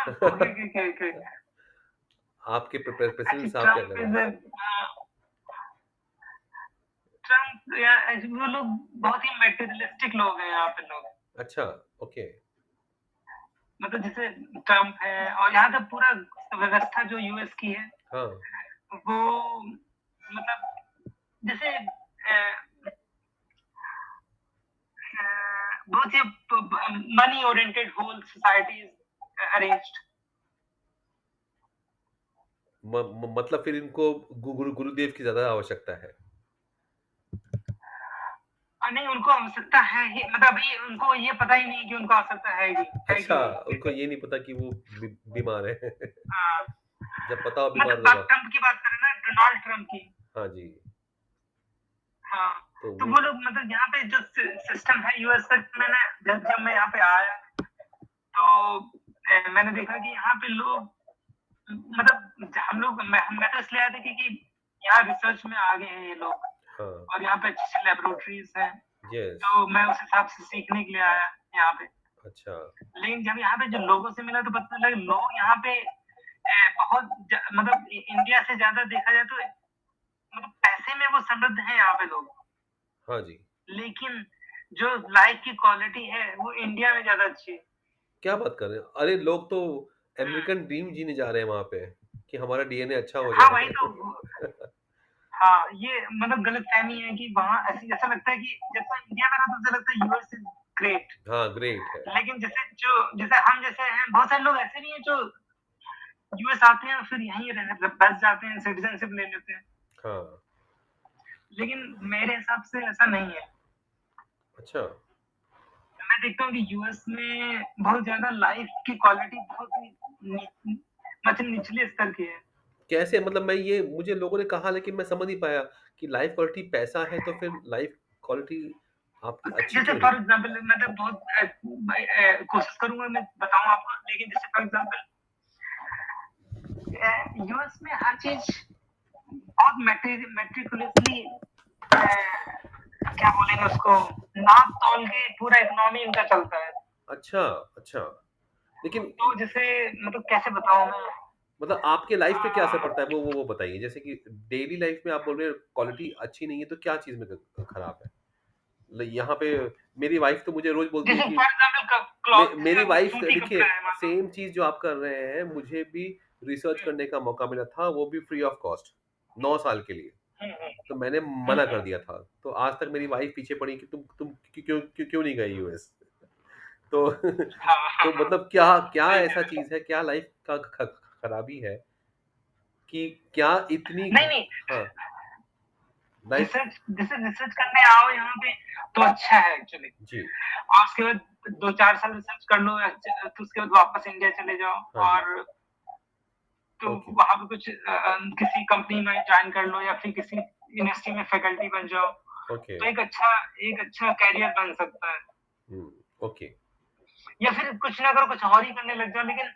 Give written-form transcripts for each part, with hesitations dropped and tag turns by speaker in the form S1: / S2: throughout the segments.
S1: Okay, okay, okay, okay.
S2: आपके president
S1: actually
S2: साहब क्या
S1: ट्रम्प
S2: कर रहे
S1: इज़
S2: हैं?
S1: ट्रम्प या वो लोग बहुत ही मटेरियलिस्टिक लोग हैं यहाँ पे लोग।
S2: अच्छा, ओके।
S1: मतलब जैसे ट्रम्प है और यहाँ का पूरा व्यवस्था जो यूएस की है,
S2: हाँ,
S1: वो मतलब जैसे बहुत ही money oriented whole societies arranged.
S2: मतलब फिर इनको गुरुदेव की ज़्यादा आवश्यकता है।
S1: नहीं उनको आवश्यकता है ही, मतलब अभी उनको ये पता ही नहीं कि उनको आवश्यकता है
S2: अच्छा,
S1: कि नहीं।
S2: उनको ये नहीं पता कि वो बीमार है।
S1: हाँ,
S2: जब पता हो बीमार
S1: मतलब
S2: तो
S1: आप ट्रम्प की बात करें ना, डोनाल्ड ट्रम्प की।
S2: हाँ जी,
S1: हाँ,
S2: तो
S1: तो
S2: वो
S1: वो लोग मतलब यहाँ पे जो सिस्टम है यूएस का, मैंने जब जब मैं यहाँ पे आया तो मैंने देखा कि यहाँ पे लोग मतलब हम लोग मैं तो इसलिए आया था क्योंकि यहाँ रिसर्च में आगे हैं ये लोग
S2: हाँ,
S1: और यहाँ पे अच्छी लेबोरेटरीज हैं,
S2: यस,
S1: तो मैं उस हिसाब से सीखने के लिए आया यहाँ पे।
S2: अच्छा,
S1: लेकिन जब यहाँ पे जो लोगों से मिला तो पता लगा लोग यहाँ पे बहुत मतलब इंडिया से ज्यादा देखा जाए तो मतलब पैसे में वो समृद्ध है यहाँ पे लोग,
S2: हाँ जी।
S1: लेकिन जो लाइफ की क्वालिटी है वो इंडिया में ज्यादा अच्छी है।
S2: क्या बात कर रहे हैं? अरे लोग तो
S1: हम्म,
S2: अमेरिकन ड्रीम जीने जा रहे हैं वहाँ पे, कि हमारा डीएनए अच्छा हो
S1: हाँ वही
S2: जाए।
S1: तो। हाँ, ये मतलब गलतफहमी है कि वहाँ ऐसी ऐसा लगता है कि जैसा इंडिया में रहता है ऐसा लगता है यूएस इज ग्रेट।
S2: हाँ, ग्रेट है।
S1: लेकिन जैसे हम जैसे हैं, बहुत सारे लोग ऐसे नहीं है जो यूएस आते हैं और फिर यहीं बस जाते हैं, सिटीजनशिप ले लेते हैं।
S2: हाँ,
S1: लेकिन मेरे हिसाब से ऐसा नहीं है।
S2: अच्छा।
S1: मैं देखता हूँ कि यूएस में बहुत ज्यादा लाइफ की क्वालिटी बहुत ही मतलब निचले स्तर की है।
S2: कैसे मतलब मैं ये मुझे लोगों ने कहा लेकिन मैं समझ नहीं पाया कि लाइफ क्वालिटी पैसा है तो फिर लाइफ क्वालिटी आपकी अच्छी
S1: जैसे
S2: क्यों नहीं?
S1: फॉर एग्जाम्पल मैं तो बहुत कोशिश करूंगा मैं बताऊं आपको, लेकिन जैसे फॉर एग्जाम्पल यूएस में हर चीज बहुत मेट्रिकुलसली क्या बोलेंगे उसको, नाप तौल के पूरा इकोनॉमी इनका चलता है।
S2: अच्छा, अच्छा। लेकिन
S1: तो जैसे मतलब कैसे बताऊं मैं।
S2: मतलब आपके लाइफ पे क्या असर पड़ता है वो बताइए? जैसे कि डेली लाइफ में आप बोल रहे हैं क्वालिटी अच्छी नहीं है तो क्या चीज़ में खराब है? यहाँ पे मेरी वाइफ तो मुझे रोज़ बोलती है
S1: जैसे
S2: कि
S1: फॉर एग्जाम्पल क्लॉथ
S2: मेरी
S1: है,
S2: वाइफ
S1: सूती
S2: देखिए
S1: कपड़ा है मान लो।
S2: सेम चीज़ जो आप कर रहे हैं मुझे भी रिसर्च
S1: हम्म,
S2: करने का मौका मिला था, वो भी फ्री ऑफ कॉस्ट 9 साल के लिए।
S1: हम्म,
S2: तो मैंने
S1: हम्म,
S2: मना कर दिया था। तो आज तक मेरी वाइफ पीछे पड़ी कि तुम क्यों नहीं गए यूएस? तो
S1: हाँ, हाँ,
S2: तो
S1: हाँ,
S2: मतलब क्या क्या
S1: सही कह
S2: ऐसा
S1: रहे
S2: चीज़ है, क्या लाइफ का खराबी है कि क्या इतनी
S1: हैं। नहीं नहीं,
S2: हाँ, लाइफ
S1: जैसे रिसर्च करने आओ यहाँ पे तो अच्छा है एक्चुअली।
S2: जी,
S1: और उसके बाद 2-4 साल रिसर्च कर लो, तो उसके बाद वापस इंडिया चले जाओ
S2: हाँ जी,
S1: और तो
S2: ओके,
S1: वहाँ पे कुछ किसी कंपनी में ज्वाइन कर लो या फिर किसी यूनिवर्सिटी में फैकल्टी बन जाओ,
S2: ओके,
S1: तो एक अच्छा करियर बन सकता है।
S2: हुँ, ओके,
S1: या फिर कुछ ना करो, कुछ और ही करने लग जाओ, लेकिन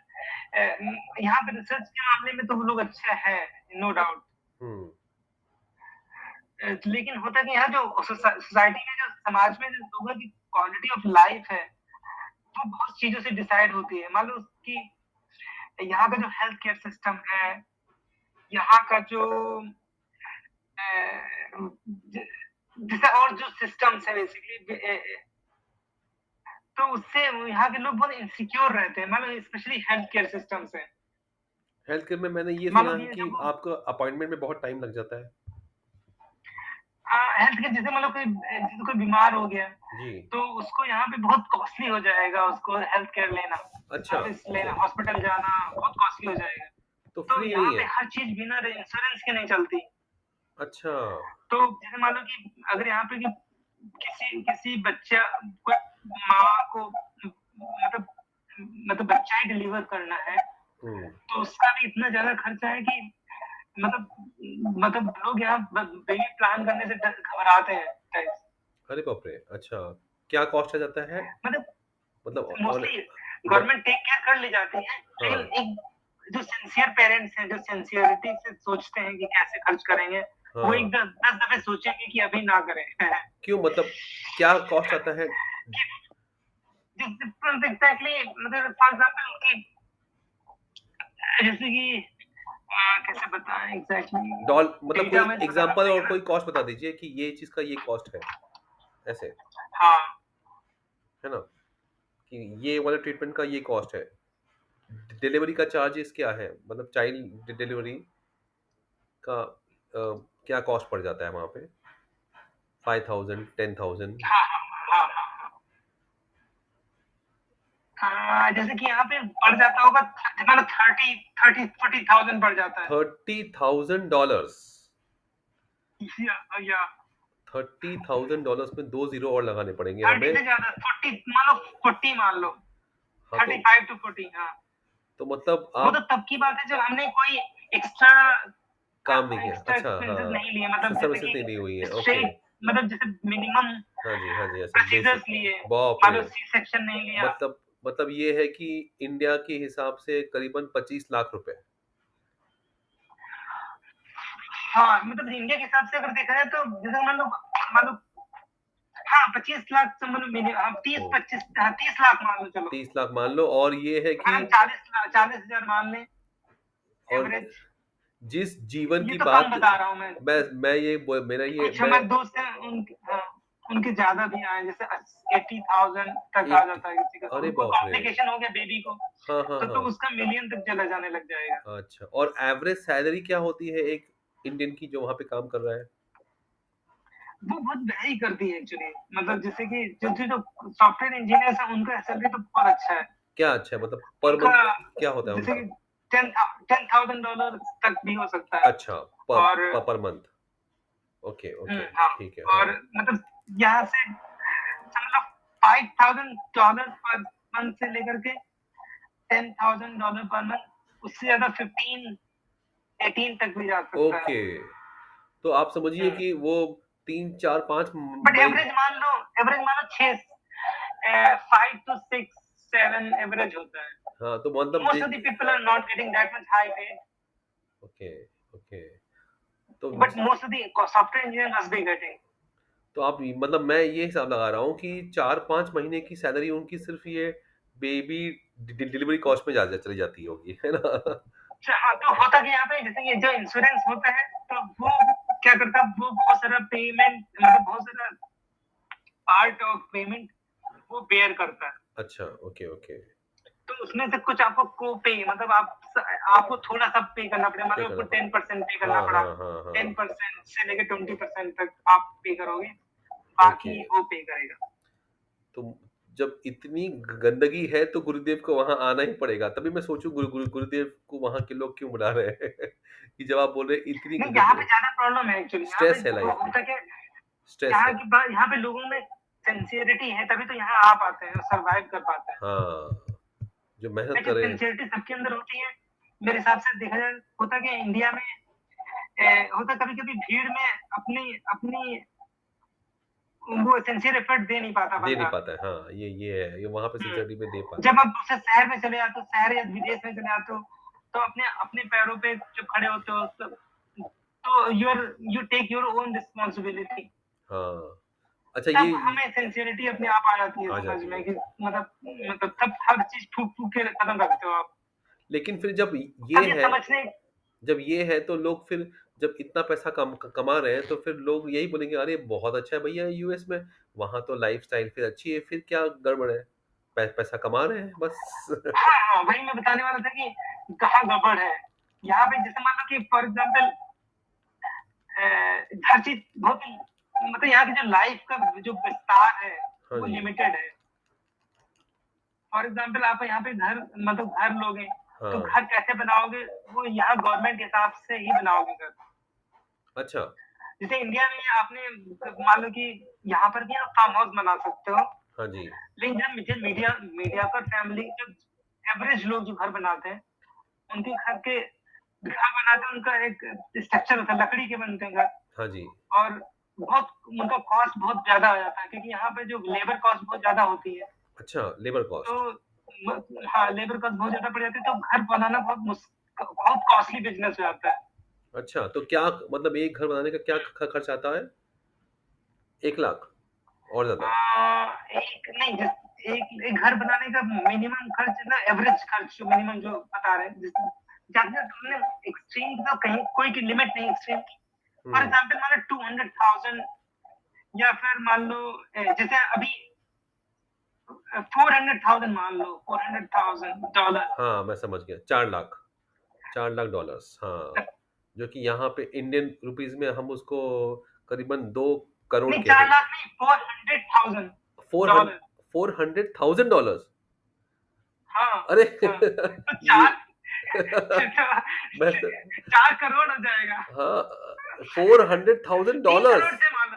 S1: यहाँ पे रिसर्च के मामले में तो वो लोग अच्छा है, नो डाउट।
S2: हुँ,
S1: लेकिन होता कि यहाँ जो सोसाइटी में, जो समाज में जो लोगों की क्वालिटी ऑफ लाइफ है, वो बहुत चीज़ों से डिसाइड होती है। मान लो कि यहाँ का जो हेल्थ केयर सिस्टम है, यहाँ का जो ज जैसे और जो सिस्टम्स है बेसिकली, तो उससे यहाँ के लोग बहुत इनसिक्योर रहते हैं। मान लो स्पेशली हेल्थ केयर सिस्टम से।
S2: हेल्थ केयर में मैंने ये
S1: मान लो
S2: सुना है
S1: कि
S2: कि
S1: जब वो
S2: आपका अपॉइंटमेंट में बहुत टाइम लग जाता है।
S1: हेल्थ केयर, जैसे मान लो जैसे कोई बीमार हो गया,
S2: जी,
S1: तो उसको यहाँ पे बहुत कॉस्टली हो जाएगा, उसको हेल्थ केयर लेना,
S2: अच्छा,
S1: सर्विस लेना,
S2: ओके,
S1: हॉस्पिटल जाना बहुत कॉस्टली हो जाएगा।
S2: तो
S1: तो
S2: फ्री
S1: यहाँ
S2: नहीं
S1: पे
S2: है?
S1: हर चीज़ बिना इंश्योरेंस के नहीं चलती।
S2: अच्छा,
S1: तो जैसे मान लो कि अगर यहाँ पे कि किसी किसी बच्चा कोई माँ को मतलब बच्चा ही डिलीवर करना है,
S2: हुँ,
S1: तो उसका भी इतना ज़्यादा खर्चा है कि मतलब लोग यहाँ बेबी प्लान करने से घबराते हैं टाइप्स।
S2: अरे बाप रे! अच्छा, क्या कॉस्ट आ जाता है?
S1: मतलब
S2: मतलब on
S1: mostly
S2: but
S1: government take care कर ले जाती है,
S2: हाँ,
S1: लेकिन एक जो सिंसियर पेरेंट्स हैं, जो सिंसियरिटी से सोचते हैं कि कैसे खर्च करेंगे, वो
S2: हाँ,
S1: एक 10 दफे सोचेंगे कि अभी ना करें।
S2: क्यों मतलब क्या कॉस्ट आता है?
S1: एग्जैक्टली, मतलब फॉर एग्जाम्पल कि जैसे कि कैसे बताएँ एग्ज़ैक्टली
S2: मतलब
S1: डेटा
S2: कोई
S1: में बताना
S2: एग्ज़ाम्पल और
S1: पड़ेगा ना।
S2: कोई कॉस्ट बता दीजिए कि ये चीज़ का ये कॉस्ट है, ऐसे,
S1: हाँ,
S2: है ना? कि ये वाला ट्रीटमेंट का ये कॉस्ट है। डिलीवरी का चार्जेज़ क्या है? मतलब चाइल्ड डिलीवरी का क्या कॉस्ट पड़ जाता है वहाँ पे? 5000 10,000
S1: हाँ, हाँ, हाँ, हाँ, हाँ। जैसे कि यहाँ पे पड़ जाता होगा मतलब 30-40,000 पड़ जाता है।
S2: $30,000
S1: या
S2: $30,000 में 2 ज़ीरो और लगाने पड़ेंगे
S1: 30
S2: हमें।
S1: से ज़्यादा 40 मान लो 40 मान लो,
S2: हाँ,
S1: 35 टू 40 हाँ।
S2: तो मतलब
S1: वो तो
S2: आप
S1: तब की बात है जब हमने कोई एक्स्ट्रा
S2: काम नहीं किया।
S1: एक्स्ट्रा
S2: अच्छा,
S1: एक्सपेंसेस
S2: हाँ,
S1: नहीं लिए मतलब जैसे
S2: सर्विसेज़ नहीं ली हुई
S1: कि
S2: है, ओके।
S1: स्ट्रेट मतलब जैसे मिनिमम
S2: हाँ जी, ऐसे
S1: प्रोसीजर्स
S2: बेसिक।
S1: लिए,
S2: बाप
S1: मान
S2: रे!
S1: लो सी सेक्शन नहीं लिया।
S2: मतलब ये है कि इंडिया के हिसाब से करीबन 25 लाख रुपए।
S1: हाँ, मतलब इंडिया के हिसाब से अगर देखा जाए तो जैसे मान लो हाँ, 25 लाख से मतलब हाँ, 30
S2: ओह!
S1: 25 हाँ, 30 लाख मान लो चलो।
S2: 30 लाख मान लो और ये है
S1: अगर
S2: कि
S1: हम 40,000 मान लें
S2: और
S1: एवरेज,
S2: जिस जीवन
S1: ये
S2: की
S1: तो कम
S2: बात
S1: बता रहा हूँ मैं।
S2: मैं ये बो मेरा ये
S1: कुछ
S2: मैं
S1: हमारे दोस्त हैं उनके हाँ, उनके ज़्यादा भी आए जैसे 80,000 तक आ
S2: 80
S1: जाता है किसी का।
S2: अरे
S1: उनको
S2: बाप रे!
S1: कॉम्प्लिकेशन हो गया बेबी को,
S2: हाँ,
S1: तो उसका मिलियन तक चला जाने लग जाएगा।
S2: अच्छा और एवरेज सैलरी क्या होती है एक इंडियन की जो वहाँ पे काम कर रहा है?
S1: वो बहुत वैरी करती है एक्चुअली मतलब जैसे कि जो सॉफ्टवेयर इंजीनियर्स हैं उनका सैलरी तो बहुत अच्छा है।
S2: क्या अच्छा है मतलब पर
S1: उनका
S2: मंथ क्या होता है
S1: जैसे
S2: उनका?
S1: कि $10,000 तक भी हो सकता है
S2: अच्छा,
S1: और
S2: पर मंथ। ओके,
S1: हाँ
S2: ठीक है, हाँ।
S1: और मतलब यहाँ से मतलब $5,000 पर मंथ से लेकर के $10,000 पर मंथ उससे ज़्यादा 15 18 तक भी जा सकता है।
S2: ओके, तो आप समझिए
S1: हुँ,
S2: कि वो 3, 4, 5
S1: बट
S2: मही
S1: एवरेज मान लो 5 टू 6 7 एवरेज होता है।
S2: हाँ, तो मतलब
S1: Most of the people are not getting that much high pay,
S2: okay, okay. तो
S1: but most of the software engineer must be getting.
S2: तो आप मतलब मैं ये हिसाब लगा रहा हूँ कि 4-5 महीने की सैलरी उनकी सिर्फ़ ये बेबी डिलीवरी कॉस्ट में जा चली जाती होगी, है ना?
S1: अच्छा हाँ, तो होता क्या है यहाँ पे जैसे ये जो इंश्योरेंस होता है, तो वो क्या करता है, वो बहुत सारा पेमेंट मतलब बहुत सारा पार्ट ऑफ पेमेंट वो बेयर करता है।
S2: अच्छा, ओके।
S1: तो उसमें से कुछ आपको को-पे मतलब आपको थोड़ा-सा पे करना पड़ेगा, मान
S2: पे
S1: लो आपको
S2: करना पड़ता
S1: 10% पे
S2: है।
S1: करना पड़ा।
S2: हाँ।
S1: 10% से लेके 20% तक आप पे करोगे,
S2: ओके,
S1: बाकी वो पे करेगा।
S2: तो जब इतनी गंदगी है तो गुरुदेव को वहाँ आना ही पड़ेगा। तभी मैं सोचूँ गुरुदेव को वहाँ के लोग क्यों बुला रहे हैं? कि जब आप बोल रहे हैं इतनी
S1: नहीं, यहाँ पे
S2: ग
S1: ज़्यादा प्रॉब्लम है एक्चुअली, यहाँ पे
S2: स्ट्रेस है लाइफ़ में,
S1: होता क्या है,
S2: स्ट्रेस है।
S1: यहाँ पे लोगों में सिंसियरिटी है, तभी तो यहाँ आ पाते हैं और सर्वाइव कर पाते हैं।
S2: हाँ, जो मेहनत
S1: लेकिन
S2: करें
S1: सिंसियरिटी सबके अंदर होती है। मेरे हिसाब से देखा जाए होता क्या है इंडिया में होता कभी-कभी भीड़ में अपनी अपनी वो सिंसियर एफर्ट दे नहीं पाता
S2: दे नहीं
S1: बंदा।
S2: पाता है। हाँ, ये है, ये वहाँ पे
S1: हुँ।
S2: सिंसियरिटी में दे पाता
S1: जब
S2: है।
S1: आप दूसरे शहर में चले जाते हो, शहर या विदेश में चले जाते हो, तो अपने अपने पैरों पे जब खड़े होते हो तो you take your own responsibility.
S2: हाँ, अच्छा
S1: तब हमें सिंसियरिटी अपने आप आ जाती है
S2: आ
S1: समझ
S2: जाती
S1: में
S2: है।
S1: कि मतलब तब हर चीज़ फूँक-फूँक के खत्म कर देते हो आप।
S2: लेकिन फिर ये
S1: तब ये
S2: है
S1: समझने
S2: जब ये है तो लोग फिर जब इतना पैसा कमा रहे हैं तो फिर लोग यही बोलेंगे अरे बहुत अच्छा है भैया यूएस में, वहाँ तो लाइफ़स्टाइल फिर अच्छी है, फिर क्या गड़बड़ है? पैसा कमा रहे हैं बस।
S1: हाँ, वही मैं बताने वाला था कि कहाँ गड़बड़ है। यहाँ पे जैसे मान लो कि फॉर एग्ज़ाम्पल हर चीज़ बहुत ही मतलब यहाँ की जो लाइफ़ का जो विस्तार है,
S2: हाँ
S1: वो
S2: जी,
S1: लिमिटेड है। फॉर एग्ज़ाम्पल आप यहाँ पे घर लोगे, तो
S2: हाँ,
S1: घर कैसे बनाओगे, वो यहाँ गवर्नमेंट के हिसाब से ही बनाओगे घर।
S2: अच्छा,
S1: जैसे इंडिया में आपने मान लो कि यहाँ पर भी आप फार्म हाउस बना सकते हो,
S2: हाँ जी,
S1: लेकिन जब मुझे मीडियाकर फैमिली जो एवरेज लोग जो घर बनाते हैं, उनके घर बनाते हैं, उनका एक स्ट्रक्चर होता है, लकड़ी के बनते हैं घर
S2: हाँ जी,
S1: और बहुत उनका कॉस्ट बहुत ज़्यादा आ जाता है क्योंकि यहाँ पे जो लेबर कॉस्ट बहुत ज़्यादा होती है।
S2: अच्छा लेबर
S1: तो
S2: कॉस्ट,
S1: हाँ, लेबर कॉस्ट बहुत ज़्यादा पड़ जाती है, तो घर बनाना बहुत कॉस्टली बिज़नेस हो जाता है।
S2: अच्छा तो क्या मतलब एक घर बनाने का क्या खर्च आता है? 1 लाख और ज़्यादा?
S1: एक नहीं एक एक घर बनाने का मिनिमम खर्च ना एवरेज खर्च जो मिनिमम जो बता रहे हैं, ज़्यादा तुमने एक्सट्रीम तो कहीं कोई की लिमिट नहीं एक्सट्रीम की। For
S2: hmm.
S1: एग्ज़ाम्पल मान लो 200,000 या फिर मान लो जैसे अभी 400,000 मान लो, $400,000
S2: हाँ, मैं समझ गया 4 लाख डॉलर्स हाँ, जो कि यहाँ पे इंडियन रुपीज़ में हम उसको करीबन 2 करोड़
S1: नहीं
S2: के
S1: 4
S2: हैं।
S1: लाख नहीं,
S2: फ़ोर हन
S1: $400,000।
S2: $400,000
S1: हाँ,
S2: अरे!
S1: हाँ। तो
S2: ये
S1: 4
S2: मैं स
S1: 4 करोड़ हो जाएगा।
S2: हाँ,
S1: 3
S2: $400,000
S1: करोड़ से मान लो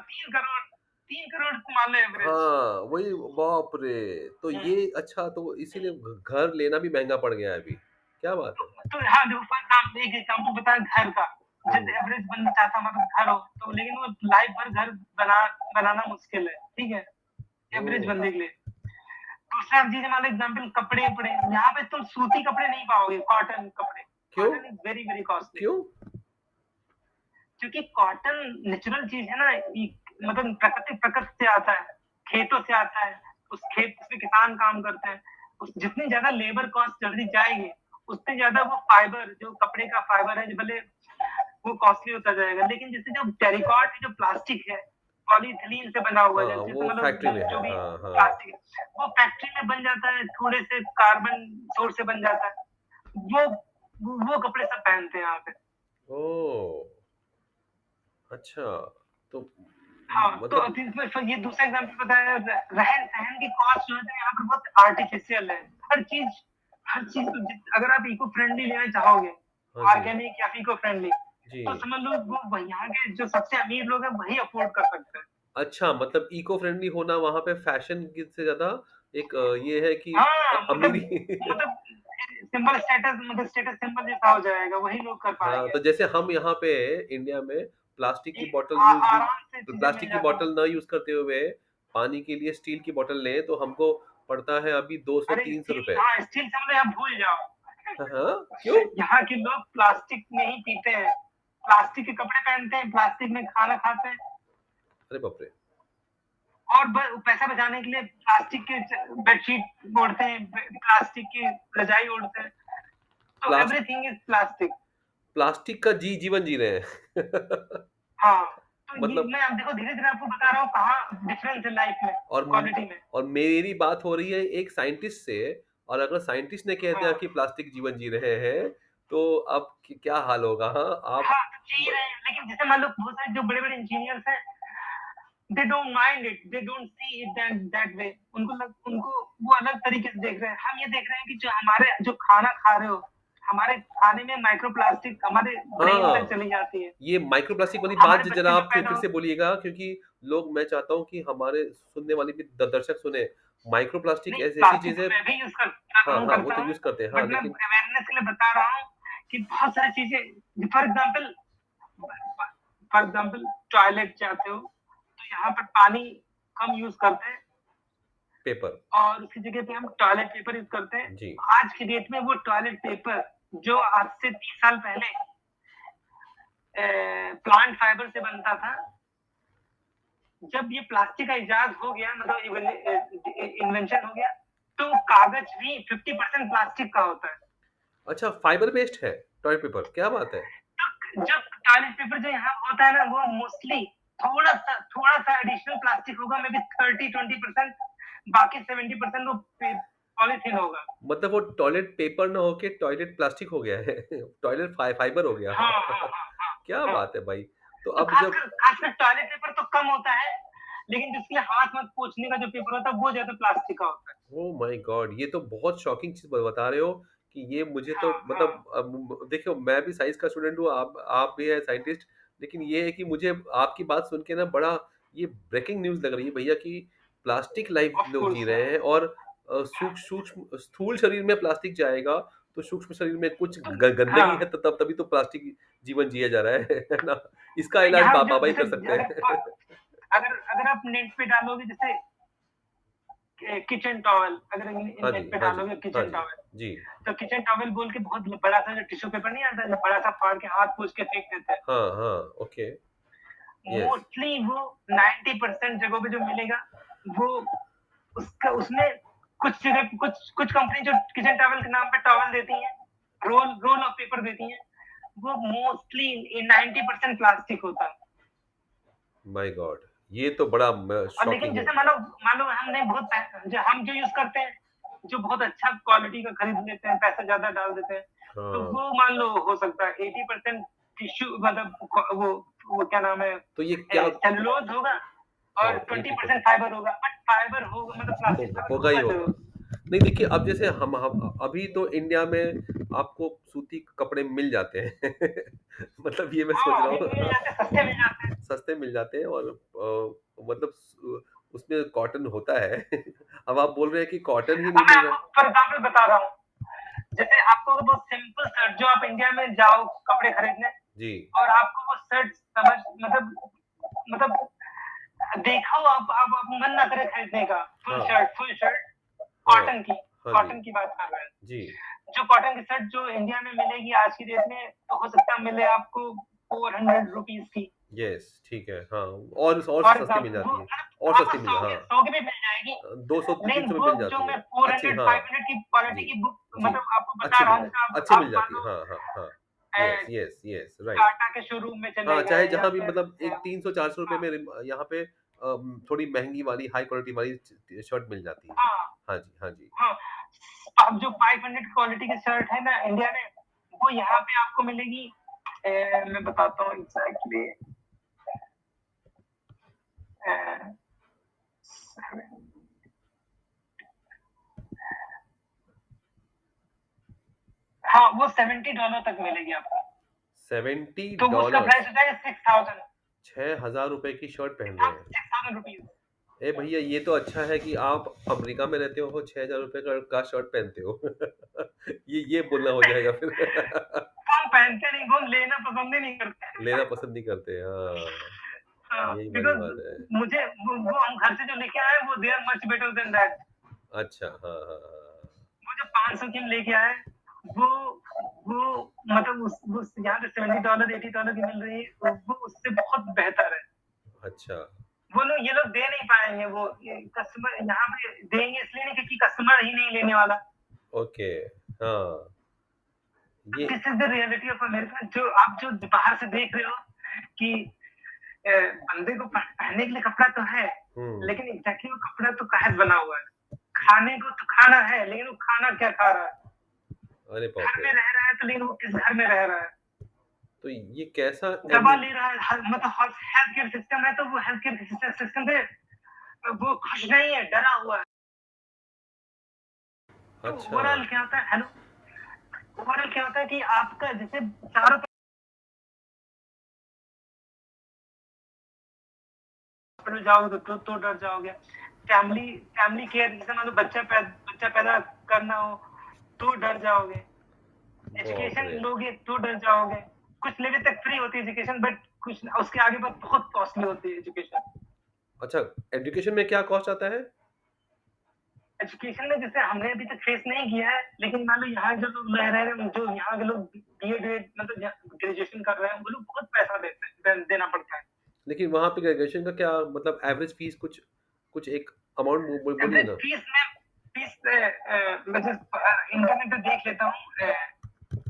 S1: 3 करोड़ से मान लो एवरेज।
S2: हाँ, वही बाप रे! तो
S1: हुँ।
S2: ये अच्छा तो इसीलिए घर लेना भी महँगा पड़ गया है अभी। क्या बात है?
S1: तो हाँ, देखो फॉर एग्ज़ाम्पल एक एग्ज़ाम्पल बताया घर का।
S2: हुँ,
S1: जैसे एवरेज बंदा चाहता मतलब घर हो, तो लेकिन वो लाइफ़ भर घर बनाना मुश्किल है, ठीक है? एवरेज
S2: ओह!
S1: बंदे के लिए। दूसरा चीज़ मान लो एग्ज़ाम्पल कपड़े-वपड़े, यहाँ पे तुम सूती कपड़े नहीं पाओगे, कॉटन कपड़े।
S2: क्यों?
S1: Cotton is very, very costly.
S2: क्यों?
S1: क्योंकि कॉटन नेचुरल चीज़ है ना, मतलब प्रकृति से आता है, खेतों से आता है। उस खेत में किसान काम करते हैं। उस जितनी ज़्यादा लेबर कॉस्ट चढ़ती जाएगी, उतनी ज़्यादा वो फाइबर जो कपड़े का फाइबर है, जो भले वो कॉस्टली होता जाएगा। लेकिन जैसे जो टेरिकॉट जो प्लास्टिक है, पॉलीथिलीन से बना हुआ है,
S2: हाँ,
S1: जैसे
S2: वो
S1: मतलब
S2: फैक्ट्री में
S1: जो
S2: है।
S1: भी
S2: हाँ, हाँ।
S1: प्लास्टिक है, वो फैक्ट्री में बन जाता है, थोड़े से कार्बन सोर्स से बन जाता है। वो वो कपड़े सब पहनते हैं यहाँ पे।
S2: ओह! अच्छा, तो
S1: हाँ, तो
S2: मतलब
S1: अभी इसमें फिर ये दूसरा एग्ज़ाम्पल बताया रहन-सहन की कॉस्ट जो है ना यहाँ पर बहुत आर्टिफ़िशियल है। हर चीज़ को जित अगर आप इको फ्रेंडली लेना चाहोगे,
S2: हाँ जी,
S1: ऑर्गेनिक या इको फ्रेंडली,
S2: जी।
S1: तो समझ लो वो यहाँ के जो सबसे अमीर लोग हैं वही अफ़ोर्ड कर सकते हैं।
S2: अच्छा मतलब इको फ्रेंडली होना वहाँ पे फैशन की से ज़्यादा एक ये है कि
S1: हाँ,
S2: अमीरी
S1: मतलब सिंबल स्टेटस मतलब स्टेटस सिंबल जैसा हो जाएगा, वही लोग कर
S2: हाँ,
S1: पाएँगे।
S2: तो जैसे हम यहाँ पे इंडिया में
S1: आराम से चीज़ें मिल
S2: प्लास्टिक की
S1: जाती हैं।
S2: बॉटल ना यूज़ करते हुए पानी के लिए स्टील की बॉटल लें तो हमको पड़ता है अभी
S1: अरे
S2: 200-300
S1: स्टील
S2: रुपए।
S1: हाँ, स्टील समझ लो आप भूल जाओ।
S2: हाँ, हाँ, क्यों?
S1: यहाँ के लोग प्लास्टिक में ही पीते हैं, प्लास्टिक के कपड़े पहनते हैं, प्लास्टिक में खाना खाते हैं
S2: अरे बाप रे!
S1: और पैसा बचाने के लिए प्लास्टिक के बेडशीट ओढ़ते हैं, प्लास्टिक की रजाई ओढ़ते हैं, तो
S2: प्लास
S1: एवरीथिंग इज़ प्लास्टिक।
S2: प्लास्टिक का जीवन जी रहे हैं।
S1: हाँ, तो ये
S2: मतलब
S1: मैं अब देखो धीरे-धीरे आपको बता रहा हूँ कहाँ डिफरेंस है लाइफ में,
S2: और
S1: क्वालिटी में।
S2: और मेरी बात हो रही है एक साइंटिस्ट से और अगर साइंटिस्ट ने कह दिया
S1: हाँ,
S2: कि प्लास्टिक जीवन जी रहे हैं, तो अब क्या हाल होगा? हाँ, आप
S1: हाँ, तो जी रहे हैं, लेकिन जैसे मान लो बहुत सारे जो बड़े-बड़े इंजीनियर्स हैं, they don't mind it, they don't see it that way. उनको वो अलग तरीके से देख रहे हैं। हम ये देख रहे हैं कि जो खाना खा रहे हो, हमारे खाने में माइक्रो प्लास्टिक हमारे ब्रेन तक
S2: हाँ,
S1: चली जाती है।
S2: ये माइक्रो प्लास्टिक वाली बात
S1: हमारे
S2: ज़रा
S1: बच्चे जो
S2: आप
S1: पैदा
S2: फिर
S1: हो
S2: से बोलिएगा क्योंकि लोग मैं चाहता हूँ कि हमारे सुनने वाले भी द दर्शक सुने। माइक्रो प्लास्टिक
S1: नहीं,
S2: ऐसी
S1: प्लास्टिक
S2: चीज़
S1: तो
S2: है
S1: मैं भी यूज़ कर
S2: हाँ,
S1: हूँ
S2: हाँ, वो
S1: करता
S2: तो
S1: हूँ,
S2: यूज़ करते हैं। हाँ,
S1: बट मैं
S2: लेकिन
S1: अवेयरनेस के लिए बता रहा हूँ कि बहुत सारी चीज़ें फॉर एग्ज़ाम्पल टॉयलेट जाते हो, तो यहाँ पर पानी कम यूज़ करते हैं
S2: पेपर
S1: और उसकी जगह पे हम टॉयलेट पेपर यूज़ करते हैं।
S2: जी।
S1: आज की डेट में वो टॉयलेट पेपर जो आज से 30 साल पहले प्लांट फाइबर से बनता था, जब ये प्लास्टिक का इजाद हो गया मतलब इन्वेंशन हो गया, तो कागज भी 50% प्लास्टिक का होता है।
S2: अच्छा फाइबर बेस्ड है टॉयलेट पेपर, क्या बात है!
S1: तो जब टॉयलेट पेपर जो यहाँ होता है ना, वो मोस्टली थोड़ा-सा एडिशनल प्लास्टिक होगा, मे बी 30-20%, बाकी 70% वो पॉलीथीन होगा।
S2: मतलब वो टॉयलेट पेपर ना होके टॉयलेट प्लास्टिक हो गया है। टॉयलेट फाइबर हो गया।
S1: हाँ, हाँ, हाँ, हाँ,
S2: क्या
S1: हाँ।
S2: बात है भाई! तो
S1: तो
S2: अब जब
S1: खासकर टॉयलेट पेपर तो कम होता है, लेकिन जिसमें हाथ-वाथ पोंछने का जो पेपर होता है, वो ज़्यादा प्लास्टिक का होता है।
S2: Oh my God! ये तो बहुत शॉकिंग चीज़ ब बता रहे हो कि ये मुझे तो
S1: हाँ, हाँ।
S2: मतलब देखिए मैं भी साइंस का स्टूडेंट हूँ, आप भी हैं साइंटिस्ट, लेकिन ये है कि मुझे आपकी बात सुन के ना बड़ा ये ब्रेकिंग न्यूज़ लग रही है भैया कि प्लास्टिक लाइफ
S1: ऑफ़
S2: लोग जी
S1: कोर्स
S2: रहे
S1: यार।
S2: हैं और सूक्ष्म स्थूल शरीर में प्लास्टिक जाएगा, तो सूक्ष्म शरीर में कुछ
S1: तो
S2: गंदगी है
S1: हाँ,
S2: त तब तभी तो प्लास्टिक जीवन जिया जा रहा है, है ना? इसका
S1: तो
S2: इलाज
S1: यहाँ जो
S2: बाबा ही
S1: जैसे
S2: कर सकते
S1: अगर प
S2: हैं।
S1: अगर अगर आप नेट पे डालोगे जैसे किचन टॉवल अगर
S2: हाँ
S1: नेट
S2: जी,
S1: पे
S2: हाँ जी,
S1: डालोगे
S2: हाँ
S1: किचन
S2: जी।
S1: टॉवल,
S2: जी।
S1: तो किचन टॉवल बोल के बहुत बड़ा-सा जो टिश्यू पेपर नहीं आता है, जो बड़ा-सा फाड़ के हाथ पोंछ के फेंक देते हैं।
S2: हाँ, हाँ, ओके, येस।
S1: मोस्टली वो 90% जगहों पे जो मिलेगा, वो उसमें कुछ जगह कुछ कुछ कंपनी जो किचन टॉवल के नाम पे टॉवल देती हैं, रोल ऑफ पेपर देती हैं, वो मोस्टली 90% प्लास्टिक होता है।
S2: My God! ये तो बड़ा
S1: और लेकिन
S2: शॉकिंग है।
S1: जैसे मान लो हमने जो हम जो यूज़ करते हैं, जो बहुत अच्छा क्वालिटी का खरीद लेते हैं, पैसा ज़्यादा डाल देते हैं, तो
S2: हाँ,
S1: वो मान लो हो सकता है 80% टिश्यू मतलब वो क्या नाम है
S2: तो ये क्या
S1: सेलुलोज़ होगा
S2: हाँ,
S1: और 20%
S2: 80%
S1: फाइबर होगा, बट फाइबर होगा मतलब प्लास्टिक
S2: होगा
S1: फाइबर
S2: होगा ही
S1: होगा
S2: होगा।
S1: ज़रूर।
S2: नहीं देखिए, अब जैसे हम अभी तो इंडिया में आपको सूती कपड़े मिल जाते हैं। मतलब ये मैं सोच
S1: हाँ,
S2: रहा
S1: अभी मिल
S2: हूँ
S1: जाते हैं, सस्ते मिल जाते हैं।
S2: सस्ते मिल जाते हैं और मतलब उसमें कॉटन होता है। अब आप बोल रहे हैं कि कॉटन ही नहीं
S1: अब मैं
S2: मिल रहा
S1: आपको
S2: है।
S1: फॉर एग्ज़ाम्पल बता रहा हूँ, जैसे आपको अगर बहुत सिंपल शर्ट जो आप इंडिया में जाओ कपड़े खरीदने
S2: जी,
S1: और आपको वो शर्ट समझ मतलब देखा हो आप मन ना करे खरीदने का,
S2: हाँ,
S1: फुल शर्ट
S2: हाँ,
S1: कॉटन की
S2: हाँ जी,
S1: कॉटन की बात कर रहे हैं।
S2: जी,
S1: जो कॉटन की शर्ट जो इंडिया में मिलेगी आज की डेट में तो हो सकता है मिले आपको 400 रुपीज़ की।
S2: यस, ठीक है, हाँ, और
S1: फॉर
S2: सस्ती मिल
S1: एग्ज़ाम्पल वो
S2: जाती है, और
S1: मतलब आपको
S2: सस्ती मिल हाँ,
S1: 100 की भी मिल जाएगी।
S2: 200-300
S1: लेकिन
S2: में
S1: वो
S2: मिल
S1: जो
S2: जाती
S1: मैं
S2: है। अच्छी
S1: 400
S2: हाँ,
S1: 500 की क्वालिटी
S2: जी,
S1: की बुक
S2: जी,
S1: मतलब आपको बता
S2: अच्छी
S1: रहा
S2: मिल
S1: हूँ,
S2: जाती
S1: जैसे
S2: है, अच्छी
S1: आप
S2: मिल
S1: मान
S2: जाती है,
S1: लो
S2: हाँ, हाँ, हाँ,
S1: uh,
S2: yes, yes, yes, right.
S1: Tata के शोरूम में
S2: हाँ,
S1: चले
S2: चाहे
S1: गए या
S2: जहाँ भी
S1: फिर
S2: मतलब एक 300-400 रुपए
S1: हाँ,
S2: में यहाँ पे थोड़ी महँगी वाली, हाई क्वालिटी वाली शर्ट मिल जाती है।
S1: हाँ,
S2: हाँ जी, हाँ जी।
S1: हाँ। अब जो 500 क्वालिटी की शर्ट है ना इंडिया में, वो यहाँ पे आपको मिलेगी मैं बताता हूँ एग्ज़ैक्टली अ, हाँ, वो $70 तक मिलेगी आपको। तो वो उसका
S2: $70
S1: प्राइस हो जाएगा 6000
S2: ₹6000 की शर्ट पहन रहे हैं।
S1: 6000 रुपीज़।
S2: ए भैया ये तो अच्छा है कि आप अमेरिका में रहते हो, ₹6000 का शर्ट पहनते हो। ये बोलना हो जाएगा फिर।
S1: हम पहनते नहीं, वो हम लेना पसंद ही नहीं करते।
S2: लेना पसंद नहीं करते, हाँ,
S1: हाँ,
S2: यही बड़ी
S1: बिकॉज़
S2: बात है।
S1: मुझे वो हम घर से जो लेके आए हैं, वो they are much better than that.
S2: अच्छा, हाँ, हाँ, हाँ,
S1: वो जो 500 की हम लेके आए, वो वो मतलब उस यहाँ पे $70 $80 की मिल रही है, वो उससे बहुत बेहतर है।
S2: हाँ। अच्छा,
S1: वो लोग ये लोग दे नहीं पाएँगे वो ये कस्टमर यहाँ पे देंगे इसलिए नहीं क्योंकि कस्टमर ही नहीं लेने वाला।
S2: ओके, हाँ, ये
S1: this is the reality of America जो बाहर से देख रहे हो कि बंदे को पहनने के लिए कपड़ा तो है,
S2: हुँ,
S1: लेकिन एग्ज़ैक्टली वो कपड़ा तो काहे से बना हुआ है? खाने को तो खाना है, लेकिन वो खाना क्या खा रहा है?
S2: अरे बाप
S1: घर
S2: रे!
S1: में रह रहा है तो लेकिन वो किस घर में रह रहा है?
S2: तो ये कैसा
S1: दवा
S2: एवरी
S1: ले रहा है, मतलब हेल्थ केयर सिस्टम है तो वो हेल्थ केयर सिस्टम से वो खुश नहीं है, डरा हुआ है। तो
S2: अच्छा,
S1: ओवरऑल क्या होता है हेलो ओवरऑल क्या होता है कि आपका जैसे चारों तरफ जाओगे तो डर जाओगे। फैमिली केयर जैसे मान लो बच्चा पैदा करना हो तो डर जाओगे।
S2: बाप
S1: एजुकेशन
S2: रे!
S1: लोगे तो डर जाओगे। कुछ लेवल तक फ्री होती है एजुकेशन बट कुछ उसके आगे बाद बहुत कॉस्टली होती है एजुकेशन।
S2: अच्छा, एजुकेशन में क्या कॉस्ट आता है?
S1: एजुकेशन में जैसे हमने अभी तक फेस नहीं किया है, लेकिन मान लो यहाँ जो लोग रह रहे हैं, जो यहाँ के लोग बीएड मतलब ग्रेजुएशन कर रहे हैं, वो लोग बहुत पैसा देना पड़ता है।
S2: लेकिन वहाँ पे ग्रेजुएशन का क्या मतलब एवरेज फीस कुछ कुछ एक अमाउंट बोलिए
S1: एवरेज
S2: ना?
S1: फीस मैं जस्ट इंटरनेट पे देख लेता हूँ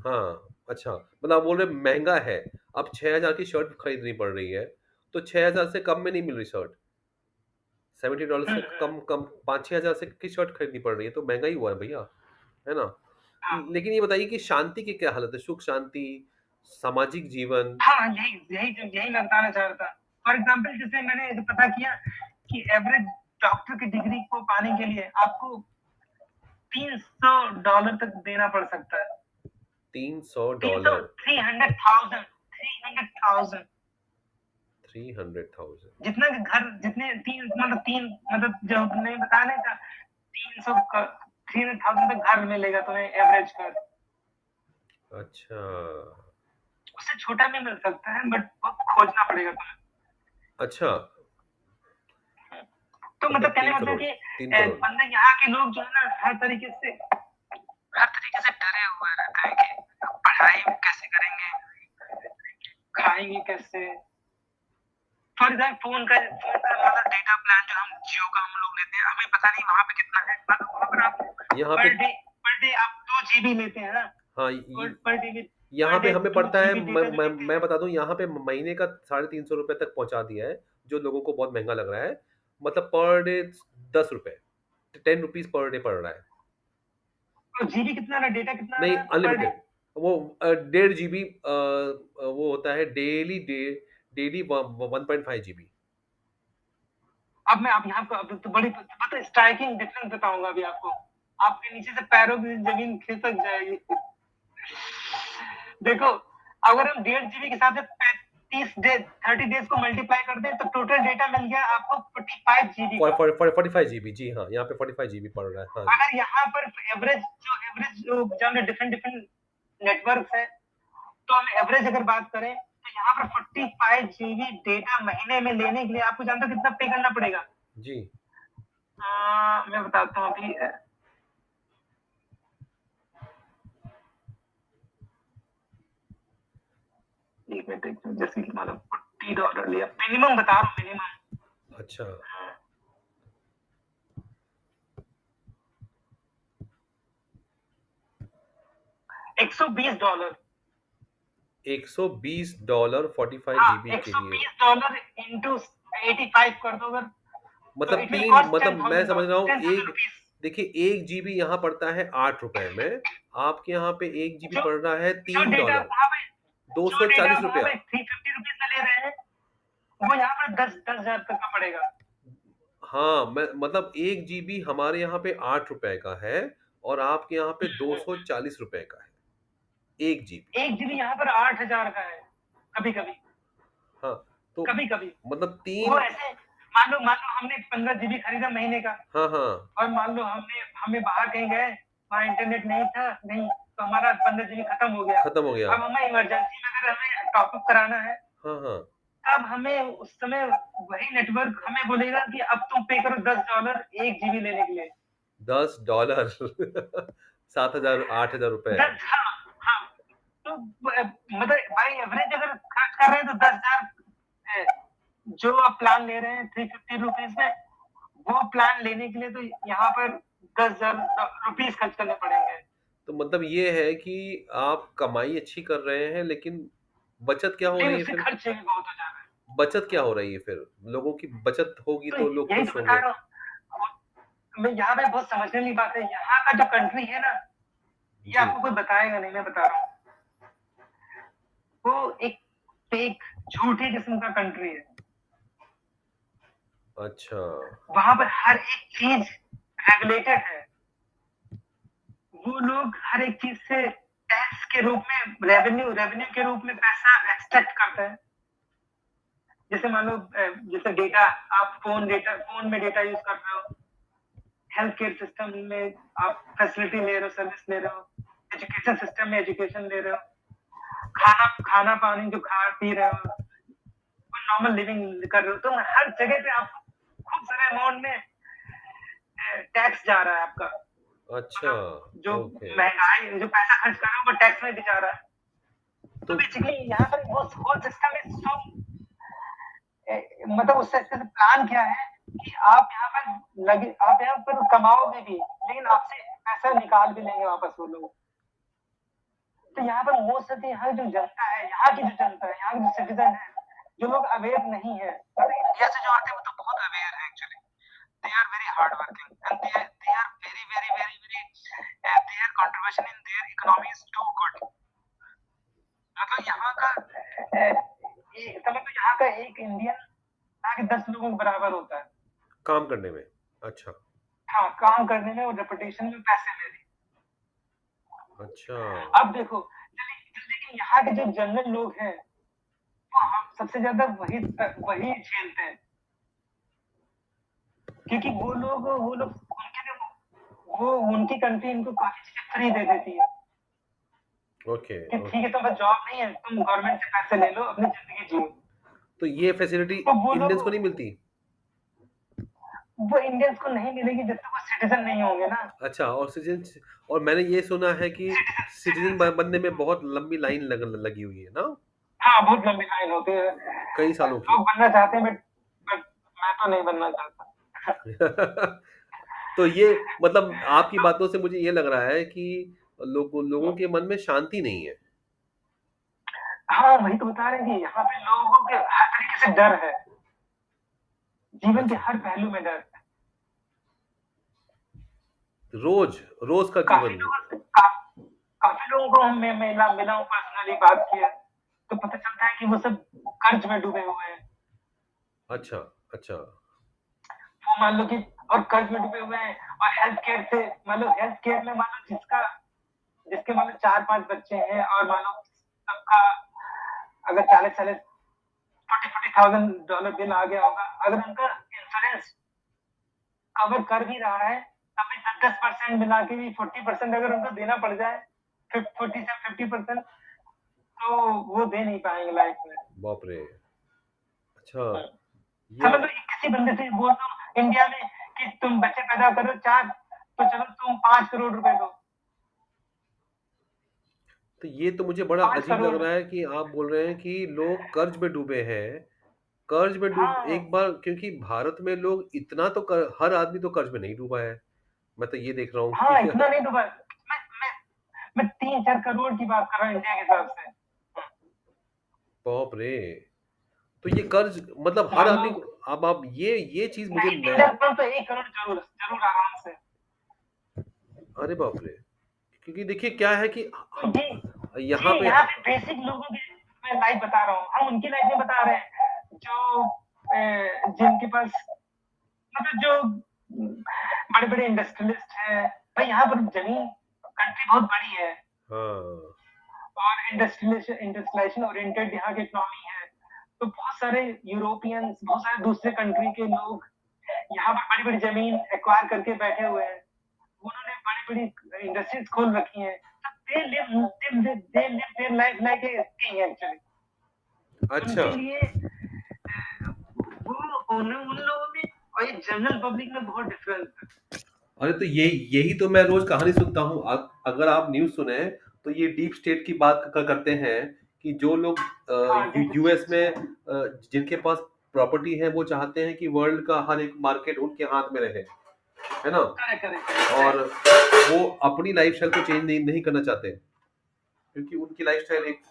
S2: हाँ, अच्छा, मतलब आप बोल रहे हैं महँगा है। अब 6000 की शर्ट खरीदनी पड़ रही है, तो 6000 से कम में नहीं मिल रही शर्ट। $70 से कम कम 5-6 हज़ार से की शर्ट खरीदनी पड़ रही है, तो महँगा ही हुआ है भैया, है ना?
S1: हाँ,
S2: लेकिन ये बताइए कि शांति की क्या हालत है? सुख शांति, सामाजिक जीवन
S1: हाँ, यही मैं बताना चाह रहा था। फॉर एग्ज़ाम्पल जैसे मैंने ये पता किया कि एवरेज डॉक्टर की डिग्री को पाने के लिए आपको $300 तक देना पड़ सकता है। 300
S2: $300
S1: 300,000 300,000
S2: $300,000
S1: जितना कि घर जितने 3 मतलब जो हमने बताया नहीं था 300 का 300,000 तक घर मिलेगा तुम्हें एवरेज घर।
S2: अच्छा,
S1: उससे छोटा भी मिल सकता है बट बहुत खोजना पड़ेगा तुम्हें।
S2: अच्छा,
S1: तो मतलब
S2: मतलब
S1: कहने
S2: 3
S1: का मतलब
S2: करोड़
S1: कि
S2: 3 करोड़
S1: बंदे यहाँ के लोग जो है ना हर तरीके से डरे हुए रहते हैं कि पढ़ाई कैसे करेंगे, खाएँगे कैसे? फॉर एग्ज़ाम्पल फ़ोन का मतलब डेटा प्लान जो हम जियो का हम लोग लेते हैं, हमें पता नहीं वहाँ पे कितना है। मतलब वहाँ पर आप
S2: यहाँ पे
S1: पर डे आप 2 जीबी लेते हैं ना,
S2: हाँ,
S1: पर टीवी
S2: यहाँ
S1: पर
S2: पे
S1: डे
S2: हमें
S1: 2
S2: पड़ता है,
S1: जीबी डेटा जो लेते
S2: मैं
S1: हैं।
S2: बता दूँ, यहाँ पे महीने का 350 रुपए तक पहुँचा दिया है, जो लोगों को बहुत महँगा लग रहा है। मतलब पर डे 10 रुपए, 10 रुपीज़ पर डे पड़ रहा है।
S1: तो जीबी कितना आ रहा है, डेटा कितना आ
S2: नहीं,
S1: रहा है पर डे?
S2: अनलिमिटेड। वो 1.5 जीबी वो होता है डेली 1.5 जीबी।
S1: अब मैं आप यहाँ पे अब तो बड़ी पता है स्ट्राइकिंग डिफरेंस बताऊँगा अभी आपको। आपके नीचे से पैरों की ज़मीन खिसक जाएगी। देखो, अगर हम 1.5 जीबी के साथ 30 डेज़ को मल्टीप्लाई कर दें तो टोटल डेटा मिल गया आपको 45 जीबी
S2: फॉर
S1: का।
S2: फॉर फॉर 45 जीबी, जी हाँ, यहाँ पे 45 जीबी पड़ रहा है। हाँ जी।
S1: अगर यहाँ पर एवरेज जो जहाँ डिफरेंट डिफरेंट नेटवर्क्स है, तो हम एवरेज अगर बात करें तो यहाँ पर 45 जीबी डेटा महीने में लेने के लिए आपको जानते हो कितना पे करना पड़ेगा?
S2: जी।
S1: मैं बताता हूँ अभी। एक मिनट, एक मिनट, जैसे कि मतलब $40 लिया, मिनिमम बता रहा हूँ, मिनिमम।
S2: अच्छा।
S1: 120 डॉलर।
S2: $120 45
S1: हाँ,
S2: जीबी के लिए।
S1: $120 इंटू 85 कर दो अगर, तो
S2: मतलब
S1: इट विल
S2: 3,
S1: कॉस्ट टेन
S2: मतलब मैं
S1: थाउजेंड
S2: समझ रहा
S1: डॉलर
S2: हूँ,
S1: टेन थाउजेंड
S2: एक
S1: रुपीज
S2: देखिए 1 जीबी यहाँ पड़ता है 8 रुपए में, आपके यहाँ पे 1 जीबी
S1: जो
S2: पड़ रहा है
S1: जो डेटा
S2: $3,
S1: वहां पे जो डेटा
S2: 240
S1: वहां
S2: रुपया।
S1: पे 350 रुपीज में ले रहे हैं, वो यहाँ पर दस हजार तक का पड़ेगा।
S2: हाँ, मैं मतलब 1 जीबी हमारे यहाँ पे 8 रुपए का है और आपके यहाँ पे 240 रुपए का है, 1 जीबी।
S1: 1 जीबी यहाँ पर 8 हजार का है, कभी कभी,
S2: हाँ, तो
S1: कभी कभी।
S2: मतलब
S1: वो
S2: 3।
S1: ऐसे मान लो हमने 15 जीबी खरीदा महीने का,
S2: हाँ, हाँ,
S1: और मान लो हमें बाहर कहीं गए, वहाँ इंटरनेट नहीं था, नहीं, तो हमारा 15 जीबी खत्म हो गया।
S2: खत्म हो गया।
S1: अब हमें इमरजेंसी में अगर हमें टॉपअप कराना है,
S2: हाँ, हाँ,
S1: तब हमें उस समय वही नेटवर्क हमें बोलेगा कि अब तुम पे करो $10 1 जीबी लेने के लिए।
S2: $10 7,000 8,000 रुपए।
S1: दस, हाँ, हाँ। तो मतलब भाई एवरेज अगर खर्च कर रहे हैं तो 10,000 जो आप प्लान ले रहे हैं 350 रुपीज में, वो प्लान लेने के लिए तो यहाँ पर 10,000 रुपीज खर्च करने पड़ेंगे।
S2: तो मतलब ये है कि आप कमाई अच्छी कर रहे हैं, लेकिन बचत क्या हो
S1: लेकिन
S2: रही है
S1: उससे
S2: फिर?
S1: खर्चे भी बहुत हो जा रहे हैं।
S2: बचत क्या हो रही है फिर? लोगों की बचत होगी
S1: तो
S2: तो लोग
S1: यही तो
S2: खुश
S1: बता
S2: होंगे।
S1: रहा हूँ, मैं यहाँ पे बहुत समझने वाली बात है, यहाँ का जो कंट्री है ना, ये
S2: जी।
S1: आपको कोई बताएगा नहीं, मैं बता रहा हूँ। वो एक फेक झूठी किस्म का कंट्री है।
S2: अच्छा।
S1: वहां पर हर एक चीज रेगुलेटेड है। वो लोग हर एक चीज से टैक्स के रूप में, रेवेन्यू के रूप में पैसा एक्सट्रैक्ट करते हैं। जैसे मान लो जैसे डेटा, आप फोन में डेटा यूज कर रहे हो, हेल्थ केयर सिस्टम में आप फैसिलिटी ले रहे हो, सर्विस ले रहे हो, एजुकेशन सिस्टम में एजुकेशन ले रहे हो, खाना खाना पानी जो खा पी रहे हो, नॉर्मल लिविंग कर रहे हो, तो हर जगह पे आपको खूब सारे अमाउंट में टैक्स जा रहा है आपका।
S2: अच्छा।
S1: मतलब जो
S2: ओके।
S1: महंगाई, जो पैसा खर्च कर रहे हो वो टैक्स में भी जा रहा है। तो
S2: तो
S1: बेसिकली यहाँ पर वो होल सिस्टम इज सो, मतलब उस सिस्टम से प्लान क्या है कि आप यहाँ पर कमाओगे भी, लेकिन आपसे पैसा निकाल भी लेंगे वापस वो लोग। तो यहाँ पर मोस्ट ऑफ यहाँ की जो जनता है, यहाँ की जो जनता है, यहाँ के जो सिटीजन है, जो लोग अवेयर नहीं है, इंडिया से जो आते हैं वो तो बहुत अवेयर है actually. They are very hardworking and they are very their contribution in their economy is too good. मतलब यहाँ का समझ लो यहाँ का एक इंडियन यहाँ के 10 लोगों के बराबर होता है।
S2: काम करने में। अच्छा।
S1: हाँ, काम करने में और रेपुटेशन में, पैसे में भी।
S2: अच्छा।
S1: अब देखो, लेकिन यहाँ के जो जनरल लोग हैं, वो हम सबसे ज्यादा वही झेलते हैं, क्योंकि वो लोग उनके लिए वो उनकी कंट्री इनको काफी चीजें फ्री दे देती है
S2: ओके,
S1: कि
S2: ओके।
S1: ठीक है, तुम्हारा जॉब नहीं है, तुम गवर्नमेंट से पैसे ले लो, अपनी जिंदगी जियो।
S2: तो ये फैसिलिटी
S1: तो वो
S2: इंडियंस को
S1: लोग,
S2: नहीं मिलती?
S1: वो इंडियंस को नहीं मिलेगी जब तक वो सिटीजन नहीं होंगे ना।
S2: अच्छा, और सिटीज़न, और मैंने ये सुना है कि सिटीज़न ब बनने में बहुत लंबी लाइन लगी हुई है ना?
S1: हाँ, बहुत लंबी लाइन होती है।
S2: कई सालों की।
S1: लोग बनना चाहते हैं, बट मैं तो नहीं बनना चाहता।
S2: तो ये मतलब आपकी बातों से मुझे ये लग रहा है कि लोगों के मन में शांति नहीं है।
S1: हाँ, वही तो बता रहे हैं कि यहाँ पे लोगों के हर तरीके से डर है। जीवन के
S2: अच्छा,
S1: हर पहलू में डर है।
S2: रोज का
S1: काफ़ी
S2: जीवन।
S1: लोगों से काफ़ी लोगों को मैं मिला हूँ, पर्सनली बात की है, तो पता चलता है कि वो सब कर्ज में डूबे हुए हैं।
S2: अच्छा, अच्छा।
S1: वो मान लो कि और कर्ज में डूबे हुए हैं और हेल्थ केयर से मान लो हेल्थ केयर में मान लो जिसके मान लो 4-5 बच्चे हैं और मान लो सबका अगर 40-40 $40,000 बिल आ गया होगा, अगर उनका इंश्योरेंस कवर कर भी रहा है, तब भी 10% मिला के भी 40% अगर उनको देना पड़ जाए, 40 से 50% तो वो दे नहीं पाएँगे लाइफ में।
S2: बाप रे! अच्छा,
S1: हुँ।
S2: ये
S1: समझ लो किसी बंदे से बोल दो इंडिया में कि तुम बच्चे पैदा करो 4 तो चलो तुम 5 करोड़ रुपए दो।
S2: तो ये तो मुझे बड़ा
S1: 5
S2: अजीब लग
S1: करोड़
S2: रहा है कि आप बोल रहे हैं कि लोग कर्ज में डूबे हैं। कर्ज में डूब
S1: हाँ,
S2: एक बार, क्योंकि भारत में लोग इतना तो हर आदमी तो कर्ज में नहीं डूबा है। मैं तो ये देख रहा हूँ कि
S1: हाँ, इतना नहीं डूबा। मैं 3-4 करोड़ की बात कर रहा हूँ इंडिया के हिसाब से।
S2: बाप रे! तो ये कर्ज मतलब हर
S1: मान लो
S2: आदमी को, अब आप ये चीज़ मुझे
S1: नहीं
S2: नया।
S1: 3-4 करोड़ तो 1 करोड़ ज़रूर आराम से।
S2: अरे बाप रे! क्योंकि देखिए क्या है कि
S1: तो ये
S2: यहाँ पे
S1: यहाँ पे बेसिक लोगों की मैं लाइफ बता रहा हूँ। हम उनकी लाइफ नहीं बता रहे हैं जो जिनके पास मतलब जो बड़े-बड़े इंडस्ट्रियलिस्ट हैं। भाई यहाँ पर ज़मीन कंट्री बहुत बड़ी है
S2: हाँ,
S1: और इंडस्ट्रियलाइज़ेशन ओरिएंटेड यहाँ की इकोनॉमी है। तो बहुत सारे यूरोपियंस, बहुत सारे दूसरे कंट्री के लोग यहाँ पर बड़ी-बड़ी ज़मीन एक्वायर करके बैठे हुए हैं। उन्होंने बड़ी-बड़ी इंडस्ट्रीज़ खोल रखी हैं। They live their life like a king actually.
S2: अच्छा।
S1: उनके लिए वो उन लोगों में और एक जनरल पब्लिक में बहुत डिफरेंस है।
S2: अरे तो यही तो मैं रोज़ कहानी सुनता हूँ। अगर आप न्यूज़ सुने तो ये डीप स्टेट की बात करते हैं कि जो लोग
S1: हाँ, डीप
S2: यूएस
S1: स्टेट्स
S2: में
S1: में।
S2: जिनके पास प्रॉपर्टी है वो चाहते हैं कि वर्ल्ड का हर एक मार्केट उनके हाथ में रहे, है ना?
S1: करेक्ट, करेक्ट, करेक्ट,
S2: और
S1: करेक्ट।
S2: वो अपनी लाइफ़स्टाइल को चेंज नहीं करना चाहते, क्योंकि उनकी लाइफ़स्टाइल एक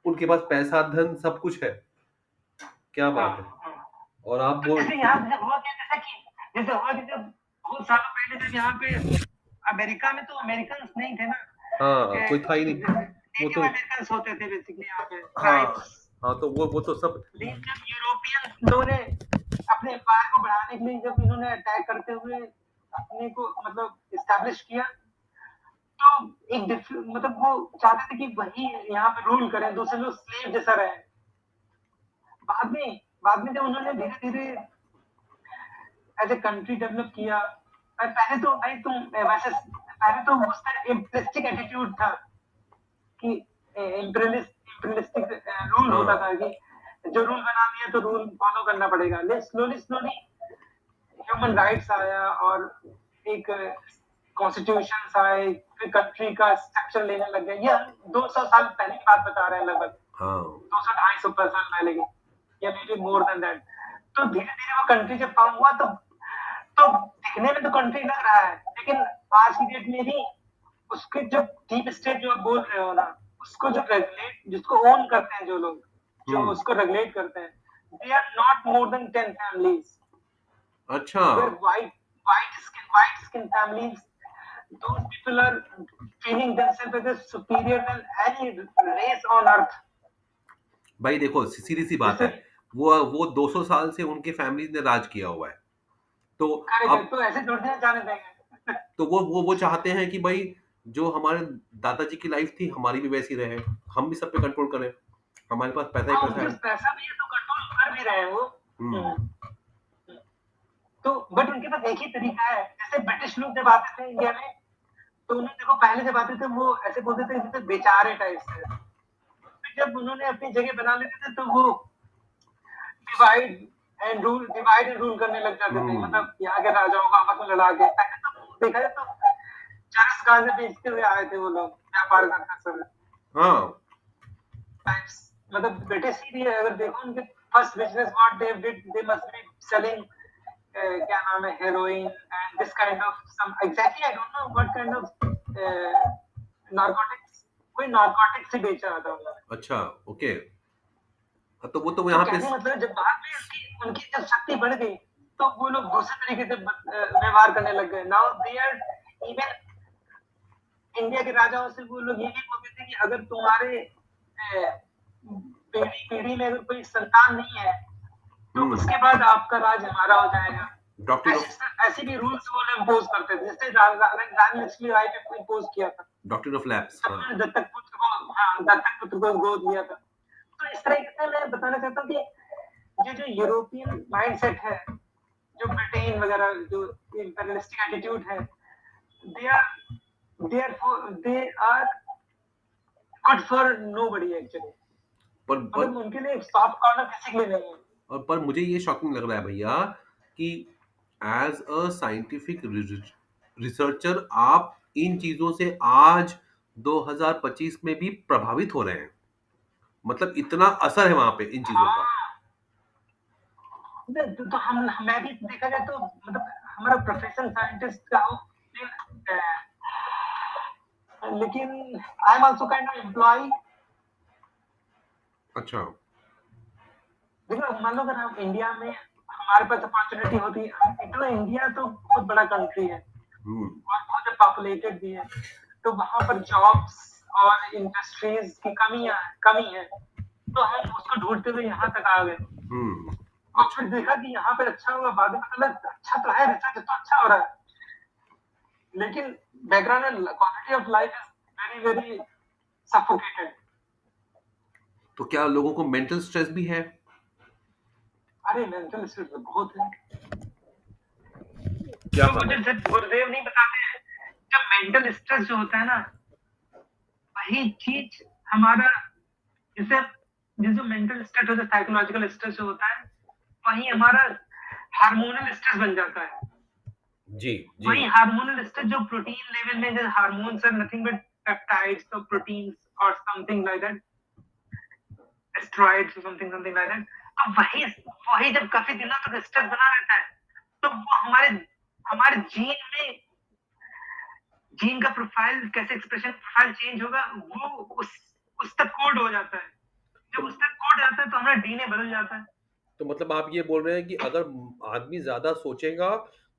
S2: उनके पास पैसा, धन सब कुछ है। क्या
S1: हाँ,
S2: बात है!
S1: हाँ।
S2: और आप
S1: तो
S2: बोल
S1: जैसे यहाँ पे जब हुआ क्या जैसे हुआ कि जब बहुत सालों पहले जब यहाँ पे अमेरिका में तो अमेरिकन्स नहीं थे ना।
S2: हाँ, कोई था ही नहीं। वो
S1: नेटिव
S2: तो
S1: अमेरिकन्स होते थे बेसिकली यहाँ पे
S2: हाँ,
S1: ट्राइब्स।
S2: हाँ, तो वो तो सब।
S1: लेकिन जब यूरोपियन लोगों ने अपने एम्पायर को बढ़ाने के लिए जब इन्होंने अटैक करते हुए अपने को मतलब इस्टेब्लिश किया तो एक मतलब वो चाहते थे कि वही यहाँ पे रूल करें, दूसरे लोग स्लेव जैसा रहे। बाद में जब उन्होंने धीरे धीरे एज ए कंट्री डेवलप किया और पहले तो भाई तुम वैसे पहले तो उसका इम्परिस्टिक एटीट्यूड था कि इम्परियलिस्टिक रूल होता
S2: हाँ,
S1: था कि जो रूल बना दिया तो रूल फॉलो करना पड़ेगा। लेकिन स्लोली स्लोली ह्यूमन राइट्स आया और एक कॉन्स्टिट्यूशन आए, फिर कंट्री का स्ट्रक्चर लेने लग गए। ये 200 साल पहले की बात बता रहे हैं लगभग
S2: हाँ।
S1: 200-250 साल पहले की या may be more than that. तो धीरे धीरे वो कंट्री जब फॉर्म हुआ तो दिखने में तो कंट्री लग रहा है लेकिन आज की डेट में भी उसके जो डीप स्टेट जो आप बोल रहे हो ना उसको जो रेगुलेट जिसको ओन करते हैं जो लोग जो
S2: हुँ।
S1: उसको रेगुलेट करते हैं they are not more than 10 families.
S2: अच्छा।
S1: They are white skin families. Those people are feeling themselves as superior than any race on earth.
S2: भाई देखो, सीधी-सी बात
S1: जैसे
S2: है। वो 200 साल से उनके फैमिलीज़ ने राज किया हुआ है। तो
S1: करेक्ट
S2: अब
S1: तो ऐसे थोड़ी ना जाने देंगे।
S2: तो वो चाहते हैं कि भाई जो हमारे दादाजी की लाइफ़ थी, हमारी भी वैसी रहे। हम भी सब पे कंट्रोल करें। हमारे पास पैसा ही
S1: हाँ
S2: पैसा
S1: उनके
S2: है।
S1: पास पैसा भी है तो कंट्रोल कर भी रहे हैं वो।
S2: हुँ।
S1: हम्म, तो बट उनके पास एक ही तरीका है जैसे ब्रिटिश लोग जब आते थे इंडिया में तो उन्हें देखो पहले जब आते थे वो ऐसे बोलते थे जैसे बेचारे टाइप से। फिर जब उन्होंने अपनी जगह बना लेते थे तो वो डिवाइड एंड रूल करने लग जाते थे
S2: हुँ।
S1: मतलब यहाँ के राजाओं को आपस में लड़ा के पहले तो देखा जाए तो चरस गांजे बेचते हुए आए थे वो लोग व्यापार करते समय
S2: हाँ।
S1: टाइप्स मतलब ब्रिटिश ही भी है, अगर देखो उनके first business what they did they must be selling क्या नाम है heroin and this kind of some exactly I don't know what kind of narcotics ही बेच रहा था उन्होंने।
S2: अच्छा, ओके। तो वो तो
S1: तो
S2: यहाँ पे
S1: कहने का मतलब है, जब बाद में उनकी उनकी जब शक्ति बढ़ गई, तो वो लोग दूसरे तरीके से व्यवहार करने लग गए। Now they are even India के राजाओं से वो लोग ये भी बोलते थे कि अगर तुम्हारे पीढ़ी पीढ़ी में अगर कोई संतान नहीं है, तो उसके बाद आपका राज हमारा हो जाएगा।
S2: डॉक्ट्रिन ऑफ
S1: ऐसे भी रूल्स वो लोग इम्पोज करते थे, जैसे रानी लक्ष्मीबाई पे इम्पोज किया था।
S2: डॉक्ट्रिन ऑफ लैप्स,
S1: जब
S2: हाँ।
S1: उन्होंने दत्तक पुत्र को गोद लिया था। तो इस तरह से मैं बताना चाहता हूँ कि ये जो यूरोपियन माइंडसेट है, जो ब्रिटेन वगैरह जो इंपीरियलिस्टिक एटीट्यूड है, they are they are good for nobody actually.
S2: पर
S1: मतलब उनके लिए सॉफ्ट कॉर्नर किसी के लिए नहीं है।
S2: पर मुझे ये शॉकिंग लग रहा है भैया कि एज अ साइंटिफिक रिसर्चर आप इन चीजों से आज 2025 में भी प्रभावित हो रहे हैं। मतलब इतना असर है वहां पे इन चीजों का।
S1: तो हम मैं भी देखा जाए तो मतलब हमारा प्रोफेशन साइंटिस्ट का हो, लेकिन I am also kind of employ.
S2: अच्छा।
S1: देखो, मान लो अगर हम इंडिया में हमारे पास अपॉर्चुनिटी होती, तो इंडिया तो बहुत बड़ा कंट्री है और बहुत पॉपुलेटेड भी है, तो वहां पर जॉब्स और इंडस्ट्रीज की कमी है, तो हम उसको ढूंढते हुए यहाँ तक आ गए। और फिर देखा कि यहाँ पे अच्छा हुआ, बाद में मतलब अच्छा तो है, रिसर्च तो अच्छा हो रहा है, लेकिन बैकग्राउंड में quality of life is very very suffocated.
S2: तो क्या लोगों को मेंटल स्ट्रेस भी है?
S1: अरे मेंटल स्ट्रेस तो बहुत है।
S2: क्या
S1: तो मुझे सिर्फ गुरुदेव नहीं बताते हैं, जब मेंटल स्ट्रेस जो होता है ना, वही चीज हमारा, जैसे जो मेंटल स्ट्रेस होता है, साइकोलॉजिकल स्ट्रेस जो होता है, वही हमारा हार्मोनल स्ट्रेस बन जाता है।
S2: जी जी।
S1: वही हार्मोनल स्ट्रेस जो प्रोटीन लेवल में, जो hormones are nothing but peptides और प्रोटीन्स और समथिंग लाइक दैट, स्टेरॉइड्स और समथिंग लाइक दैट। तो वही वही जब काफी दिनों तक स्ट्रेस बना रहता है, तो वो हमारे हमारे जीन का प्रोफाइल, कैसे एक्सप्रेशन प्रोफाइल चेंज होगा, वो उस तक कोड हो जाता है। जब उस तक कोड जाता है तो हमारा डीएनए बदल जाता है।
S2: तो मतलब आप ये बोल रहे हैं कि अगर आदमी ज्यादा सोचेगा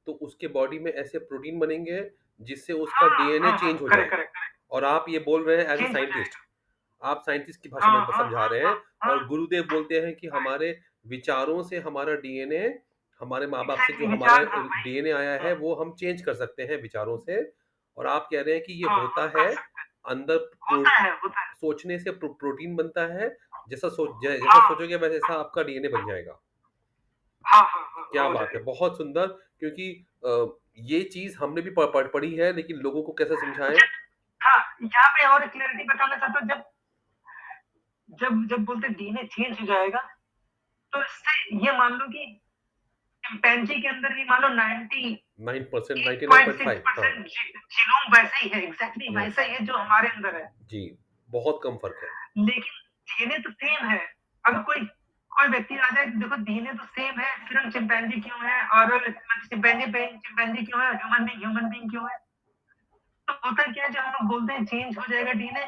S2: तो उसके बॉडी में ऐसे प्रोटीन बनेंगे जिससे उसका
S1: हाँ
S2: डीएनए
S1: हाँ हाँ,
S2: चेंज हो
S1: करेक्ट
S2: जाएगा।
S1: करेक्ट करेक्ट,
S2: और आप ये बोल रहे हैं एज ए
S1: चेंज हो
S2: साइंटिस्ट,
S1: जाएगा।
S2: आप साइंटिस्ट की भाषा
S1: हाँ
S2: में
S1: हाँ
S2: समझा
S1: हाँ
S2: रहे
S1: हाँ
S2: हैं।
S1: हाँ,
S2: और गुरुदेव बोलते हैं कि हमारे विचारों से हमारा डीएनए, हमारे माँ बाप से जो
S1: एग्जैक्टली
S2: हमारा
S1: विचार, हाँ वही,
S2: डीएनए आया है वो हम चेंज कर सकते हैं विचारों से। और आप कह रहे हैं कि ये
S1: हाँ
S2: होता
S1: हाँ
S2: है
S1: कर सकते हैं,
S2: अंदर
S1: होता है।
S2: सोचने से प्रोटीन बनता है। जैसा
S1: हाँ
S2: सोचोगे वैसा आपका डीएनए बन जाएगा।
S1: हाँ हाँ हाँ,
S2: क्या
S1: हो
S2: बात है,
S1: जाएगा।
S2: बहुत सुंदर। क्योंकि ये चीज हमने भी पढ़ी है, लेकिन लोगों को कैसे समझाएं।
S1: जब, हाँ, यहाँ पे और क्लैरिटी बताना चाहता हूँ, जब जब जब बोलते डीएनए चेंज हो जाएगा, तो इससे ये मान लो कि चिंपैंजी के अंदर भी मान लो
S2: 9%, 99.5, हाँ।
S1: 98.6% जीनोम वैसा ही है, एग्जैक्टली
S2: यस।
S1: वैसा ही है जो हमारे अंदर है।
S2: जी। बहुत कम फर्क है।
S1: लेकिन डीएनए तो सेम है। अगर कोई कोई व्यक्ति आ जाए कि देखो डीएनए तो सेम है, फिर हम चिंपैंजी क्यों है, और चिंपैंजी क्यों है, ह्यूमन बीइंग क्यों है? तो होता क्या है, जब हम लोग बोलते हैं चेंज हो जाएगा डीएनए,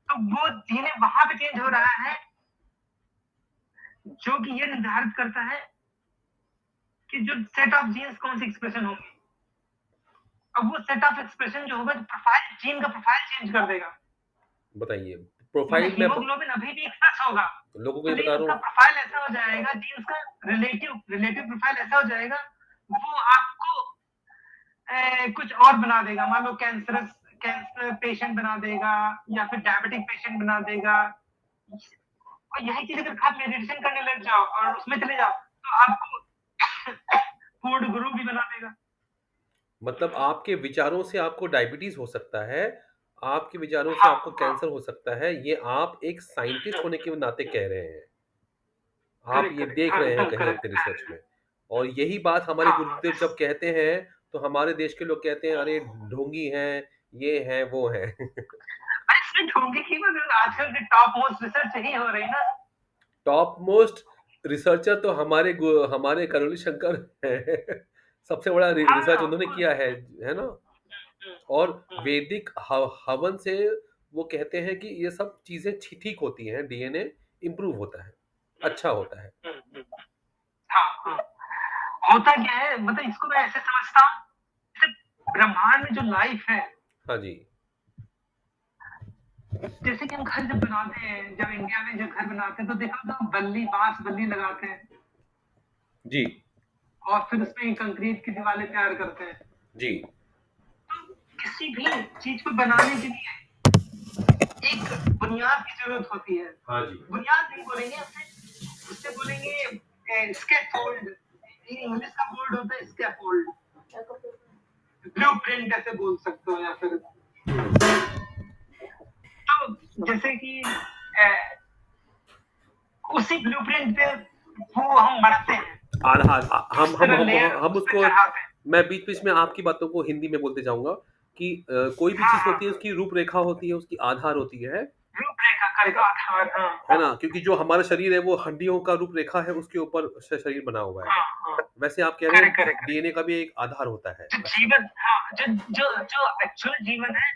S1: तो वो डीएनए वहां पे चेंज हो रहा है, जो कि ये निर्धारित करता है कि जो सेट ऑफ जीन्स कौन सी एक्सप्रेशन होंगी। अब वो सेट ऑफ एक्सप्रेशन जो होगा, जो प्रोफाइल, जीन का प्रोफाइल चेंज कर देगा।
S2: बताइए
S1: मतलब
S2: प्रोफाइल में
S1: हीमोग्लोबिन अभी भी एक्सप्रेस होगा,
S2: लोगों को ये बता
S1: लेकिन
S2: रहा
S1: उसका
S2: हूँ।
S1: प्रोफाइल ऐसा हो जाएगा, जीन्स का रिलेटिव रिलेटिव प्रोफाइल ऐसा हो जाएगा, वो आपको कुछ और बना देगा। मान लो कैंसर पेशेंट बना देगा, या फिर डायबिटिक पेशेंट बना देगा। और यही चीज अगर आप मेडिटेशन करने लग जाओ और उसमें चले जाओ, तो आपको फूड गुरु भी बना देगा।
S2: मतलब आपके विचारों से आपको डायबिटीज हो सकता है, आपके विचारों से
S1: हाँ
S2: आपको
S1: हाँ,
S2: कैंसर हो सकता है। ये आप एक साइंटिस्ट होने के नाते कह रहे हैं। आप
S1: करेक्ट
S2: ये
S1: करेक्ट,
S2: देख
S1: हाँ
S2: रहे हैं
S1: एकदम
S2: कहीं
S1: करेक्ट
S2: अपने
S1: कह
S2: रिसर्च
S1: रहे
S2: में।
S1: हैं।
S2: और यही बात हमारे
S1: हाँ हाँ,
S2: गुरुदेव जब कहते हैं तो हमारे देश के लोग कहते हैं अरे ढोंगी हैं, ये हैं वो हैं।
S1: अरे इसमें ढोंगी की मतलब आजकल की टॉप मोस्ट रिसर्च यही हो रही ना।
S2: टॉप मोस्ट रिसर्चर तो हमारे करोली शंकर हैं। सबसे बड़ा रिसर्च
S1: हाँ
S2: उन्होंने किया है ना।
S1: हुँ,
S2: और
S1: हुँ,
S2: वैदिक हवन से वो कहते हैं कि ये सब चीज़ें ठीक होती हैं, डीएनए इम्प्रूव होता है,
S1: हुँ,
S2: अच्छा होता है।
S1: हुँ, हुँ। हाँ, हाँ। होता क्या है मतलब इसको मैं ऐसे समझता हूँ, जैसे ब्रह्मांड में जो लाइफ़ है,
S2: हाँ जी।
S1: जैसे कि हम घर जब बनाते हैं, जब इंडिया में जब घर बनाते हैं तो देखा होगा बल्ली, बाँस बल्ली लगाते हैं
S2: जी,
S1: और फिर उसमें कंक्रीट की दीवारें तैयार करते हैं।
S2: जी।
S1: तो किसी भी चीज़ को बनाने के लिए एक बुनियाद की ज़रूरत होती है।
S2: हाँ जी।
S1: बुनियाद नहीं बोलेंगे उसे बोलेंगे स्कैफोल्ड। इंग्लिश का वर्ड होता है स्कैफोल्ड। ब्लूप्रिंट ऐसे बोल सकते हो या फिर तो जैसे कि अ, उसी ब्लूप्रिंट पे वो हम बढ़ते हैं,
S2: आधार
S1: उस तरह लेयर
S2: हम
S1: उस पे
S2: उसको
S1: चढ़ाते हैं।
S2: मैं बीच-बीच में आपकी बातों को हिंदी में बोलते जाऊँगा कि कोई भी
S1: हाँ,
S2: चीज़
S1: हाँ,
S2: होती है,
S1: हाँ।
S2: उसकी रूपरेखा होती है, उसकी आधार होती
S1: रूपरेखा करेगा आधार हाँ,
S2: है
S1: हाँ,
S2: ना? क्योंकि जो हमारा शरीर है, वो हड्डियों का रूपरेखा है, उसके ऊपर शरीर बना हुआ है।
S1: हाँ, हाँ।
S2: वैसे आप कह रहे हैं
S1: करेक्ट, करेक्ट, करेक्ट।
S2: डीएनए का भी एक आधार होता है।
S1: जो
S2: अच्छा,
S1: जीवन हाँ, जो जो जो एक्चुअल जीवन है,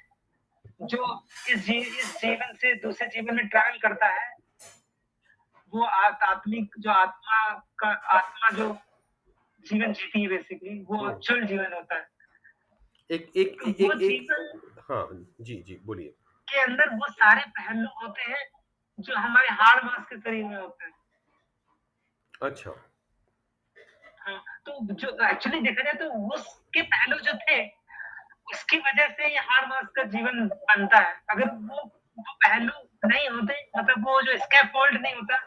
S1: जो इस जीवन से दूसरे जीवन में ट्रैवल करता है, वो आत्मिक जो आत्मा जो जीवन जीती है बेसिकली, वो
S2: हुँ।
S1: एक्चुअल जीवन होता है।
S2: एक एक
S1: तो
S2: ए
S1: वो
S2: एक
S1: जीवन
S2: एक हाँ, जी, जी, बोलिए।
S1: के अंदर वो सारे पहलू होते हैं, जो हमारे हाड़ मांस के शरीर में होते हैं।
S2: अच्छा,
S1: हाँ, तो जो एक्चुअली देखा जाए तो उसके पहलू जो थे, उसकी वजह से ये हाड़ मांस का जीवन बनता है। अगर वो पहलू नहीं होते, मतलब वो जो स्कैफोल्ड नहीं होता,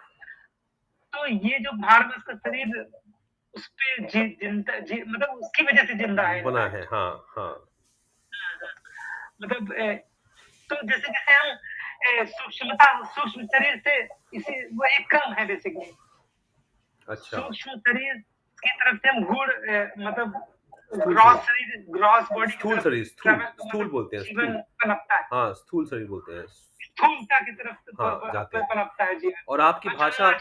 S1: तो ये जो हाड़ मांस का शरीर उस पे मतलब उसकी वजह से जिंदा है
S2: बना
S1: इनफैक्ट।
S2: है। हाँ, हाँ।
S1: मतलब तो जैसे-जैसे हम सूक्ष्म शरीर से इसी वो एक क्रम है बेसिकली।
S2: अच्छा,
S1: सूक्ष्म शरीर की तरफ से हम मतलब
S2: स्थूल
S1: ग्रॉस
S2: शरीर।
S1: शरीर ग्रॉस बॉडी की
S2: स्थूल
S1: तरफ
S2: शरीर, स्थूल,
S1: ट्रैवल
S2: स्थूल
S1: मतलब
S2: बोलते हैं, स्थूल।
S1: जीवन पनपता है।
S2: हाँ, स्थूल शरीर बोलते हैं।
S1: स्थूलता की तरफ से
S2: हाँ, जाते हैं।
S1: पनपता है जीवन।
S2: और आपकी
S1: और जो
S2: भाषा
S1: हम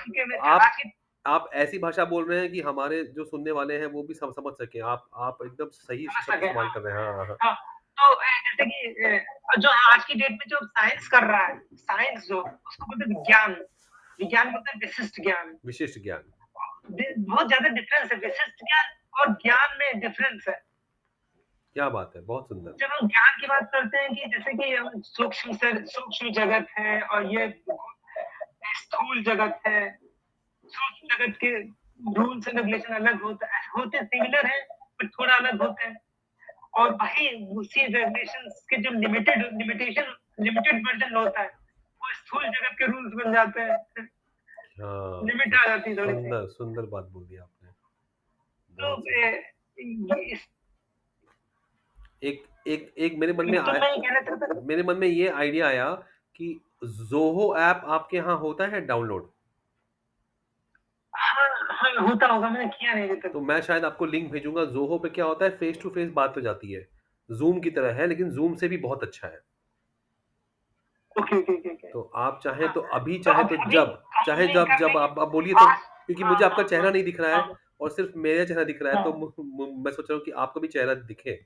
S2: आप
S1: आज की
S2: आप ऐसी भाषा बोल रहे हैं कि हमारे जो सुनने वाले हैं वो भी समझ सकें। आप एकदम सही
S1: समझ
S2: शब्द
S1: सके
S2: इस्तेमाल
S1: हाँ।
S2: कर रहे हैं। हाँ, हाँ, हाँ।
S1: हाँ, तो जैसे कि जो आज की डेट में जो साइंस कर रहा है, साइंस जो उसको बोलते हैं विज्ञान। विज्ञान बोलते हैं विशिष्ट ज्ञान।
S2: विशिष्ट ज्ञान।
S1: बहुत ज्यादा डिफरेंस है विशिष्ट ज्ञान और ज्ञान में डिफरेंस है।
S2: क्या बात है! बहुत सुंदर।
S1: जब हम ज्ञान की बात करते हैं कि जैसे कि हम सूक्ष्म जगत है और ये स्थूल जगत है। सूक्ष्म जगत के रूल्स एंड रेगुलेशन अलग होते सिमिलर है बट थोड़ा अलग होते हैं। और वही उसी रेगुलेशंस के जो लिमिटेड वर्जन होता है, वो स्थूल जगत के रूल्स बन जाते हैं।
S2: हाँ,
S1: लिमिट आ जाती है थोड़ी-सी।
S2: सुंदर, सुंदर बात बोल दी आपने।
S1: तो
S2: बहुत सुंदर।
S1: ये इस
S2: एक एक एक मेरे मन में
S1: तो
S2: आया
S1: मैं ये कहना चाहता था
S2: मेरे मन में ये आइडिया आया कि ज़ोहो ऐप आपके यहाँ होता है डाउनलोड?
S1: हाँ, हाँ, होता होगा मैंने किया नहीं अभी तक।
S2: तो मैं शायद आपको लिंक भेजूँगा। ज़ोहो पे क्या होता है, फेस टू फेस बात हो जाती है। ज़ूम की तरह है, लेकिन ज़ूम से भी बहुत अच्छा है।
S1: Okay, okay, okay, okay.
S2: तो आप चाहें
S1: हाँ,
S2: तो अभी,
S1: तो
S2: चाहें
S1: अभी
S2: तो
S1: अभी
S2: जब, चाहे
S1: हम लिंक
S2: जब
S1: कर
S2: जब
S1: देंगे।
S2: आप बोलिए तब,
S1: आज
S2: क्योंकि
S1: हाँ,
S2: मुझे आपका
S1: हाँ,
S2: चेहरा
S1: हाँ,
S2: नहीं दिख रहा है
S1: हाँ,
S2: और सिर्फ़ मेरा चेहरा दिख रहा है, तो
S1: हाँ,
S2: मु मु मैं सोच रहा हूँ कि आपका भी चेहरा दिखे।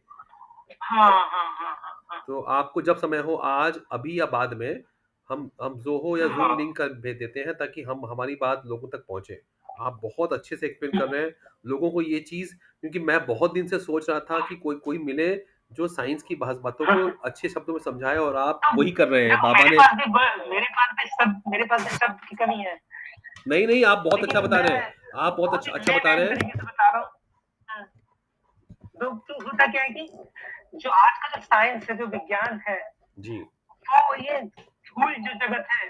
S1: हाँ, हाँ, हाँ, हाँ, हाँ।
S2: तो आपको जब समय हो, आज, अभी या बाद में, हम ज़ोहो या ज़ूम
S1: हाँ,
S2: लिंक कर भेज देते हैं ताकि हम हमारी बात लोगों तक पहुँचे। आप बहुत अच्छे से एक्सप्लेन कर
S1: हुँ।
S2: रहे हैं लोगों को ये चीज़, क्योंकि मैं बहुत दिन से सोच रहा था कि कोई कोई मिले जो साइंस की बातों को अच्छे शब्दों में समझाए, और आप
S1: तो
S2: वही कर रहे हैं।
S1: देखो
S2: बाबा ने
S1: मेरे पास भी शब्द की कमी है।
S2: नहीं, नहीं, आप बहुत अच्छा
S1: लेकिन
S2: बता रहे हैं।
S1: मैं
S2: आप बहुत
S1: बहुत ही
S2: अच्छा बता रहे
S1: लेमैन
S2: हैं।
S1: तरीके से बता रहा हूँ। हाँ, तो होता क्या है कि जो आज का जो साइंस है, जो विज्ञान है,
S2: जी।
S1: वो ये स्थूल जो जगत है,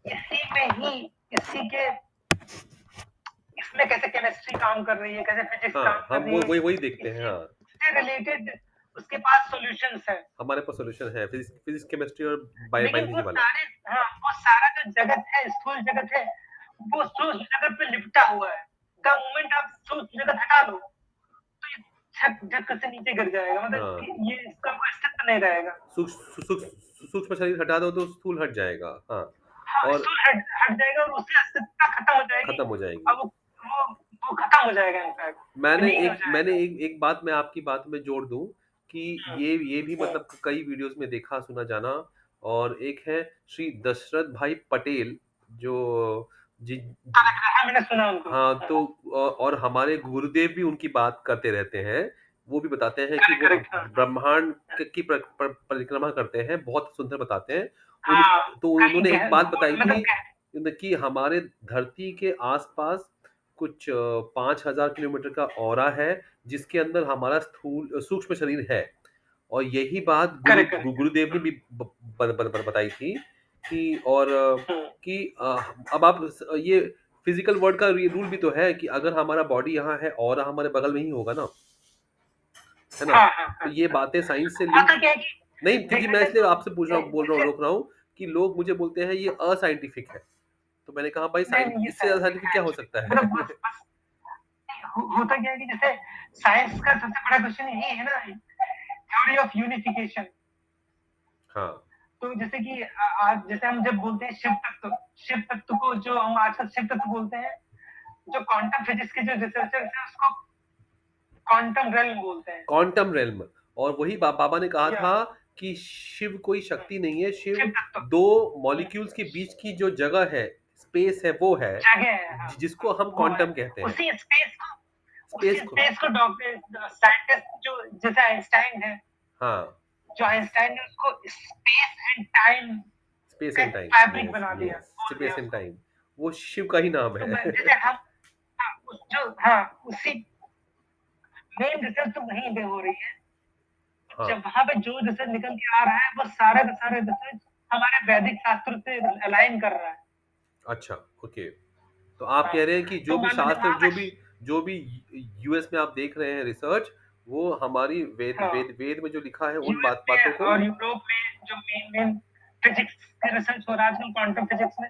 S1: इसी में ही इसी के इसमें कैसे केमिस्ट्री काम कर रही है, कैसे फिजिक्स काम
S2: हाँ,
S1: कर
S2: हम
S1: रही
S2: वो
S1: है,
S2: वही देखते हैं,
S1: इसी
S2: हाँ।
S1: से रिलेटेड उसके पास सॉल्यूशंस हैं।
S2: हमारे पास सॉल्यूशन है, फिज़िक्स, केमिस्ट्री और
S1: लेकिन
S2: बायोलॉजी वाला।
S1: वो सारा जो जगत है, स्थूल जगत है, वो सूक्ष्म जगत पे लिपटा हुआ है। द मोमेंट आप सूक्ष्म जगत हटा दो, तो ये छत धक से नीचे गिर जाएगा। मतलब
S2: हाँ,
S1: कि ये इसका कोई अस्तित्व नहीं रहेगा।
S2: सूक्ष्म शरीर हटा दो तो स्थूल हट जाएगा। हाँ,
S1: हाँ,
S2: और
S1: स्थूल हट हट जाएगा और उसकी अस्तित्वता खत्म हो जाएगी।
S2: खत्म हो जाएगी।
S1: अब वो खत्म हो जाएगा इनफैक्ट, विलीन हो
S2: मैंने
S1: जाएगा।
S2: एक एक बात मैं आपकी बात में जोड़ दूँ कि
S1: हम्म,
S2: ये भी मतलब कई वीडियोस में देखा सुना जाना। और एक है श्री दशरथ भाई पटेल, जो जि, जि,
S1: हाँ मैंने सुना उनको।
S2: हाँ, तो और हमारे गुरुदेव भी उनकी बात करते रहते हैं। वो भी बताते हैं कि
S1: करेक्ट
S2: वो
S1: करेक्ट, हाँ
S2: ब्रह्मांड की परिक्रमा करते हैं, बहुत सुंदर बताते हैं। उन
S1: हाँ।
S2: तो
S1: कहीं
S2: उन्होंने एक बात बताई
S1: मतलब
S2: थी कि हमारे धरती के आसपास कुछ 5000 किलोमीटर का औरा है, जिसके अंदर हमारा स्थूल सूक्ष्म शरीर है। और यही बात
S1: करेक्ट करेक्ट।
S2: गुरुदेव ने भी बताई थी कि और
S1: हम्म,
S2: कि अब आप ये फिजिकल वर्ल्ड का रूल भी तो है कि अगर हमारा बॉडी यहाँ है और हमारे बगल में ही होगा ना, है ना?
S1: हाँ हाँ
S2: तो
S1: हाँ।
S2: ये बातें साइंस से लिंक
S1: होता क्या है कि
S2: नहीं, क्योंकि
S1: देखा
S2: मैं
S1: जाए
S2: इसलिए
S1: तो
S2: आपसे पूछ रहा हूँ, बोल रहा हूँ,
S1: जैसे,
S2: रोक रहा हूँ कि लोग मुझे बोलते हैं ये असाइंटिफिक है। तो मैंने कहा भाई
S1: नहीं नहीं, ये
S2: इससे ज़्यादा
S1: साइंटिफिक
S2: साइंटिफिक
S1: है
S2: क्या हो
S1: एक्चुअली,
S2: सकता है?
S1: मतलब बस बस होता क्या है कि जैसे साइंस का सबसे बड़ा क्वेश्चन यही है ना, थ्योरी ऑफ यूनिफिकेशन।
S2: हाँ,
S1: तो जैसे कि आज जैसे हम जब बोलते हैं शिव तत्व को जो हम आजकल शिव तत्व बोलते हैं, जो क्वांटम फिजिक्स के जो रिसर्चर्स हैं उसको क्वांटम रेल्म बोलते हैं।
S2: Quantum realm. और वही बाबा ने कहा
S1: या
S2: था कि शिव कोई शक्ति नहीं है, शिव
S1: शिव तत्व,
S2: 2 मॉलिक्यूल्स के बीच की जो जगह है, स्पेस है वो है,
S1: जगह है, हाँ
S2: जिसको हम
S1: वो है।
S2: क्वांटम कहते हैं।
S1: उसी स्पेस को
S2: स्पेस
S1: उसी
S2: को
S1: स्पेस को डॉक्टर साइंटिस्ट जो जैसे आइंस्टाइन है,
S2: हाँ,
S1: जो आइंस्टाइन ने उसको स्पेस एंड टाइम
S2: स्पेस
S1: का
S2: एंड टाइम,
S1: फैब्रिक
S2: यस,
S1: बना दिया,
S2: यस,
S1: बोल दिया
S2: स्पेस एंड
S1: उसको।
S2: टाइम, वो शिव का ही नाम
S1: तो
S2: है।
S1: जैसे हम, हाँ, हाँ उसी मेन रिसर्च तो वहीं पे हो रही है।
S2: हाँ,
S1: जब वहां पे जो रिसर्च निकल के आ रहा है वो सारे के सारे रिसर्च हमारे वैदिक शास्त्र से अलाइन कर रहा है।
S2: अच्छा, ओके। तो आप
S1: हाँ,
S2: कह रहे हैं कि
S1: तो
S2: जो भी
S1: मान लो जब
S2: शास्त्र,
S1: वहां पे,
S2: जो भी यूएस में आप देख रहे हैं रिसर्च, वो हमारी
S1: हाँ
S2: वेद में जो लिखा है उन
S1: यूएस
S2: बातों
S1: में
S2: को।
S1: और यूरोप में जो मेन मेन फिजिक्स के रिसर्च हो रहा है आजकल क्वांटम फिजिक्स में,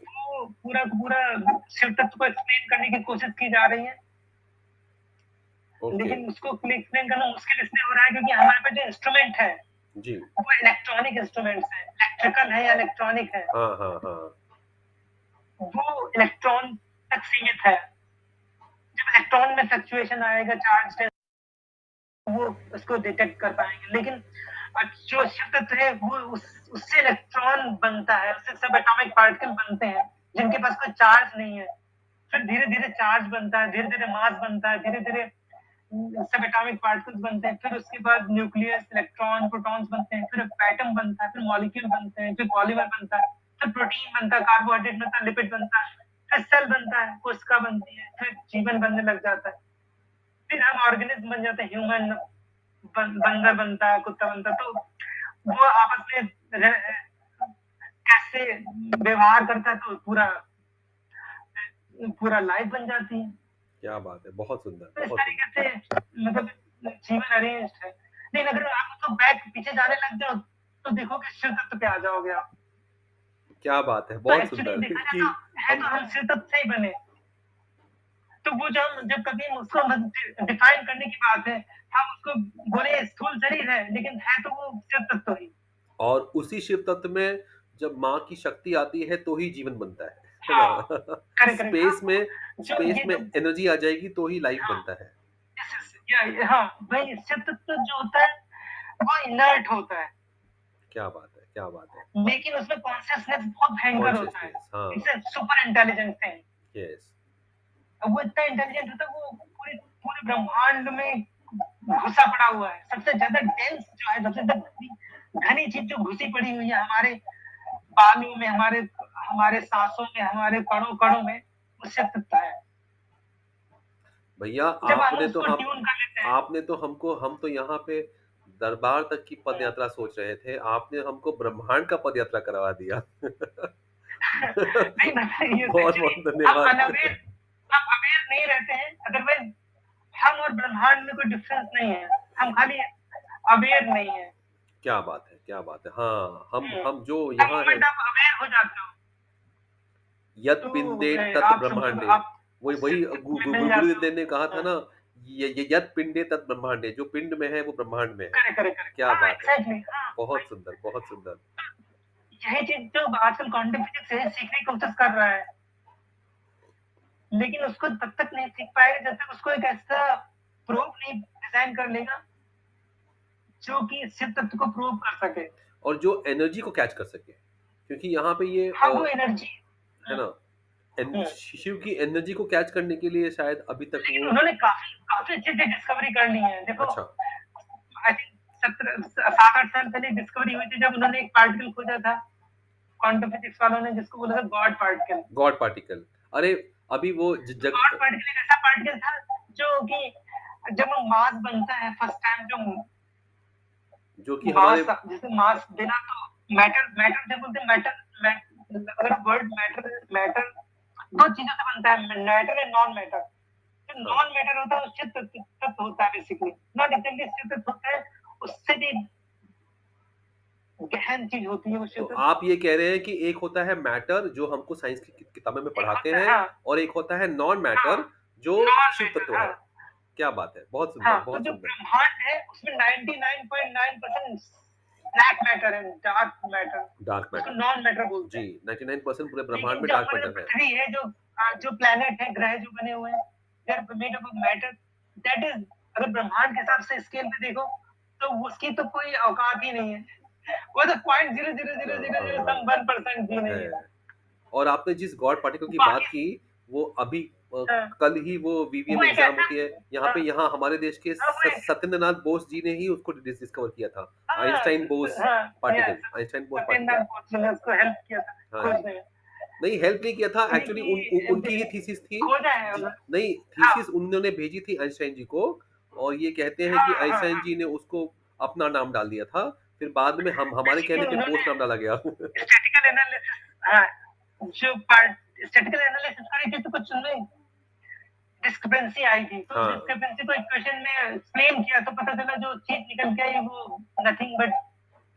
S1: वो पूरा का पूरा शिव तत्व को एक्सप्लेन करने की कोशिश की जा रही है।
S2: ओके,
S1: लेकिन उसको एक्सप्लेन करना मुश्किल इसलिए हो रहा है क्योंकि हमारे पास जो इंस्ट्रूमेंट है
S2: जी।
S1: वो इलेक्ट्रॉनिक इंस्ट्रूमेंट्स है, इलेक्ट्रिकल है या इलेक्ट्रॉनिक है,
S2: हाँ, हाँ, हाँ।
S1: वो इलेक्ट्रॉन तक सीमित है। जब इलेक्ट्रॉन में फ्लक्चुएशन आएगा चार्ज, वो उसको डिटेक्ट कर पाएंगे। लेकिन जो शिव तत्व है वो उससे इलेक्ट्रॉन बनता है, उससे सब एटॉमिक पार्टिकल बनते हैं जिनके पास कोई चार्ज नहीं है। फिर धीरे धीरे चार्ज बनता है, धीरे धीरे मास बनता है, धीरे धीरे सब एटॉमिक पार्टिकल्स बनते हैं। फिर उसके बाद न्यूक्लियस, इलेक्ट्रॉन, प्रोटॉन्स बनते हैं, फिर एटम बनता है, फिर मॉलिक्यूल बनते हैं, फिर पॉलीमर बनता है, फिर प्रोटीन बनता है, कार्बोहाइड्रेट बनता है, लिपिड बनता है, फिर सेल बनता है, कोशिका बनती है, फिर जीवन बनने लग जाता है, फिर हम ऑर्गेनिज्म बन जाते हैं, ह्यूमन बंदर बनता है, कुत्ता बनता है। तो वो आपस में कैसे व्यवहार करता है तो पूरा पूरा लाइफ बन जाती है।
S2: क्या बात है! बहुत सुंदर,
S1: तो इस
S2: बहुत
S1: तरीके
S2: सुंदर।
S1: से मतलब जीवन अरेंज है। लेकिन अगर आप उसको बैक पीछे जाने लग जाओ तो देखोगे शिव तत्व पे आ जाओगे आप।
S2: क्या बात है!
S1: तो
S2: बहुत
S1: एक्चुअली
S2: सुंदर
S1: देखा जाए
S2: कि
S1: तो है
S2: हम
S1: तो हम शिव तत्व से ही बने। तो वो जब कभी उसको डिफाइन करने की बात है, हम उसको बोले स्थूल शरीर है लेकिन है तो वो शिव तत्व ही।
S2: और उसी शिव तत्व में जब माँ की शक्ति आती है तो ही जीवन बनता है
S1: हाँ,
S2: ना?
S1: करेक्ट करेक्ट, हाँ जो
S2: स्पेस
S1: ये
S2: में
S1: जो,
S2: एनर्जी आ जाएगी तो ही लाइफ
S1: हाँ
S2: बनता है।
S1: हाँ भाई शिव तत्व जो होता है वो इनर्ट होता है,
S2: क्या बात है! क्या बात है!
S1: लेकिन उसमें कॉन्शियसनेस बहुत भयंकर होता है।
S2: कॉन्शियसनेस, हाँ,
S1: इसे सुपर इंटेलिजेंस है।
S2: यस।
S1: वो इतना इंटेलिजेंट होता है, वो पूरे पूरे ब्रह्मांड में घुसा पड़ा हुआ है। सबसे ज्यादा डेंस जो है, सबसे ज्यादा घनी चीज जो घुसी पड़ी हुई है हमारे बालों में, हमारे हमारे सांसों में, हमारे कणों कणों में, वो शिव तत्व है।
S2: भैया
S1: जब हम उसको ट्यून कर लेते हैं,
S2: आपने तो हमको, हम तो यहाँ पे दरबार तक की पद
S1: हाँ।
S2: यात्रा सोच रहे थे, आपने हमको ब्रह्मांड का पद यात्रा करवा दिया।
S1: नहीं मतलब ये
S2: बहुत
S1: एक्चुअली
S2: बहुत
S1: हम
S2: धन्यवाद।
S1: अनअवेयर, हम अवेयर नहीं रहते हैं। अदरवाइज हम और ब्रह्मांड में कोई डिफरेंस नहीं है, हम खाली अवेयर नहीं है।
S2: क्या बात है! क्या बात है! हाँ, हम जो
S1: द
S2: यहाँ है,
S1: मोमेंट आप अवेयर हो जाते हो
S2: यत
S1: तो
S2: पिंडे तत्
S1: आप समझो
S2: ब्रह्मांडे।
S1: आप
S2: वही
S1: उससे
S2: वही
S1: में मिल जाते
S2: गुरुदेव
S1: हो।
S2: ने कहा था
S1: हाँ,
S2: ना, ये यत पिंडे तत् ब्रह्मांडे, जो पिंड में है वो ब्रह्मांड में है।
S1: करेक्ट करेक्ट करेक्ट,
S2: क्या
S1: हाँ
S2: बात है!
S1: एग्जैक्टली, हाँ
S2: बहुत
S1: भाई।
S2: सुंदर, बहुत सुंदर।
S1: यही चीज जो आजकल क्वांटम फिजिक्स है सीखने की कोशिश कर रहा है, लेकिन उसको तब तक नहीं सीख पाएगा जब तक उसको एक ऐसा प्रूफ नहीं डिजाइन कर लेगा जो कि शिव तत्व को प्रूव कर सके।
S2: और जो एनर्जी को कैच कर सके, क्योंकि यहाँ पे ये
S1: हाँ, वो एनर्जी।
S2: है ना,
S1: हुँ।
S2: शिव की एनर्जी को कैच करने के लिए शायद अभी तक
S1: लेकिन
S2: वो
S1: उन्होंने काफ़ी काफ़ी अच्छी-अच्छी डिस्कवरी कर ली है। देखो,
S2: अच्छा,
S1: आई थिंक 7-8 साल पहले डिस्कवरी हुई थी जब उन्होंने एक पार्टिकल खोजा था, क्वांटम फिजिक्स वालों ने, जिसको बोला था गॉड पार्टिकल।
S2: God particle. अरे, अभी वो ज
S1: तो
S2: जग
S1: गॉड पार्टिकल एक ऐसा पार्टिकल था जो कि जब वो मास बनता है फर्स्ट टाइम, जो
S2: जो कि हमारे
S1: मास, जैसे मास देना, तो मैटर मैटर जब बोलते हैं मैटर, अगर वर्ड मैटर मैटर दो चीजों से बनता है, मैटर एंड नॉन मैटर। जो
S2: हाँ,
S1: नॉन मैटर होता है वो चित्त तत्व होता है बेसिकली, नॉट एग्जैक्टली चित्त तत्व होता है, उससे भी गहन चीज होती है वो
S2: तो
S1: चित्त।
S2: आप ये कह रहे हैं कि एक होता है मैटर जो हमको साइंस की किताबों में
S1: एक
S2: पढ़ाते
S1: होता है,
S2: हैं
S1: हाँ,
S2: और एक होता है नॉन
S1: हाँ,
S2: मैटर जो
S1: नॉन
S2: शिव
S1: मैटर,
S2: तत्व
S1: हाँ,
S2: है। क्या बात है! बहुत
S1: हाँ।
S2: सुंदर,
S1: तो
S2: बहुत
S1: जो
S2: सुंदर।
S1: ब्रह्मांड है उसमें 99.9% ब्लैक मैटर है, डार्क मैटर,
S2: डार्क
S1: उसको
S2: मैटर।
S1: नॉन मैटर बोलते
S2: जी,
S1: हैं।
S2: 99% पूरे ब्रह्मांड
S1: लेकिन
S2: में
S1: जो
S2: डार्क
S1: हमारे जो
S2: मैटर है।
S1: पृथ्वी है, जो प्लैनेट है, ग्रह जो बने हुए हैं, they are made up of matter, that is, अगर ब्रह्मांड के हिसाब से स्केल पे देखो तो उसकी तो कोई औकात ही नहीं है। वो तो पॉइंट जीरो जीरो जीरो
S2: हाँ,
S1: जीरो
S2: हाँ,
S1: जीरो
S2: हाँ,
S1: सम 1% भी नहीं है।
S2: है। और आपने जिस गॉड पार्टिकल की बात
S1: बाकी,
S2: की, वो अभी
S1: हाँ,
S2: कल ही वो वीवीएम
S1: वो एक
S2: एग्ज़ाम
S1: ऐसा,
S2: होती है।
S1: हाँ,
S2: यहाँ हमारे देश के
S1: वो एक,
S2: सत्येंद्रनाथ बोस जी ने ही उसको डिस्कवर किया था।
S1: हाँ,
S2: आइंस्टाइन बोस
S1: हाँ,
S2: particle,
S1: yes,
S2: Einstein Bose particle.
S1: Satyendra पहुंच ने उसको हेल्प किया था
S2: हाँ जी।
S1: खोजने में।
S2: नहीं, हेल्प नहीं किया था,
S1: यानी
S2: एक्चुअली उनकी ही
S1: कि
S2: थीसिस थी।
S1: खोजा है
S2: ज
S1: उन्होंने।
S2: नहीं,
S1: हाँ,
S2: थीसिस उन्होंने भेजी थी आइंस्टाइन जी को और ये कहते हैं कि
S1: हाँ, हाँ,
S2: आइंस्टाइन
S1: हाँ।
S2: जी ने उसको अपना नाम डाल दिया था। फिर बाद में हम हमारे
S1: बेसिकली
S2: कहने पे बोस
S1: उन्होंने
S2: नाम डाला गया।
S1: स्टैटिकल एनालिसिस, हाँ, जो पार्ट स्टैटिकल एनालिसिस करी थी तो कुछ उनमें डिस्क्रिपेंसी आई थी, तो उस
S2: हाँ,
S1: डिस्क्रिपेंसी को इक्वेशन में एक्सप्लेन किया तो पता चला जो चीज निकल के आई वो nothing but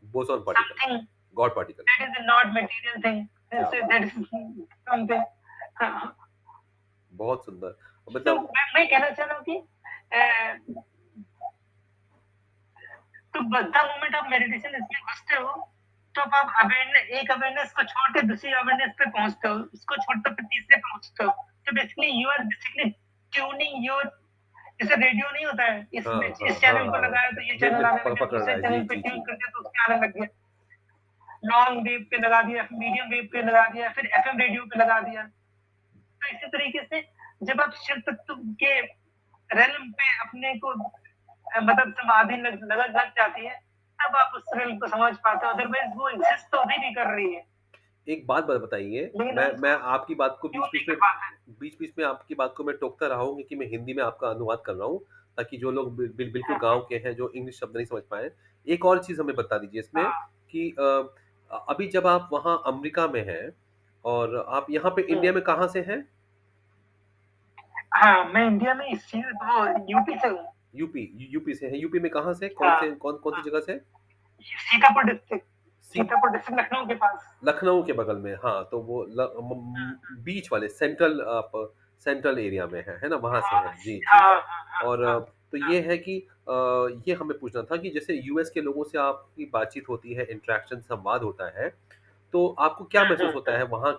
S2: boson particle,
S1: something
S2: God particle.
S1: That is not material thing,
S2: क्या बात
S1: दैट
S2: है!
S1: Is something. हाँ,
S2: बहुत सुंदर।
S1: तो
S2: मतलब
S1: मैं कहना चाह रहा हूँ कि तो द मोमेंट ऑफ मेडिटेशन इसमें घुसते हो तो आप अवेयरनेस, एक अवेयरनेस को छोड़ के दूसरी अवेयरनेस पे पहुंचते हो, उसको छोड़ते फिर तीसरे पे पहुंचते हो, तो basically you are basically tuning your, जैसे रेडियो नहीं होता है,
S2: हाँ,
S1: इसमें
S2: हाँ,
S1: इस
S2: हाँ,
S1: चैनल को
S2: हाँ।
S1: लगाया तो ये
S2: बिल
S1: चैनल
S2: बिल
S1: आने
S2: प
S1: लग गया,
S2: पकड़ रहा
S1: दूसरे
S2: है। जी,
S1: चैनल पे
S2: जी,
S1: ट्यून
S2: जी।
S1: कर दिया तो उसके आने लग गया, लॉन्ग वेव पे लगा दिया, मीडियम वेव पे लगा दिया, फिर एफएम रेडियो पे लगा दिया। तो इसी तरीके से जब आप शिव तत्व के रेलम पे अपने को मतलब समाधि लग जाती है, तब आप उस रेल को समझ पाते हो, अदरवाइज वो एग्जिस्ट तो अभी भी कर रही है,
S2: एक बात बताइए,
S1: लेकिन हम
S2: मैं
S1: उसको
S2: आपकी बात को
S1: ट्यून नहीं कर पाते।
S2: बीच-बीच में आपकी बात को मैं टोकता रहा हूँ क्योंकि मैं हिंदी में आपका अनुवाद कर रहा हूँ, ताकि जो लोग बिल्कुल
S1: हाँ,
S2: गाँव के हैं, जो इंग्लिश शब्द नहीं समझ पाएँ। एक और चीज़ हमें बता दीजिए इसमें
S1: हाँ,
S2: कि अभी जब आप वहाँ अमेरिका में हैं और आप यहाँ पे
S1: हम्म।
S2: इंडिया में कहाँ से हैं?
S1: हाँ, मैं इंडिया में इस चीज वो यूपी से हूँ।
S2: यूपी यूपी से हैं। यूपी में कहाँ से?
S1: हाँ,
S2: कौन सी जगह से?
S1: सीतापुर डिस्ट्रिक्ट,
S2: सी
S1: सीतापुर डिस्ट्रिक्ट लखनऊ के पास।
S2: लखनऊ के बगल में, हाँ, तो वो बीच वाले सेंट्रल सेंट्रल एरिया में है ना? वहाँ से
S1: हाँ,
S2: हैं। जी, जी।
S1: हाँ, हाँ, हाँ,
S2: और
S1: हाँ,
S2: तो
S1: हाँ,
S2: ये है कि ये हमें पूछना था कि जैसे यूएस के लोगों से आपकी बातचीत होती है, इंटरेक्शन संवाद होता है, तो आपको क्या महसूस होता है वहाँ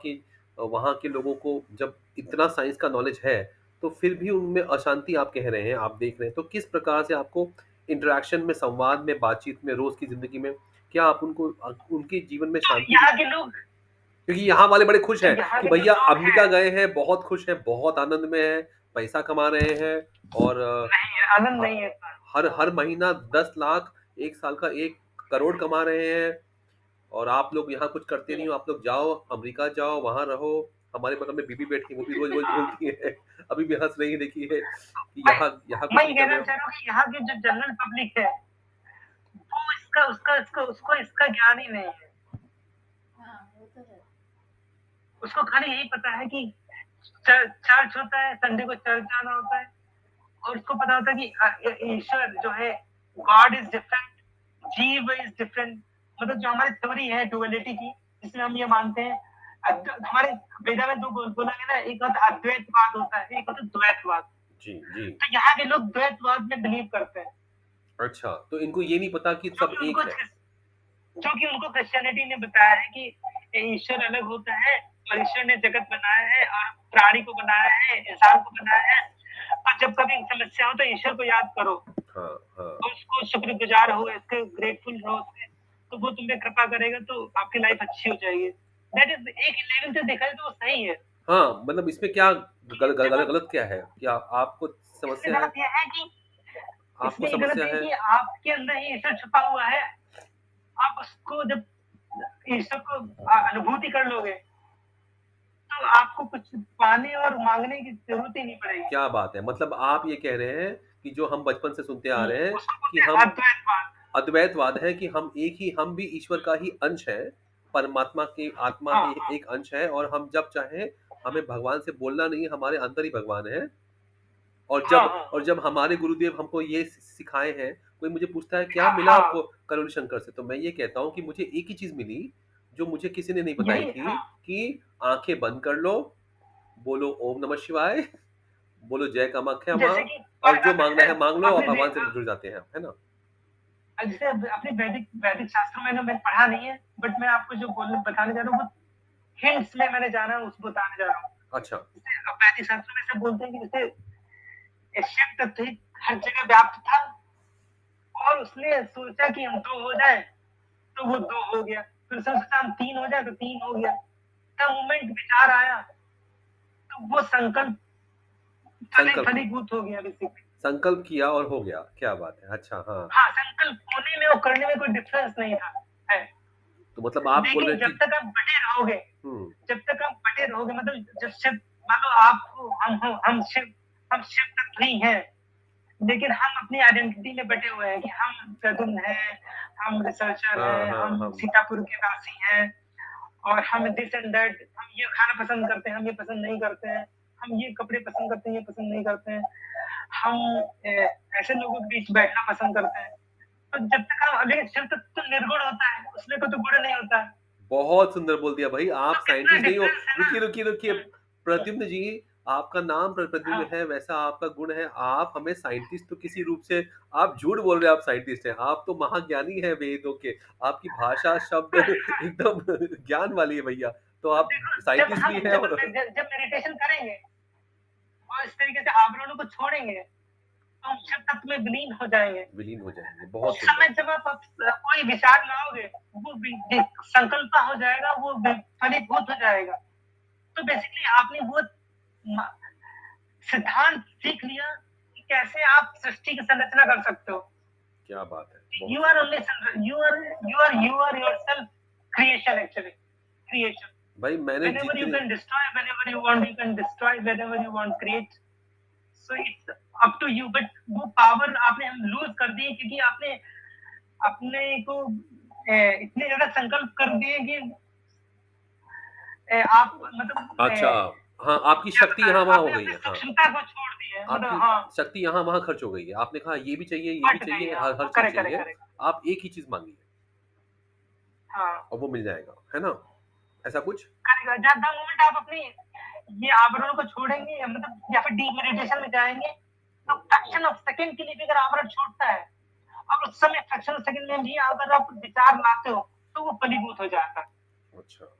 S2: के लोगों को जब इतना साइंस का नॉलेज है, तो फिर भी उनमें अशांति आप कह रहे हैं, आप देख रहे हैं, तो किस प्रकार से आपको इंटरेक्शन में, संवाद में, बातचीत में, रोज़ की ज़िंदगी में क्या आप उनके जीवन में
S1: तो
S2: शांति
S1: यहाँ के लोग,
S2: क्योंकि यहाँ वाले बड़े खुश
S1: जो
S2: हैं
S1: यहाँ
S2: कि
S1: के जो
S2: भैया
S1: लोग हैं,
S2: अमेरिका गए हैं, बहुत खुश हैं, बहुत आनंद में हैं, पैसा कमा रहे हैं और
S1: नहीं, आनंद
S2: ह
S1: नहीं है।
S2: हर महीना 10 लाख, 1 साल का 1 करोड़ कमा रहे हैं और आप लोग यहाँ कुछ करते नहीं हो, आप लोग जाओ, अमेरिका जाओ, वहाँ रहो। हमारे बगल में बीबी बैठी है, वो भी रोज़-रोज़ बोलती है, अभी भी हँस रही है देखिए कि
S1: मैं
S2: यहाँ कुछ
S1: मैं ये
S2: नहीं कर
S1: कहना
S2: रहे हो।
S1: चाह रहा हूँ कि यहाँ की जो जनरल पब्लिक है, वो इसका उसका इसको उसको इसका ज्ञान ही नहीं है। उसको खाली यही पता है कि चर्च होता है, संडे को चर्च जाना होता है, और उसको पता होता है कि ईश्वर जो है, गॉड इज डिफरेंट, जीव इज डिफरेंट, मतलब जो हमारी थ्योरी है डुअलिटी की, जिसमें हम ये मानते हैं, हमारे वेदा में दो बोला गया ना, एक होता है अद्वैतवाद होता है, एक होता है द्वैतवाद।
S2: जी, जी।
S1: तो यहाँ के लोग द्वैतवाद में बिलीव करते हैं,
S2: अच्छा, तो इनको ये नहीं पता कि
S1: जो
S2: सब
S1: कि
S2: एक
S1: उनको
S2: है।
S1: जो कि उनको क्रिश्चियनिटी ने बताया है कि ईश्वर अलग होता है, और ईश्वर ने जगत बनाया है और प्राणी को बनाया है, इंसान को बनाया है, और जब कभी समस्या हो तो ईश्वर को याद करो।
S2: हाँ, हाँ।
S1: तो उसको शुक्रगुज़ार हो, इसके ग्रेटफुल रहो उसके, तो वो तुम पे कृपा करेगा तो आपकी लाइफ़ अच्छी हो जाएगी। दैट इज़ एक लेवल से देखा जाए तो वो सही है।
S2: हाँ, मतलब इसमें क्या
S1: जब आप
S2: गलत क्या है? क्या आपको
S1: इसमें
S2: समस्या है?
S1: गलत ये है कि
S2: आपको
S1: इसमें ये गलत
S2: समस्या
S1: ये है
S2: है?
S1: कि आपके अंदर ही ईश्वर छुपा हुआ है। आप उसको जब ईश्वर को अनुभूति कर लोगे, तो आपको कुछ पाने और माँगने की ज़रूरत ही नहीं पड़ेगी।
S2: क्या बात है! मतलब आप ये कह रहे हैं कि जो हम बचपन से सुनते आ
S1: हुँ,
S2: रहे हैं
S1: उसको
S2: कि
S1: बोलते हैं
S2: हम
S1: अद्वैतवाद।
S2: अद्वैतवाद है कि हम भी ईश्वर का ही अंश हैं, परमात्मा की आत्मा
S1: हाँ,
S2: ही
S1: हाँ।
S2: एक अंश है और हम जब चाहें हमें भगवान से बोलना नहीं है, हमारे अंदर ही भगवान है।
S1: हाँ, हाँ,
S2: और
S1: हाँ।
S2: जब हमारे गुरुदेव हमको ये सिखाए हैं, कोई मुझे पूछता है क्या
S1: हाँ,
S2: मिला
S1: हाँ,
S2: आपको करोली शंकर से? तो मैं ये कहता हूँ कि मुझे एक ही चीज़ मिली, जो मुझे किसी ने नहीं बताई
S1: यही
S2: थी
S1: हाँ,
S2: कि आँखें बंद कर लो, बोलो ओम नमः शिवाय, बोलो जय कामाख्या माँ
S1: जैसे कि
S2: और जो माँगना है माँग लो और
S1: आपने
S2: भगवान से
S1: देखा
S2: जुड़ जाते हैं आप, है ना?
S1: जैसे अपने वैदिक वैदिक शास्त्रों में मैंने पढ़ा नहीं है, बट मैं आपको जो बोलने बताने जा रहा हूँ, वो हिंट्स में मैंने जाना है, उसको बताने जा रहा हूँ।
S2: अच्छा,
S1: जैसे वैदिक शास्त्रों में ऐसे बोलते हैं कि जैसे शिव तत्व ही हर जगह व्याप्त था और उसने सोचा कि हम 2 हो जाएँ, तो वो 2 हो गया। फिर उसने सोचा हम 3 हो जाएँ, तो 3 हो गया। द मोमेंट विचार आया, तो वो संकल्प
S2: संकल्प
S1: फलीभूत हो गया बेसिकली।
S2: संकल्प किया और हो गया, क्या बात है! अच्छा, हाँ।
S1: हाँ, संकल्प होने में और करने में कोई डिफरेंस नहीं था, है।
S2: तो मतलब आप बोल रहे
S1: लेकिन
S2: हैं
S1: जब
S2: कि
S1: तक आप बटे रहोगे
S2: हुँ,
S1: जब तक आप बटे रहोगे मतलब जब शिव मान लो आपको हम शिव तत्व ही हैं, लेकिन हम अपनी आइडेंटिटी में बटे हुए हैं कि हम प्रद्युम्न हैं, हम रिसर्चर
S2: हाँ,
S1: हैं,
S2: हाँ,
S1: हम
S2: हम
S1: सीतापुर के वासी हैं और हम दिस एंड दैट हम ये खाना पसंद करते हैं, हम ये पसंद नहीं करते हैं, हम ये कपड़े पसंद करते हैं, ये पसंद नहीं करते हैं, हम ऐसे लोगों के बीच बैठना पसंद करते हैं। तो जब तक हम लेकिन शिव तत्व तो निर्गुण होता है, उसमें कोई तो गुण नहीं होता है।
S2: बहुत सुंदर बोल दिया भाई, आप
S1: तो कितना
S2: साइंटिस्ट नहीं हो।
S1: डिफरेंस है ना?
S2: रुकिए,
S1: हुँ,
S2: प्रद्युम्न जी, आपका नाम प्रद्युम्न
S1: हाँ।
S2: है, वैसा आपका गुण है, आप हमें साइंटिस्ट तो किसी रूप से आप झूठ बोल रहे हैं आप साइंटिस्ट हैं, आप तो महाज्ञानी हैं वेदों के, आपकी भाषा, शब्द एकदम ज्ञान वाली है भैया, तो आप
S1: देखो
S2: साइंटिस्ट भी हैं और
S1: जब मेडिटेशन करेंगे और इस तरीके से आवरणों को छोड़ेंगे, तो हम शिव तत्व में विलीन हो जाएँगे।
S2: विलीन हो जाएँगे,
S1: उस
S2: बहुत सुंदर।
S1: समय जब आप कोई विचार लाओगे, वो संकल्प हो जाएगा, वो फलीभूत हो जाएगा। तो बेसिकली आपने वो म सिद्धांत सीख लिया कि कैसे आप सृष्टि की संरचना कर सकते हो।
S2: क्या बात है,
S1: You
S2: बहुत
S1: are
S2: सुंदर।
S1: only you are yourself creation actually, creation.
S2: भाई मैंने
S1: Whenever you
S2: जितने
S1: can destroy, whenever you want, you can destroy, whenever you want, create. So it's up to you. But वो पावर आपने हम लूज कर दिए क्योंकि आपने अपने को इतने ज़्यादा संकल्प कर दिए कि आप मतलब
S2: अच्छा, हाँ, आपकी
S1: क्या
S2: शक्ति
S1: बताएँ
S2: यहाँ-वहाँ हो
S1: आपने
S2: गई
S1: अपनी
S2: है, हाँ।
S1: सूक्ष्मता को छोड़ दिया है मतलब
S2: आपकी
S1: हाँ,
S2: शक्ति यहाँ-वहाँ खर्च हो गई है। आपने कहा ये भी
S1: हट गई
S2: चाहिए,
S1: है
S2: हर
S1: हाँ,
S2: हर चीज़
S1: करेक्ट, करेक्ट,
S2: चाहिए।
S1: करेक्ट।
S2: आप एक ही चीज़ माँगिए
S1: हाँ,
S2: और वो मिल जाएगा, है ना? ऐसा कुछ?
S1: करेक्ट जब द मोमेंट आप अपनी ये आवरणों को छोड़ेंगे मतलब या फिर डीप मेडिटेशन में जाएँगे, तो फ्रैक्शन ऑफ सेकंड के लिए भी अगर आवरण छूटता है और उस समय फ्रैक्शन ऑफ सेकंड में भी अगर आप विचार लाते हो, तो वो फलीभूत हो जाता है।
S2: अच्छा।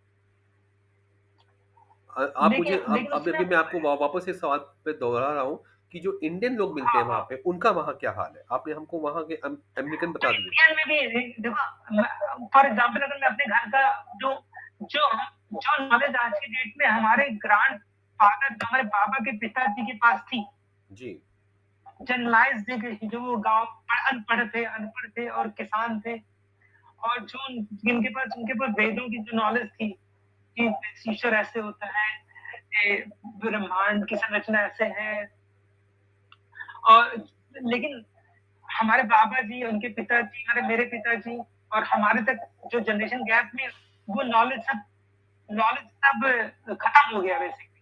S2: आप मुझे
S1: लेकिन
S2: अब
S1: उसमें
S2: अभी मैं आपको वापस इस सवाल पे दोहरा रहा हूँ कि जो इंडियन लोग मिलते
S1: हाँ,
S2: हैं वहाँ
S1: हाँ।
S2: पे, उनका वहाँ क्या हाल है? आपने हमको वहाँ के अमेरिकन
S1: तो
S2: बता दिए।
S1: इंडियन में भी देखो फॉर एग्जांपल अगर मैं अपने घर का जो जो जो नॉलेज आज की डेट में हमारे ग्रैंड फादर हमारे बाबा के पिताजी के पास थी
S2: जी,
S1: जनरलाइज्ड जो वो गांव अनपढ़ थे और किसान थे और जो जिनके पास उनके पास वेदों की जो नॉलेज थी कि ईश्वर ऐसे होता है ब्रह्मांड की संरचना ऐसे है और लेकिन हमारे बाबा जी, उनके पिताजी, मेरे पिताजी और हमारे तक जो जनरेशन गैप में वो नॉलेज सब खत्म हो गया बेसिकली।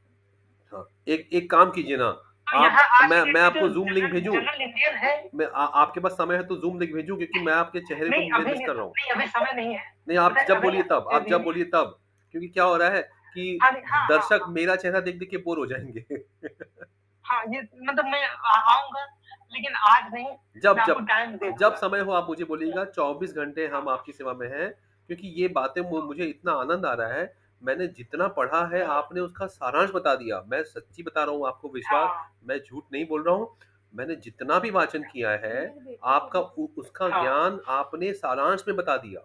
S2: हाँ। एक एक काम कीजिए ना,
S1: तो यहाँ आज की
S2: मैं
S1: डेट में जो
S2: आपको ज़ूम लिंक
S1: जनरल
S2: भेजूँ?
S1: जनरल इंडियन है
S2: मैं आपके पास समय है तो ज़ूम लिंक भेजूँ क्योंकि मैं आपके चेहरे को
S1: नहीं अभी
S2: मिस
S1: नहीं
S2: कर रहा हूँ।
S1: नहीं अभी समय नहीं है।
S2: नहीं,
S1: पता है अभी
S2: आप
S1: अभी
S2: जब बोलिए तब, क्योंकि क्या हो रहा है कि
S1: हाँ, नहीं हाँ, हाँ,
S2: दर्शक
S1: हाँ।
S2: मेरा चेहरा देख-देख के बोर हो जाएँगे।
S1: हाँ, ये मतलब मैं आऊँगा लेकिन आज नहीं,
S2: जब
S1: मैं आपको
S2: जब
S1: टाइम दे
S2: जब
S1: दूँगा।
S2: समय हो आप मुझे बोलिएगा, 24 घंटे
S1: हाँ,
S2: हम
S1: हाँ।
S2: आपकी सेवा में हैं, क्योंकि ये बातें मुझे इतना आनंद आ रहा है, मैंने जितना पढ़ा है
S1: हाँ,
S2: आपने उसका सारांश बता दिया। मैं सच्ची बता रहा हूँ आपको विश्वास
S1: हाँ,
S2: मैं झूठ नहीं बोल रहा हूँ। मैंने जितना भी वाचन किया है, आपका उसका
S1: हाँ
S2: ज्ञान आपने सारांश में बता दिया।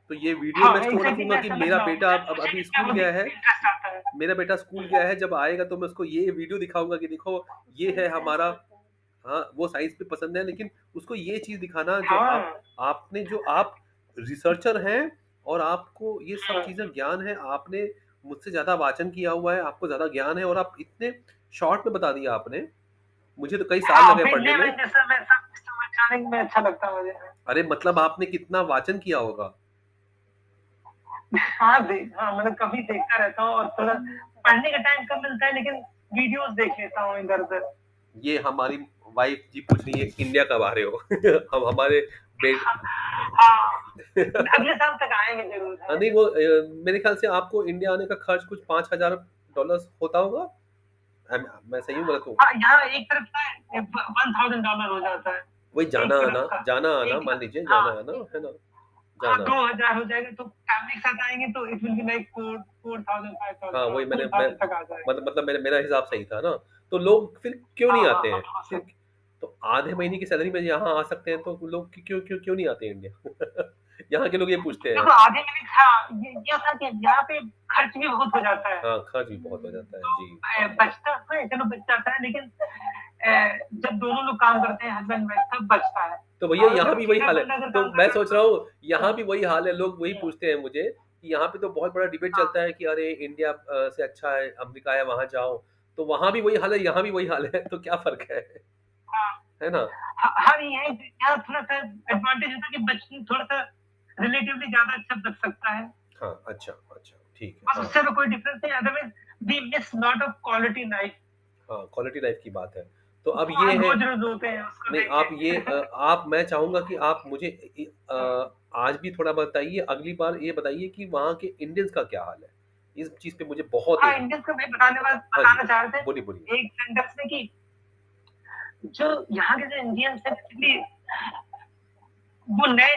S2: तो ये वीडियो
S1: हाँ
S2: मैं स्टोर
S1: एग्जैक्टली,
S2: रखूंगा
S1: मैं
S2: कि
S1: समझ
S2: मेरा
S1: रहा हूँ,
S2: बेटा अब
S1: मुझे भी
S2: अभी
S1: इसमें
S2: स्कूल
S1: बहुत
S2: गया है,
S1: इंटरेस्ट आता है।
S2: मेरा बेटा स्कूल गया है, जब आएगा तो मैं उसको ये वीडियो दिखाऊंगा कि देखो ये है हमारा। हाँ, वो साइंस भी पसंद है, लेकिन उसको ये चीज दिखाना जो
S1: हाँ
S2: आपने जो आप रिसर्चर हैं और आपको ये सब
S1: हाँ
S2: चीजें ज्ञान है, आपने मुझसे ज्यादा वाचन किया हुआ है, आपको ज्यादा ज्ञान है और आप इतने शॉर्ट में बता दिया आपने। मुझे तो कई साल
S1: हाँ,
S2: लगे पढ़ने
S1: भिड़ने
S2: में।
S1: में जैसा मैं सब समझाने में अच्छा लगता है मुझे।
S2: अरे मतलब आपने कितना वाचन किया होगा।
S1: हाँ हाँ, मतलब कभी देखता रहता हूँ, और थोड़ा पढ़ने का टाइम कम मिलता है, लेकिन वीडियोस देख लेता हूँ इधर उधर।
S2: ये हमारी वाइफ जी पूछ रही है इंडिया कब आ रहे हो। हम हमारे बेट
S1: हाँ, अगले साल तक आएंगे जरूर है।
S2: नहीं वो मेरे ख्याल से आपको इंडिया आने का खर्च कुछ $5,000 होता होगा। मैं सही हूँ गलत हूँ?
S1: हाँ, यहाँ एक तरफ का $1,000 हो जाता है,
S2: वही जाना
S1: एक
S2: आना,
S1: तरफ का।
S2: जाना आना,
S1: एक,
S2: मान लीजिए
S1: हाँ
S2: जाना आना है ना,
S1: हाँ,
S2: जाना आना।
S1: 2,000 हो जाएगा, तो फैमिली के साथ आएंगे तो इट विल बी लाइक 4,000,
S2: हाँ
S1: 5,000, हाँ
S2: वही मैं
S1: 4,000 तक आ जाएगा।
S2: मतलब मेरा हिसाब सही था ना। तो लोग फिर क्यों
S1: हाँ
S2: नहीं
S1: हाँ
S2: आते
S1: हाँ
S2: हैं
S1: हाँ,
S2: फिर?
S1: सही।
S2: तो आधे महीने की सैलरी में यहाँ आ सकते हैं, तो लोग क्यों क्यों क्यों नहीं आते इंडिया? यहाँ के लोग ये पूछते हैं।
S1: देखो आधे मिनट, हाँ ये होता है कि यहाँ पे खर्च भी बहुत हो जाता है,
S2: हाँ, खर्च भी बहुत हो जाता है
S1: तो
S2: जी।
S1: बचता तो है, चलो बच जाता है, लेकिन जब दोनों लोग काम करते हैं, हस्बैंड वाइफ, तब बचता है।
S2: तो भैया
S1: और
S2: यहाँ भी वही
S1: अकेला
S2: हाल है।
S1: बंदा अगर
S2: तो
S1: काम कर
S2: मैं
S1: रहा
S2: सोच
S1: है
S2: रहा हूँ
S1: तो
S2: यहाँ भी वही हाल है, लोग वही पूछते हैं मुझे कि यहाँ पे तो बहुत बड़ा डिबेट
S1: हाँ
S2: चलता है कि अरे इंडिया से अच्छा है अमेरिका है, वहां जाओ। तो वहां भी वही हाल है, यहाँ भी वही हाल है, तो क्या फर्क
S1: हाँ
S2: है ना?
S1: हाँ, ये है यहाँ थोड़ा सा एडवांटेज होता है कि बच थोड़ा सा रिलेटिवली ज्यादा अच्छा बच सकता है।
S2: हाँ, अच्छा अच्छा, ठीक है।
S1: बस
S2: हाँ
S1: उससे तो कोई डिफरेंस नहीं, otherwise we miss lot of quality life.
S2: हाँ, क्वालिटी लाइफ की बात है। तो अब
S1: वो
S2: ये
S1: हम
S2: है,
S1: रोज रोज होते हैं उसको
S2: नहीं
S1: देख
S2: आप ये
S1: के।
S2: आप मैं चाहूंगा कि आप मुझे आज भी थोड़ा बताइए, अगली बार ये बताइए कि वहाँ के इंडियंस का क्या हाल है। इस चीज पे मुझे बहुत
S1: हाँ, इंडियंस का मैं
S2: हाँ जी,
S1: बताना चाह रहे
S2: बोलिए बोलिए।
S1: थे एक सेंटेंस में कि जो यहाँ के जो इंडियंस है, एक्चुअली वो नए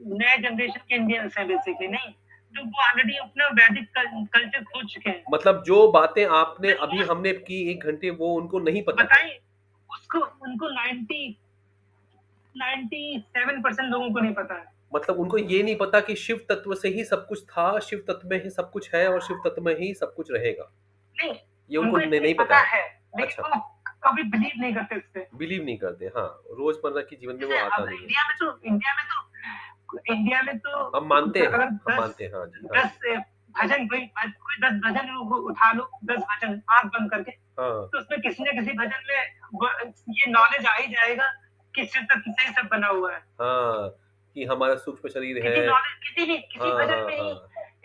S1: नए जनरेशन के इंडियंस हैं बेसिकली, नहीं जो वो ऑलरेडी अपना वैदिक कल्चर खो चुके हैं।
S2: मतलब जो बातें आपने अभी
S1: मैं
S2: हमने की 1 घंटे, वो उनको नहीं पता है।
S1: बताइए, उसको उनको 97% लोगों को नहीं पता है।
S2: मतलब उनको ये नहीं पता कि शिव तत्व से ही सब कुछ था, शिव तत्व में ही सब कुछ है और शिव तत्व में ही सब कुछ रहेगा।
S1: नहीं,
S2: ये उनको
S1: उनको एक्चुअली
S2: नहीं पता
S1: पता
S2: है।
S1: है, लेकिन
S2: अच्छा,
S1: वो कभी बिलीव नहीं करते इस पे।
S2: बिलीव नहीं करते। हाँ, रोजमर्रा की जीवन में वो
S1: जैसे
S2: आता
S1: अब
S2: नहीं है।
S1: इंडिया में तो अगर
S2: हम
S1: दस
S2: मानते हैं, हाँ जी, हाँ
S1: दस
S2: जी।
S1: भजन, कोई 10 भजन उठा लो, 10 भजन आंख बंद करके,
S2: हाँ,
S1: तो उसमें किसी न किसी भजन में ये नॉलेज आ ही जाएगा कि शिव तत्व से ही सब बना हुआ है।
S2: हाँ, कि हमारा सूक्ष्म शरीर है।
S1: किसी भी किसी
S2: हाँ,
S1: भजन
S2: हाँ,
S1: में ही
S2: हाँ।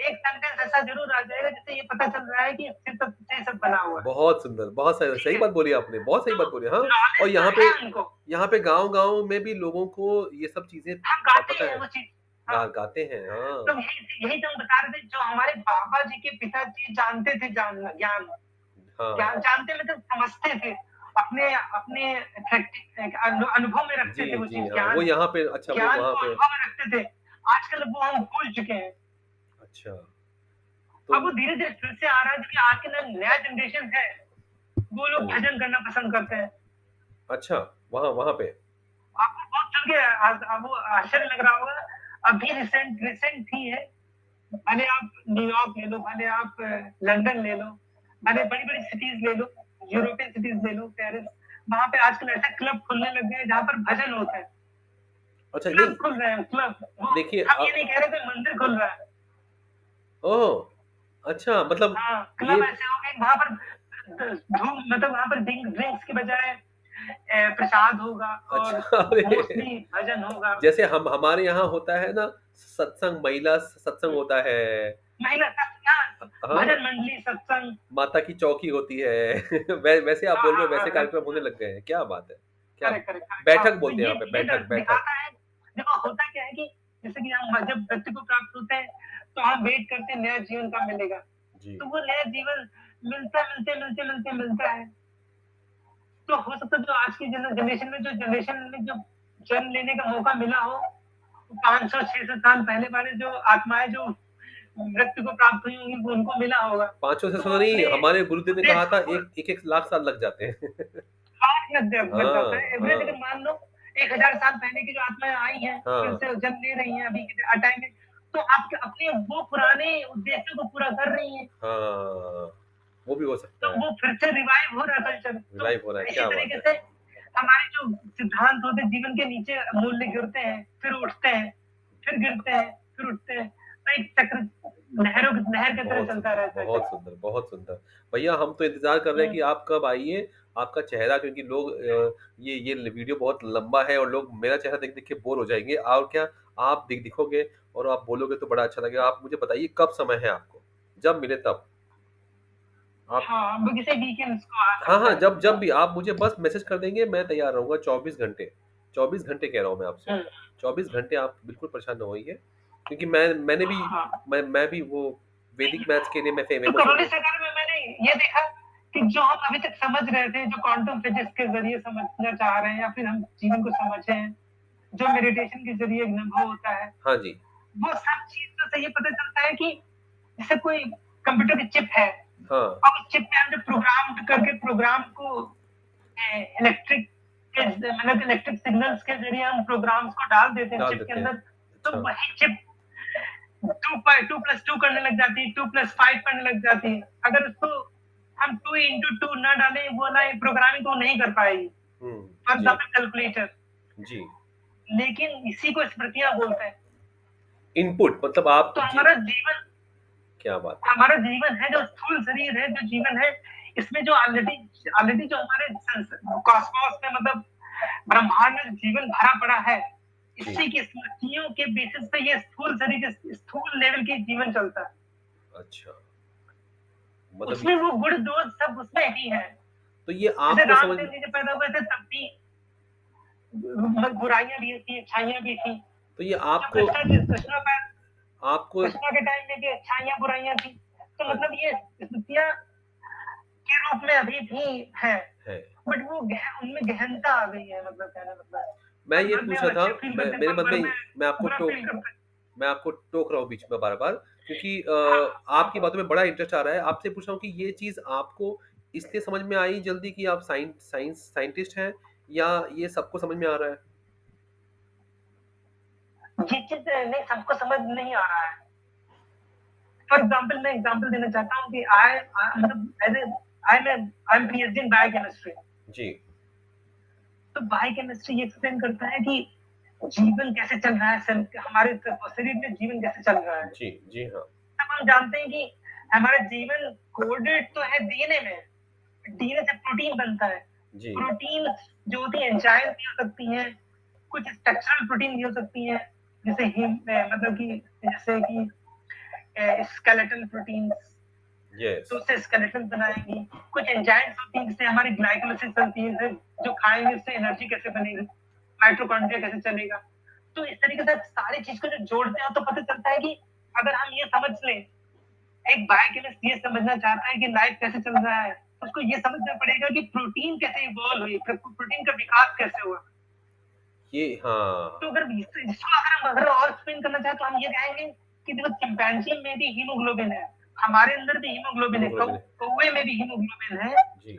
S1: एक सेंटेंस ऐसा जरूर आ जाएगा जिससे ये पता चल रहा है कि शिव तत्व से ही सब बना हुआ है।
S2: बहुत सुंदर, बहुत सही
S1: ठीक
S2: सही
S1: है,
S2: बात बोली आपने, बहुत सही
S1: तो
S2: बात बोली। हाँ, और
S1: नॉलेज तो है उनको,
S2: यहाँ पे गाँव-गाँव में भी लोगों को ये सब चीज़ें
S1: हम गाते
S2: पता
S1: हैं
S2: है।
S1: वो चीज। हाँ,
S2: गाते हैं,
S1: तो
S2: हाँ।
S1: यही तो हम बता रहे थे, जो हमारे बाबा जी के पिताजी जानते थे, ज्ञान
S2: हाँ।
S1: ज्ञान जानते मतलब समझते थे, अपने अपने अनुभव में रखते थे
S2: जी,
S1: वो
S2: जी,
S1: चीज,
S2: हाँ, वो यहाँ पे अच्छा वो
S1: ज्ञान
S2: वहाँ
S1: को
S2: पे
S1: अनुभव में रखते थे। आजकल वो हम भूल चुके हैं।
S2: अच्छा, तो
S1: अब वो धीरे धीरे फिर से आ रहा है, क्योंकि आज के नया जनरेशन है, वो लोग
S2: हाँ जी।
S1: भजन करना पसंद करते हैं।
S2: अच्छा, वहाँ वहाँ पे।
S1: आपको बहुत सुन के वो आश्चर्य लग रहा होगा, अभी रिसेंट रिसेंट ही है। भले आप न्यूयॉर्क ले लो, भले आप लंदन ले लो, भले बड़ी-बड़ी सिटीज़ ले लो, यूरोपियन सिटीज़ ले लो, पेरिस, वहाँ पे आजकल ऐसे क्लब खुलने लग गए हैं जहाँ पर भजन होता है।
S2: अच्छा
S1: क्लब
S2: नहीं,
S1: खुल रहे हैं, क्लब। वो
S2: देखिए
S1: हम ये नहीं कह रहे कि मंदिर खुल रहा है।
S2: ओह! अच्छा मतलब
S1: हाँ,
S2: ये
S1: क्लब ऐसे हो गए वहाँ पर धूम, मतलब वहाँ पर ड्रिंक्स के बजाय प्रसाद होगा, और
S2: अच्छा अरे!
S1: मोस्टली भजन होगा।
S2: जैसे हम हमारे यहाँ होता है ना, सत्संग, महिला सत्संग होता है।
S1: महिला सत्संग,
S2: हाँ,
S1: भजन मंडली सत्संग।
S2: माता की चौकी होती है। वैसे आप
S1: हाँ,
S2: बोल रहे
S1: हाँ,
S2: हो,
S1: हाँ,
S2: वैसे
S1: हाँ।
S2: कार्यक्रम होने लग गए हैं। क्या बात है! क्या
S1: करेक्ट, करेक्ट, करेक्ट। हाँ,
S2: बैठक
S1: तो
S2: बोलते हैं
S1: ये
S2: यहाँ पे,
S1: ये
S2: बैठक बैठक।
S1: दिखाता है। देखो होता क्या है कि जैसे कि हम जब व्यक्ति को प्राप्त होते हैं, तो हम वेट करते हैं नया जीवन कब मिलेगा।
S2: जी।
S1: तो वो नया जीवन मिलता है। तो हो सकता है जो आज की जनरेशन में जो जन्म लेने का मौका मिला हो, 500-600 साल पहले वाले जो आत्माएँ जो मृत्यु को प्राप्त हुई होंगी, वो उनको मिला होगा।
S2: 500 से
S1: तो वो
S2: 100 नहीं,
S1: अपने
S2: हमारे गुरुदेव ने कहा
S1: देश
S2: था
S1: को,
S2: 1 1 लाख साल लग जाते हैं।
S1: आँख लग जाता है। एवरेज अगर
S2: हाँ,
S1: मान लो 1000 साल पहले की जो आत्माएँ आई हैं, फिर
S2: हाँ,
S1: से जन्म ले रही हैं अभी के टाइम में, तो आपके अपने वो पुराने उद्देश्यों को पूरा कर रही हैं,
S2: हाँ, वो भी हो
S1: तो
S2: सकता है,
S1: वो फिर से रिवाइव हो रहा है कल्चर। तो
S2: रिवाइव हो रहा है,
S1: इसी
S2: क्या बात
S1: तरीके
S2: है!
S1: से हमारे जो सिद्धांत होते हैं जीवन के नीचे मूल्य गिरते हैं, फिर उठते हैं, फिर गिरते हैं, फिर उठते हैं। तो एक चक्र नहर की तरह चलता रहता है
S2: बहुत
S1: चक्र।
S2: सुंदर, बहुत सुंदर। भैया हम तो इंतज़ार कर रहे हैं
S1: हुँ।
S2: कि आप कब आइए, आपका चेहरा क्योंकि लोग ये वीडियो बहुत लंबा है और लोग मेरा चेहरा देख-देख के बोर हो जाएँगे और क्या आप दिखोगे और आप बोलोगे तो बड़ा अच्छा लगेगा। आप मुझे बताइए कब समय है आपको? जब मिले तब। आप
S1: हाँ, हम लोग इसे वीकेंड्स को आ
S2: हाँ,
S1: सकते
S2: हाँ,
S1: हैं।
S2: जब जब भी आप मुझे बस मैसेज कर देंगे मैं तैयार रहूँगा 24 घंटे। 24 घंटे कह रहा हूँ मैं आपसे।
S1: हुँ।
S2: 24 घंटे आप बिल्कुल परेशान ना होइए क्योंकि मैंने भी
S1: हाँ।
S2: मैं भी वो वैदिक मैथ्स के लिए मैं
S1: तो
S2: फेमस हूँ
S1: करोली
S2: तो
S1: सरकार में मैंने ये देखा कि जो हम अभी तक समझ रहे थे, जो क्वांटम फिजिक्स के ज़रिए समझना चाह रहे हैं या फिर हम जीवन को समझे हैं, जो मेडिटेशन के ज़रिए अनुभव होता है,
S2: हाँ जी।
S1: वो सब चीज़ों से ये पता चलता है कि जैसे कोई कंप्यूटर की चिप है,
S2: हाँ,
S1: अब उस चिप में हमने प्रोग्राम करके प्रोग्राम को इलेक्ट्रिक के मतलब इलेक्ट्रिक सिग्नल्स के ज़रिए हम प्रोग्राम्स को डाल देते हैं
S2: डाल
S1: चिप के
S2: देते हैं।
S1: अंदर, तो
S2: अच्छा,
S1: वही चिप 2 प्लस 2 करने लग जाती है, 2 प्लस 5 करने लग जाती है। अगर उसको हम 2 इंटू 2 ना डालें, वो ना प्रोग्रामिंग तो नहीं कर पाएगी।
S2: हुँ,
S1: फॉर
S2: जी,
S1: एग्ज़ाम्पल कैलकुलेटर,
S2: जी।
S1: लेकिन इसी को स्मृतियाँ बोलते हैं।
S2: इनपुट मतलब आप
S1: तो
S2: जी क्या बात है!
S1: हमारा जीवन है, जो स्थूल शरीर है, जो जीवन है, इसमें जो ऑलरेडी ऑलरेडी जो हमारे कॉस्मोस में मतलब ब्रह्मांड में जीवन भरा पड़ा है,
S2: जी,
S1: इसी की स्मृतियों के बेसिस पे ये स्थूल शरीर के स्थूल लेवल के जीवन चलता है।
S2: अच्छा। मतलब
S1: उसमें वो गुण दोष सब उसमें ही है।
S2: तो ये
S1: जैसे
S2: आपको समझ में
S1: रामचंद्र जी जब पैदा हुए थे तब भी बुराइयाँ भी थी, अच्छाइयाँ भी थी।
S2: तो ये
S1: जब
S2: आपको आपको
S1: कृष्णा के टाइम में भी अच्छाइयाँ बुराइयाँ थी। तो
S2: हाँ,
S1: मतलब ये स्मृतियाँ के रूप में अभी भी हैं।
S2: है।
S1: बट वो उनमें गहनता आ गई है मतलब कहने मतलब है।
S2: मैं
S1: पल
S2: ये
S1: भर में
S2: पूछ
S1: हम
S2: रहा था
S1: अच्छे फ़ील
S2: मैं
S1: करते हैं,
S2: मेरे
S1: पल
S2: मन
S1: भर
S2: में
S1: में
S2: मैं आपको
S1: बुरा फ़ील करते हैं।
S2: मैं आपको टोक रहा हूँ बीच में बार-बार क्योंकि
S1: हाँ,
S2: आपकी बातों में बड़ा इंटरेस्ट आ रहा है। आपसे पूछ रहा हूँ कि ये चीज़ आपको इसलिए समझ में आई जल्दी कि आप साइंटिस्ट हैं या ये सबको समझ में आ रहा है?
S1: ये चीज़ नहीं सबको समझ नहीं आ रहा है। फॉर एग्ज़ाम्पल मैं एग्ज़ाम्पल देना चाहता हूँ कि मतलब as a I am PhD in biochemistry.
S2: जी,
S1: तो बायोकेमिस्ट्री ये एक्सप्लेन करता है कि जीवन कैसे चल रहा है, हमारे शरीर में जीवन कैसे चल रहा है।
S2: जी, जी हाँ,
S1: तब हम जानते हैं कि हमारा जीवन कोडेड तो है डीएनए में। डीएनए से प्रोटीन बनता है।
S2: जी,
S1: प्रोटीन जो होती है एंजाइम भी हो सकती हैं, कुछ स्ट्रक्चरल प्रोटीन भी हो सकती हैं, जैसे मतलब कि जैसे कि स्केलेटल प्रोटीन्स, तो
S2: यस,
S1: उससे स्केलेटन बनाएँगी। कुछ एंजाइम्स होती हैं जिससे हमारी ग्लाइकोलाइसिस चलती है, जो खाएँगे उससे एनर्जी कैसे बनेगी, माइटोकॉन्ड्रिया कैसे चलेगा। तो इस तरीके से सारी चीज़ को जब जोड़ते हैं तो पता चलता है कि अगर हम ये समझ लें, एक बायोकेमिस्ट ये समझना चाहता है कि लाइफ कैसे चल रहा है, तो उसको ये समझना पड़ेगा कि प्रोटीन कैसे इवॉल्व हुई, प्रोटीन का विकास कैसे हुआ।
S2: ये हाँ,
S1: तो अगर इसको अगर और एक्सप्लेन करना चाहें तो हम ये कहेंगे कि देखो चिंपैंजी में भी हीमोग्लोबिन है, हमारे अंदर भी हीमोग्लोबिन है,
S2: हीमोग्लोबिन है।
S1: कौवे में भी हीमोग्लोबिन है
S2: जी,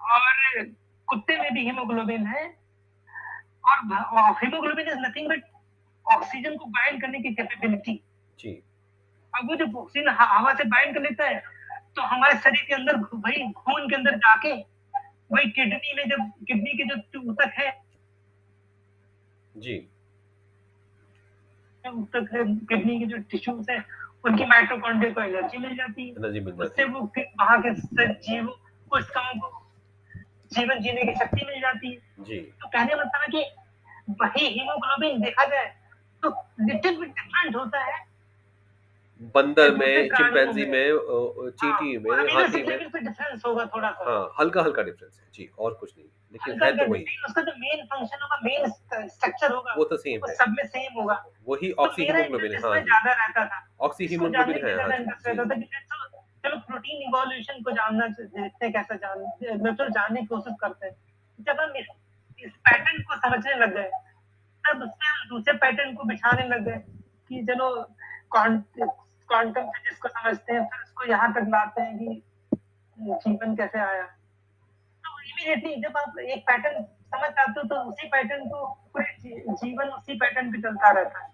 S1: और कुत्ते में भी हीमोग्लोबिन है और haemoglobin is nothing but oxygen को बाइंड करने की कैपेबिलिटी।
S2: जी,
S1: अब वो जब ऑक्सीजन हवा से बाइंड कर लेता है, तो हमारे शरीर के अंदर वही खून के अंदर जाके वही किडनी में जब किडनी के जो ऊतक है
S2: जी,
S1: ऊतक है, किडनी के जो टिश्यूज़ हैं, उनकी माइटोकॉन्ड्रिया को एनर्जी मिल जाती है।
S2: एनर्जी मिल
S1: उससे
S2: जाती है।
S1: वो फिर वहाँ के जीवों कोशिकाओं को जीवन जीने की शक्ति मिल जाती है।
S2: जी।
S1: तो कहने का मतलब है कि वही हीमोग्लोबिन देखा जाए तो लिटिल बिट डिफरेंट होता है
S2: बंदर
S1: दूसरे
S2: में,
S1: प्राणियों
S2: चिंपैंज़ी
S1: में।
S2: में
S1: हाँ,
S2: चींटी
S1: और
S2: में,
S1: अमीनो
S2: हाथी
S1: एसिड
S2: में
S1: लेवल पे डिफरेंस होगा थोड़ा-सा।
S2: हाँ, हल्का-हल्का डिफरेंस है। जी, और कुछ नहीं। लेकिन है
S1: हल्का-हल्का
S2: तो वही।
S1: लेकिन उसका जो मेन फंक्शन होगा, मेन स्ट्रक्चर होगा,
S2: वो तो सेम
S1: वो
S2: है।
S1: सब में सेम होगा।
S2: वही
S1: तो
S2: ऑक्सी
S1: मेरा
S2: हीमोग्लोबिन है।
S1: इंटरेस्ट
S2: हाँ
S1: इसमें
S2: जी।
S1: ज़्यादा रहता था।
S2: ऑक्सी
S1: इसको जानने
S2: हीमोग्लोबिन
S1: में
S2: है। हाँ
S1: ज़्यादा
S2: जी,
S1: इंटरेस्ट
S2: जी।
S1: रहता था कि चलो प्रोटीन इवोल्यूशन को जानना देखते हैं कैसे मतलब जानने की कोशिश करते हैं। जब हम इस पैटर्न को समझने लग गए, तब उससे हम दूसरे पैटर्न को बिछाने लग गए कि चलो क्वांटम फिजिक्स को समझते हैं, फिर उसको यहाँ तक लाते हैं कि जीवन कैसे आया। तो इमीडिएटली जब आप एक पैटर्न समझ जाते हो तो उसी पैटर्न को पूरे जीवन उसी पैटर्न पे चलता रहता है।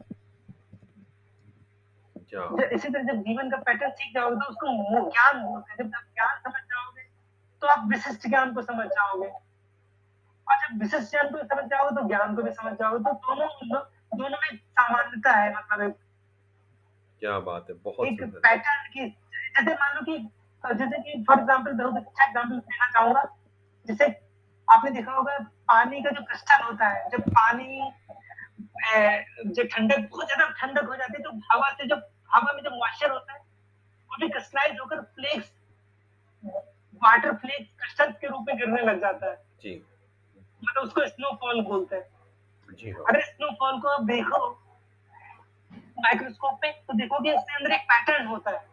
S2: क्या
S1: इसी तरह जब जीवन का पैटर्न सीख जाओगे तो उसको ज्ञान बोलते हैं। जब आप ज्ञान समझ जाओगे तो आप विशिष्ट ज्ञान को समझ जाओगे, और जब विशिष्ट ज्ञान को समझ जाओगे तो ज्ञान को भी समझ जाओगे। तो दोनों में सामान्यता है, मतलब
S2: क्या बात है, बहुत
S1: एक
S2: सुंदर।
S1: पैटर्न की, जैसे मान लो कि जैसे कि फॉर एग्जांपल बहुत अच्छा एग्जांपल देना चाहूंगा। जैसे आपने देखा होगा पानी का जो क्रिस्टल होता है, जब पानी जब ठंडक बहुत ज्यादा ठंडक हो जाती है तो हवा से जब हवा में जब मॉइस्चर होता है वो भी क्रिस्टलाइज होकर फ्लेक्स, वाटर फ्लेक्स क्रिस्टल के रूप में गिरने लग जाता है।
S2: जी,
S1: मतलब उसको स्नोफॉल बोलते हैं।
S2: जी हाँ,
S1: अगर स्नोफॉल को आप देखो माइक्रोस्कोप पे तो देखोगे उसके अंदर एक पैटर्न होता है।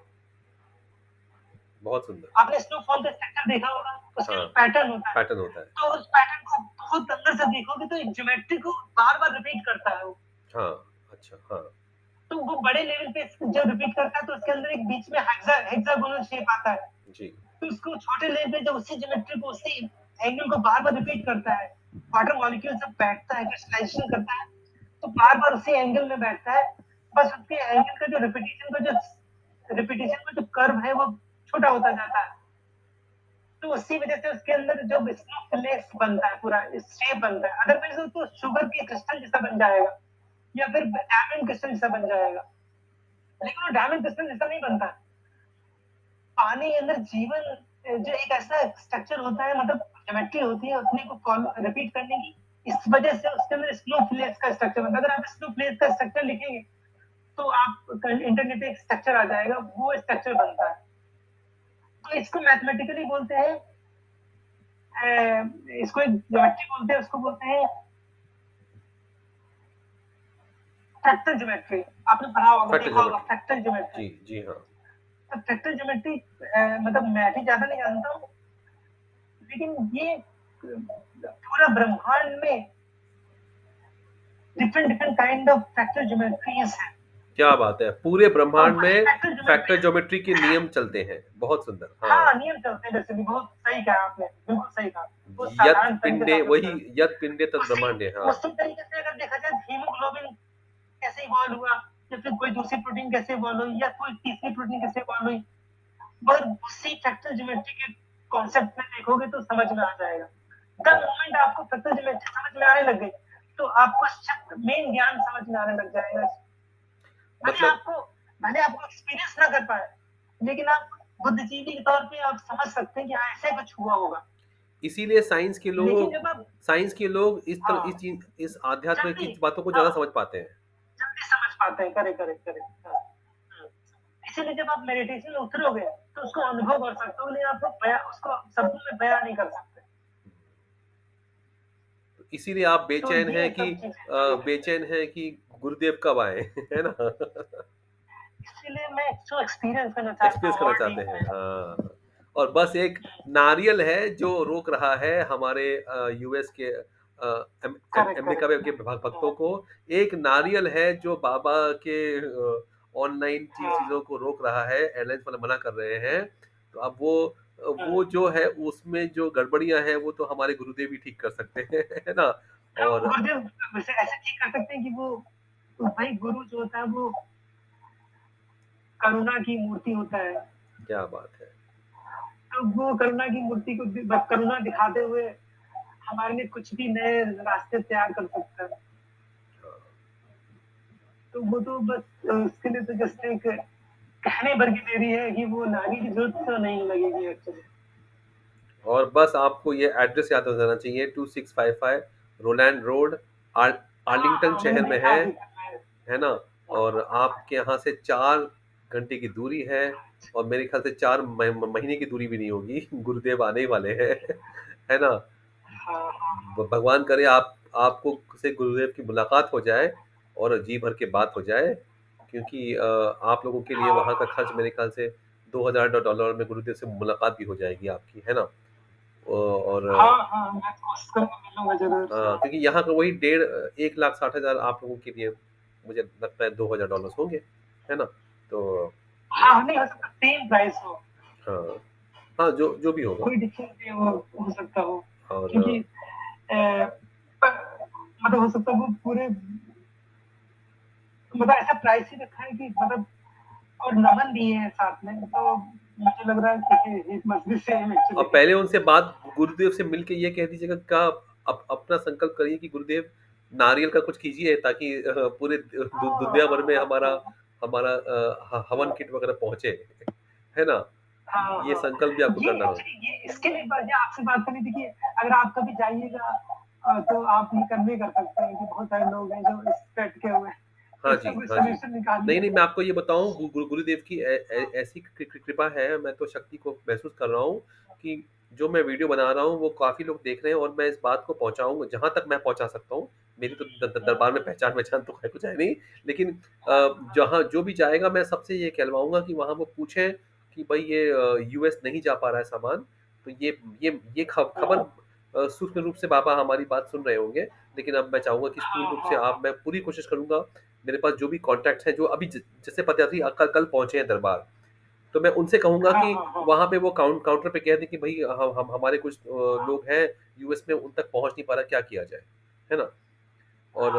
S2: बहुत सुंदर।
S1: आपने स्नोफॉल का स्ट्रक्चर देखा होगा, उसके
S2: हाँ,
S1: अंदर पैटर्न होता है।
S2: पैटर्न होता है।
S1: तो उस पैटर्न को बहुत अंदर से देखोगे तो एक ज्योमेट्री को बार-बार रिपीट करता है वो।
S2: हाँ, अच्छा, हाँ,
S1: तो वो बड़े लेवल पे जब रिपीट करता है तो उसके अंदर एक बीच में हेक्सागोनल शेप आता है।
S2: जी,
S1: तो उसको छोटे लेवल पे जब उसी ज्योमेट्री को उसी एंगल को बार-बार रिपीट करता है, वाटर मॉलिक्यूल जब बैठता है, क्रिस्टलाइजेशन करता है, तो बार-बार उसी एंगल में बैठता है। बस उसके एंगल का जो रिपिटिशन का जो कर्व है वो छोटा होता जाता है। तो उसी वजह से उसके अंदर जो स्नोफ्लेक्स बनता है, पूरा शेप बनता है। अदरवाइज वो तो शुगर के क्रिस्टल जैसा बन जाएगा या फिर डायमंड क्रिस्टल जैसा बन जाएगा। लेकिन वो डायमंड क्रिस्टल जैसा नहीं बनता। पानी के अंदर जीवन जो एक ऐसा स्ट्रक्चर होता है, मतलब ज्योमेट्री होती है अपने को रिपीट करने की। इस वजह से उसके अंदर स्नोफ्लेक्स का स्ट्रक्चर बनता है। अगर आप स्नोफ्लेक्स का स्ट्रक्चर लिखेंगे तो आप इंटरनेट पे एक स्ट्रक्चर आ जाएगा, वो स्ट्रक्चर बनता है। तो इसको मैथमेटिकली बोलते हैं, इसको एक ज्योमेट्री बोलते हैं, उसको बोलते हैं फ्रैक्टल ज्योमेट्री। आपने पढ़ा होगा,
S2: फ्रैक्टल
S1: देखा होगा
S2: ज्योमेट्री।
S1: Fractal geometry.
S2: जी, जी हाँ,
S1: अब फ्रैक्टल ज्योमेट्री मतलब मैं भी ज्यादा नहीं जानता हूँ, लेकिन ये पूरा ब्रह्मांड में different different kind of fractal geometries है।
S2: क्या बात है! पूरे
S1: और
S2: ब्रह्मांड
S1: वही
S2: में
S1: फ्रैक्टल
S2: फैक्टर
S1: ज्योमेट्रीज,
S2: ज्योमेट्री के नियम चलते हैं। बहुत सुंदर, हाँ।
S1: हाँ नियम चलते हैं। बेसिकली बहुत सही कहा आपने, बिल्कुल सही कहा। बहुत
S2: यत्
S1: साधारण तरीके से
S2: पिंडे
S1: आपने
S2: वही,
S1: बताया।
S2: यत् पिंडे तत्
S1: उसी
S2: ब्रह्मांडे, हाँ।
S1: उसी तरीके से अगर देखा जाए हीमोग्लोबिन कैसे इवॉल्व हुआ, या फिर कोई दूसरी प्रोटीन कैसे इवॉल्व हुई, या कोई तीसरी प्रोटीन कैसे इवॉल्व हुई, मगर उसी फ्रैक्टल ज्योमेट्री के कॉन्सेप्ट में देखोगे तो समझ में आ जाएगा। द मोमेंट आपको फ्रैक्टल ज्योमेट्री समझ में आने लग गई तो आपको मेन ज्ञान समझ में आने लग जाएगा। भले
S2: मतलब
S1: आपको भले आपको एक्सपीरियंस ना कर पाए, लेकिन आप बुद्धिजीवी के तौर पे आप समझ सकते हैं कि हाँ ऐसे कुछ हुआ होगा।
S2: इसीलिए
S1: लेकिन जब आप,
S2: साइंस के लोग
S1: हाँ,
S2: इस आध्यात्म
S1: जल्दी,
S2: की बातों को ज़्यादा
S1: हाँ,
S2: समझ पाते हैं।
S1: जल्दी समझ पाते हैं। करे करे करे हाँ। इसीलिए जब आप मेडिटेशन में उतरोगे तो उसको अनुभव कर सकते हो, लेकिन आपको उसको शब्दों में बयां नहीं कर सकते।
S2: तो इसीलिए आप
S1: तो ये सब चीजें जुड़ी हुई है।
S2: बेचैन हैं कि गुरुदेव कब आएँ, है ना?
S1: इसीलिए मैं इसको एक्सपीरियंस करना चाहता
S2: एक्सपीरियंस
S1: हूँ
S2: करना
S1: और
S2: चाहते
S1: डीप
S2: हैं,
S1: में।
S2: हाँ। और बस एक नारियल है जो रोक रहा है हमारे यूएस के
S1: करेक्ट
S2: अमेरिका में के
S1: करेक्ट।
S2: भक्तों को। एक नारियल है जो बाबा के ऑनलाइन चीज़ों
S1: हाँ
S2: को रोक रहा है, एयरलाइंस वाले मना कर रहे हैं। तो अब
S1: हाँ।
S2: वो जो है उसमें जो गड़बड़ियाँ हैं वो तो हमारे गुरुदेव ही ठीक कर सकते हैं, है ना?
S1: हाँ,
S2: और
S1: गुरुदेव वैसे ऐसे ठीक कर सकते हैं कि वो भाई गुरु जो होता है वो करुणा की मूर्ति होता है।
S2: क्या बात है!
S1: तो वो करुणा की मूर्ति को करुणा दिखाते हुए हमारे लिए कुछ भी नए रास्ते तैयार कर सकता है।
S2: हाँ।
S1: तो वो तो बस उसके लिए तो जस्ट एक कहने भर की देरी है कि वो लाने की जरूरत तो नहीं लगेगी एक्चुअली।
S2: और बस आपको ये एड्रेस याद हो जाना चाहिए, 2655 रोलैंड रोड,
S1: हाँ
S2: आर्लिंगटन
S1: हाँ मैंने
S2: शहर में
S1: देखा अभी तक मैं।
S2: है ना? और आपके यहाँ से 4 घंटे की दूरी है, और मेरे ख्याल से 4 महीने की दूरी भी नहीं होगी। गुरुदेव आने ही वाले हैं, है ना?
S1: हाँ हाँ
S2: भगवान करे आपको से गुरुदेव की मुलाकात हो जाए और जी भर के बात हो जाए, क्योंकि आप लोगों के लिए वहाँ का खर्च मेरे ख्याल से $2000 में गुरुदेव से मुलाकात भी हो जाएगी आपकी, है ना? और
S1: हाँ हाँ, मैं कोशिश करूंगा मिलूंगा जरूर से।
S2: क्योंकि यहाँ का वही 1,60,000 आप लोगों के लिए मुझे लगता है $2000 होंगे, है ना? तो
S1: हाँ नहीं हो सकता सेम प्राइस हो,
S2: हाँ, हाँ, जो जो भी होगा।
S1: कोई डिफरेंस नहीं हो सकता हो।
S2: और
S1: क्योंकि मतलब हो सकता है वो पूरे मतलब ऐसा प्राइस ही रखा है कि मतलब और नमन दिए हैं साथ में, तो मुझे लग रहा है कि इट मस्ट बी सेम
S2: अब
S1: एक्चुअली।
S2: पहले उनसे बात गुरुदेव से मिलके ये कह दीजिएगा, क्या अपना संकल्प करिए कि गुरुदेव नारियल का कुछ कीजिए, ताकि पूरे दुनिया भर में हमारा हमारा हवन किट वगैरह पहुंचे, है ना?
S1: हाँ,
S2: ये
S1: हाँ।
S2: संकल्प भी आपको
S1: ये
S2: करना होगा।
S1: एक्चुअली ये इसके लिए ये आपसे बात करनी थी कि अगर आप कभी जाइएगा तो आप ये कन्वे कर सकते हैं कि बहुत सारे लोग हैं जो इस पे अटके हुए हैं। तो
S2: हाँ
S1: इसका
S2: जी,
S1: कोई
S2: हाँ जी।
S1: सॉल्यूशन
S2: नहीं,
S1: निकालिए।
S2: नहीं, मैं आपको ये बताऊँ, गुरुदेव की ऐसी कृपा है, मैं तो शक्ति को महसूस कर रहा हूँ कि जो मैं वीडियो बना रहा हूँ वो काफ़ी लोग देख रहे हैं, और मैं इस बात को पहुँचाऊँगा जहाँ तक मैं पहुँचा सकता हूँ। मेरी तो दरबार में पहचान-वहचान तो खैर कुछ है नहीं, लेकिन जहाँ जो भी जाएगा मैं सबसे ये कहलवाऊँगा कि वहाँ वो पूछें कि भई ये यूएस नहीं जा पा रहा है सामान, तो ये खबर सूक्ष्म रूप से बाबा हमारी बात सुन रहे होंगे, लेकिन अब मैं चाहूँगा कि स्थूल
S1: हाँ,
S2: रूप से
S1: हाँ, हाँ।
S2: मैं पूरी कोशिश करूँगा, मेरे पास जो भी कॉन्टैक्ट्स हैं, जो अभी जैसे पदयात्री कल पहुँचे हैं दरबार, तो मैं उनसे कहूँगा
S1: हाँ,
S2: कि
S1: हाँ, हाँ।
S2: वहाँ पे वो काउंटर पे कह दें कि भई हम हमारे कुछ लोग हैं यूएस में, उन तक पहुँच नहीं पा रहा, क्या किया जाए? है ना? और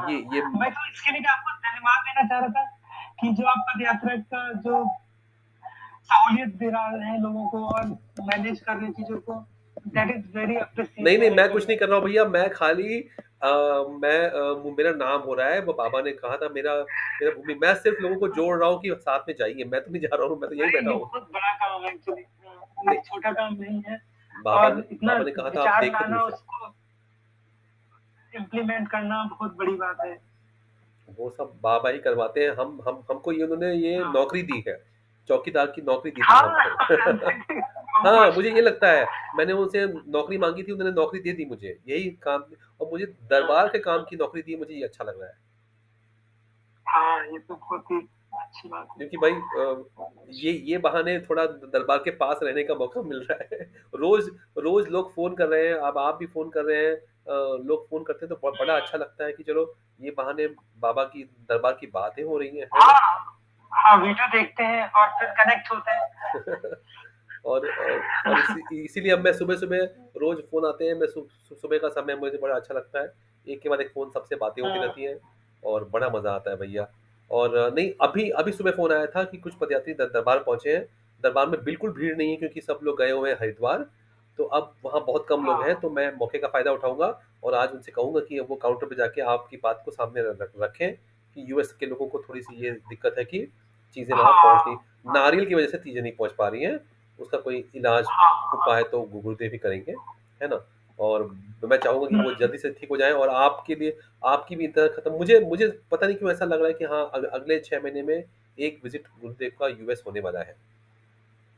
S2: ये
S1: हाँ। मैं तो इसके लिए भी आपको धन्यवाद देना चाह रहा था कि जो आप पद यात्रा का जो सहूलियत दे रहा है लोगों को और मैनेज कर रहे हैं चीज़ों को, दैट इज़ वेरी
S2: नहीं, नहीं,
S1: एप्रिशिएटेड
S2: मैं कुछ
S1: एक्चुअली।
S2: नहीं कर रहा हूँ भैया, मैं खाली मेरा नाम हो रहा है, वो बाबा ने कहा था मेरा मेरा भूमि, मैं सिर्फ़ लोगों को जोड़ रहा हूँ कि साथ में जाइए, मैं तो नहीं जा रहा हूँ, मैं तो यहीं बैठा
S1: नहीं, ये
S2: हूँ।
S1: बहुत बड़ा काम है एक्चुअली। ये
S2: नहीं,
S1: छोटा काम नहीं है और इतना
S2: बाबा ने कहा था आप
S1: विचार
S2: देखो दूर
S1: लाना
S2: से।
S1: उसको इम्प्लीमेंट करना बहुत बड़ी बात है।
S2: वो सब बाबा ही करवाते हैं, हम हमको ये उन्होंने ये
S1: हाँ।
S2: नौकरी दी है, चौकीदार की नौकरी दी थी
S1: हाँ,
S2: हमको। हाँ,
S1: बहुत
S2: मुझे ये लगता है, मैंने उनसे नौकरी माँगी थी, उन्होंने नौकरी दे दी मुझे, यही काम, और मुझे दरबार के काम की नौकरी दी, मुझे ये अच्छा लग रहा है।
S1: हाँ, ये तो बहुत ही अच्छी बात है।
S2: क्योंकि भाई ये बहाने थोड़ा दरबार के पास रहने का मौका मिल रहा है। रोज़ रोज़ लोग फ़ोन कर रहे हैं, अब आप भी फ़ोन कर रहे हैं, लोग फ़ोन करते हैं तो बड़ा अच्छा लगता है कि चलो ये बहाने बाबा की दरबार की बातें हो रही हैं, है ना?
S1: हाँ, हाँ, वीडियो देखते हैं और फिर कनेक्ट होते हैं।
S2: और इसीलिए अब मैं सुबह-सुबह रोज़ फ़ोन आते हैं, मैं सुबह का समय मुझे बड़ा अच्छा लगता है। एक के बाद एक फ़ोन सबसे बातें होती
S1: हाँ,
S2: रहती हैं, और बड़ा मज़ा आता है भैया। और नहीं, अभी अभी सुबह फ़ोन आया था कि कुछ पदयात्री दरबार पहुँचे हैं। दरबार में बिल्कुल भीड़ नहीं है, क्योंकि सब लोग गए हुए हैं हरिद्वार, तो अब वहाँ बहुत कम लोग हैं,
S1: हाँ,
S2: तो मैं मौके का फ़ायदा उठाऊँगा और आज उनसे कहूँगा कि वो काउंटर पे जाके आपकी बात को सामने रखें कि यूएस के लोगों को थोड़ी-सी ये दिक्कत है कि चीज़ें वहाँ पहुँच नहीं,
S1: हाँ, हाँ,
S2: नारियल की वज़ह से चीज़ें नहीं पहुँच पा रही हैं। उसका कोई इलाज,
S1: हाँ,
S2: उपाय तो गुरुदेव ही करेंगे, है ना? और मैं चाहूँगा कि वो
S1: हुँ।
S2: जल्दी से ठीक हो जाएँ, और आपके लिए आपकी भी इंतज़ार खत्म, मुझे मुझे पता नहीं क्यों ऐसा लग रहा है कि हाँ, अगले 6 महीने में एक विज़िट गुरुदेव का यूएस होने वाला है।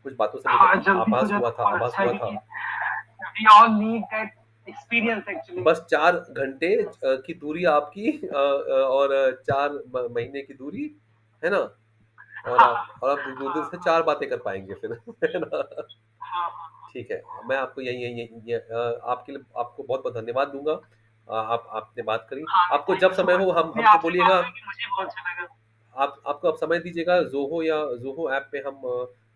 S2: कुछ बातों से मुझे
S1: हाँ, जल्दी हो जाए तो बहुत
S2: आभास
S1: अच्छा है
S2: हुआ था।
S1: क्योंकि we all need that experience actually.
S2: बस 4 घंटे की दूरी आपकी, और 4 महीने की दूरी, है ना? और आप गुरुदेव
S1: हाँ,
S2: से
S1: हाँ,
S2: 4 बातें कर पाएँगे फिर, है ना?
S1: हाँ, हाँ।
S2: ठीक है, मैं आपको यही यही यही ये आपके लिए आपको बहुत-बहुत धन्यवाद दूँगा। आप आपने बात करी।
S1: हाँ,
S2: आपको
S1: थैंक
S2: जब
S1: यू सो
S2: समय
S1: मच।
S2: हो हम
S1: नहीं,
S2: हमको
S1: आपसे बात
S2: बोलिएगा,
S1: करके मुझे बहुत अच्छा लगा।
S2: आपको आप समय दीजिएगा, ज़ोहो ऐप पे हम,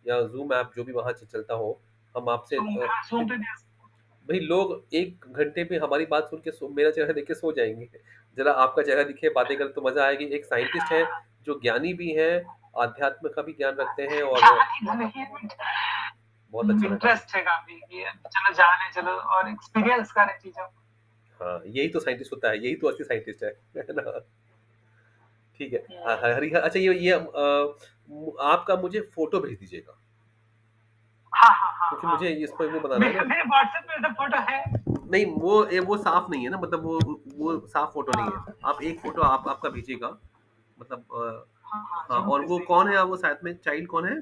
S2: या ज़ूम ऐप जो भी वहाँ चलता हो, हम आपसे
S1: सूम हाँ, सूम
S2: क्योंकि
S1: पे भी
S2: भई लोग 1 घंटे में हमारी बात सुन के मेरा चेहरा देख के सो जाएँगे। ज़रा आपका चेहरा दिखे, बातें करें तो मज़ा आएगी। एक साइंटिस्ट हैं, जो ज्ञानी भी हैं, आध्यात्म का भी ज्ञान रखते हैं, और
S1: ज्ञान ही नहीं बट
S2: बहुत अच्छा लगा।
S1: इंटरेस्ट है काफ़ी कि चलो जाने चलो और एक्सपीरियंस करें चीज़ों को।
S2: हाँ, यही तो साइंटिस्ट होता है, यही तो असली साइंटिस्ट है। है ना? ठीक है।
S1: हुँ।
S2: हरी अच्छा, ये आपका मुझे फ़ोटो भेज दीजिएगा,
S1: हाँ, हाँ, हाँ,
S2: क्योंकि मुझे
S1: हाँ।
S2: इस पे वो बनाना है ना।
S1: मेरे व्हाट्सएप में तो फ़ोटो है।
S2: नहीं, वो साफ़ नहीं है ना, मतलब वो साफ़ फ़ोटो नहीं है।
S1: हाँ,
S2: आप एक फ़ोटो आपका भेजिएगा, मतलब
S1: हाँ, हाँ,
S2: हाँ,
S1: ज़रूर
S2: और
S1: भेज
S2: वो
S1: देंगे।
S2: कौन है, वो साथ में चाइल्ड कौन है?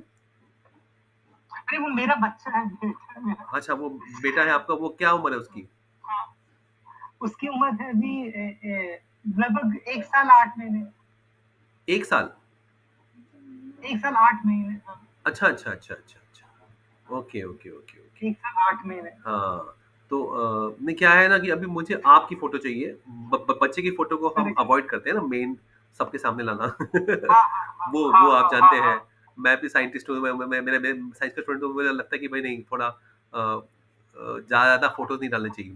S1: अरे वो मेरा बच्चा है, बेटा है मेरा।
S2: अच्छा, वो बेटा है आपका, वो क्या उम्र है उसकी?
S1: हाँ, उसकी उम्र है अभी लगभग 1 साल 8 महीने।
S2: 1 साल?
S1: 1 साल 8 महीने, हाँ।
S2: अच्छा, अच्छा, अच्छा, अच्छा, अच्छा। Okay, okay, okay, okay.
S1: 1 साल 8 महीने।
S2: हाँ, तो नहीं, क्या है ना कि अभी मुझे आपकी फ़ोटो चाहिए। ब ब बच्चे की फ़ोटो को हम
S1: करेक्ट।
S2: अवॉइड करते हैं ना, मेन सबके सामने लाना।
S1: हाँ, हाँ, हाँ,
S2: वो
S1: हाँ,
S2: आप
S1: हाँ, हाँ,
S2: जानते हैं,
S1: हाँ।
S2: मैं भी साइंटिस्ट हूँ, मैं मेरे साइंस का स्टूडेंट हूँ, मुझे लगता है कि भई नहीं, थोड़ा ज़्यादा फ़ोटोज़ नहीं डालने चाहिए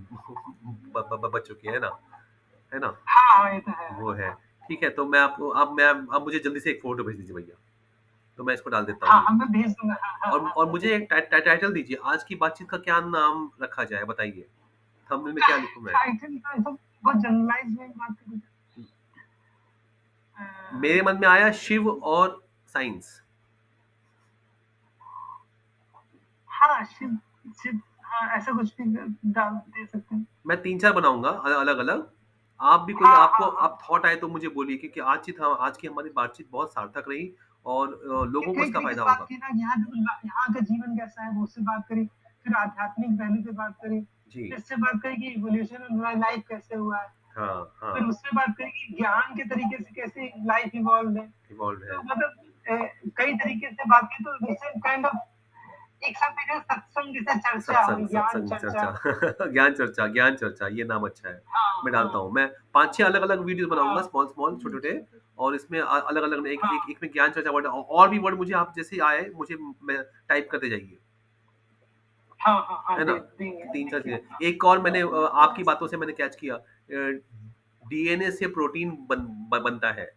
S2: बच्चों के, है ना?
S1: हाँ, हाँ, ये तो है।
S2: वो है। ठीक है, तो मैं आपको अब मुझे जल्दी से एक फ़ोटो भेज दीजिए भैया, तो मैं इसको डाल देता
S1: हाँ,
S2: हूँ।
S1: हाँ, मैं भेज दूँगा। हाँ, हाँ, हाँ,
S2: और
S1: मैं
S2: मुझे
S1: भेज
S2: एक टाइटल दीजिए, आज की बातचीत का क्या नाम रखा जाए बताइए? थंबनेल में क्या लिखूँ मैं?
S1: टाइटल तो ऐसा बहुत जनरलाइज़ में बात करूँ अ,
S2: मेरे मन में आया शिव और साइंस।
S1: हाँ, शिव शिव हाँ, ऐसा कुछ भी डाल दे सकते हैं।
S2: मैं 3-4 बनाऊँगा अलग-अलग। आप भी कोई
S1: हाँ,
S2: आपको
S1: हाँ, हाँ।
S2: आप थॉट आए तो मुझे बोलिए, क्योंकि आज की हमारी बातचीत बहुत सार्थक रही और लोगों को
S1: कई
S2: इसका
S1: तरीके से
S2: फ़ायदा
S1: बात
S2: होगा।
S1: की ना, यहाँ का जीवन कैसा है, वो उससे बात करी, फिर आध्यात्मिक पहलू पे बात करी,
S2: जी।
S1: फिर इससे बात करी कि इवोल्यूशन लाइफ कैसे हुआ है,
S2: हाँ,
S1: फिर
S2: हाँ,
S1: उससे बात करी कि ज्ञान के तरीके से कैसे लाइफ इवॉल्व है।
S2: इवॉल्व है।
S1: तो मतलब कई तरीके से बात की, तो जैसे काइंड ऑफ एक साथ एक सत्संग जैसे चर्चा हुई, ज्ञान
S2: सत्संग
S1: चर्चा।
S2: चर्चा ज्ञान चर्चा ये नाम अच्छा है।
S1: हाँ,
S2: मैं डालता
S1: हाँ,
S2: हूँ। मैं 5-6 अलग-अलग वीडियोज़ बनाऊँगा,
S1: हाँ,
S2: स्मॉल छोटे-छोटे, और इसमें अलग-अलग एक एक
S1: हाँ,
S2: एक में ज्ञान चर्चा वर्ड और भी वर्ड मुझे आप जैसे आए मुझे मैं टाइप करते जाइए।
S1: हाँ, हाँ, हाँ,
S2: है ना?
S1: देंगे
S2: 3-4
S1: देखिए।
S2: चीज़ें। एक और मैंने आपकी बातों से मैंने कैच किया, डीएनए से प्रोटीन बनता है,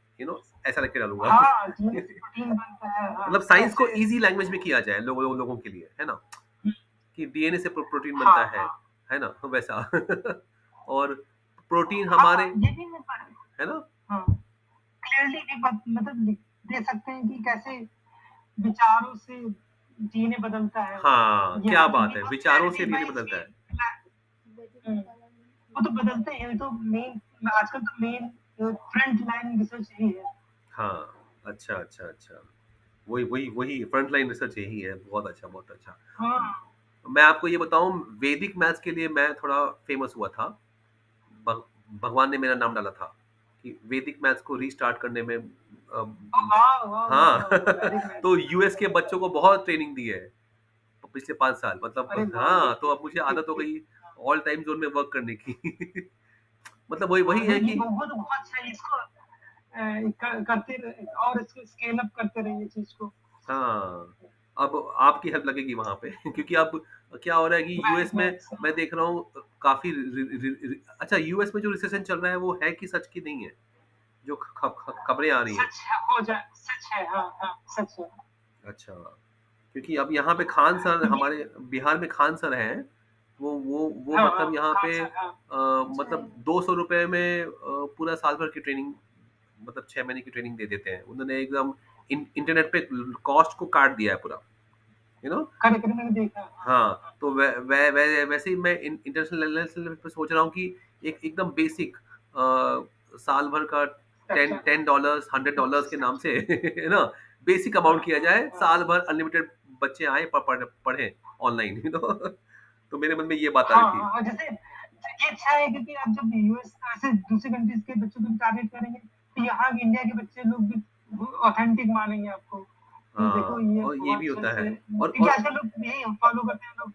S2: ऐसा लिख के डालूँगा।
S1: हाँ, जीने से प्रोटीन बनता है, हाँ,
S2: मतलब साइंस को
S1: ऐसे।
S2: ईज़ी लैंग्वेज में किया जाए लोगों के लिए, है ना? कि डीएनए से प्रोटीन
S1: हाँ,
S2: बनता
S1: हाँ,
S2: है ना? तो वैसा। और प्रोटीन
S1: हाँ,
S2: हमारे,
S1: ये भी मैं पढ़
S2: है ना?
S1: हाँ, क्लियरली भी मतलब लिख दे सकते हैं कि कैसे विचारों से जीने बदलता है।
S2: हाँ,
S1: ये
S2: क्या
S1: ये
S2: बात
S1: भी
S2: है!
S1: बहुत
S2: विचारों से
S1: क्लैरिटी
S2: डीएनए
S1: भाई
S2: बदलता
S1: इसकी
S2: है।
S1: हुँ, वो तो बदलते हैं, ये तो मेन आजकल तो मेन फ्रंट लाइन रिसर्च यही है।
S2: हाँ, अच्छा। वही फ्रंट लाइन रिसर्च यही है। बहुत अच्छा, बहुत अच्छा।
S1: हाँ,
S2: मैं आपको ये बताऊँ, वैदिक मैथ्स के लिए मैं थोड़ा फ़ेमस हुआ था। भग भगवान ने मेरा नाम डाला था कि वैदिक मैथ्स को रीस्टार्ट करने में
S1: ओह वाह! वाह, वाह,
S2: हाँ।
S1: वाह, वाह! Very nice.
S2: तो यूएस के बच्चों को बहुत ट्रेनिंग दी है पिछले 5 साल,
S1: अरे
S2: मतलब
S1: वाह!
S2: हाँ, तो
S1: देखिए,
S2: अब मुझे
S1: देखिए,
S2: आदत हो
S1: देखिए।
S2: गई ऑल टाइम ज़ोन में वर्क करने की। मतलब वही
S1: हाँ,
S2: वही है
S1: नहीं,
S2: कि
S1: वो तो बहुत अच्छा है, इसको करते रहे और इसको स्केल अप करते रहिए चीज़ को।
S2: हाँ, अब आपकी हेल्प लगेगी वहाँ पे। क्योंकि अब क्या हो रहा है कि यूएस
S1: वेरी
S2: में
S1: नाइस।
S2: मैं देख रहा हूँ काफ़ी रि रि रि अच्छा, यूएस में जो रिसेशन चल रहा है वो है कि सच की नहीं है? जो ख ख खबरें आ रही हैं।
S1: सच है, हो जाए सच है, हाँ, हाँ, सच है।
S2: अच्छा, क्योंकि अब यहाँ पे खान सर,
S1: क्योंकि
S2: हमारे बिहार में खान सर हैं, वो
S1: हाँ, हाँ,
S2: मतलब यहाँ
S1: हाँ
S2: पे
S1: सर, हाँ।
S2: मतलब ₹200 में पूरा साल भर की ट्रेनिंग, मतलब 6 महीने की ट्रेनिंग दे देते हैं। उन्होंने एकदम इंटरनेट पे कॉस्ट को काट दिया है पूरा, यू नो?
S1: करेक्ट, मैंने देखा। हाँ, हाँ,
S2: हाँ,
S1: हाँ,
S2: तो
S1: हाँ।
S2: वैसे ही मैं इंटरनेशनल लेवल पे सोच रहा हूँ कि एक एकदम बेसिक साल भर का
S1: अच्छा,
S2: $10 $100 के नाम से, है ना? बेसिक
S1: हाँ,
S2: अमाउंट किया
S1: हाँ,
S2: जाए,
S1: हाँ।
S2: साल भर अनलिमिटेड बच्चे आएँ पढ़ें ऑनलाइन, तो मेरे मन में ये बात आ रही
S1: हाँ,
S2: थी।
S1: हाँ, जैसे ये अच्छा है क्योंकि आप जब यूएस ऐसे दूसरी कंट्रीज़ के बच्चों को भी टारगेट करेंगे, तो यहाँ के इंडिया के बच्चे लोग भी ऑथेंटिक मानेंगे आपको। कि देखो
S2: हाँ,
S1: ये
S2: और ये
S1: बहुत
S2: भी
S1: अच्छे
S2: होता है
S1: से क्योंकि
S2: और
S1: आजकल लोग यही फॉलो करते हैं लोग।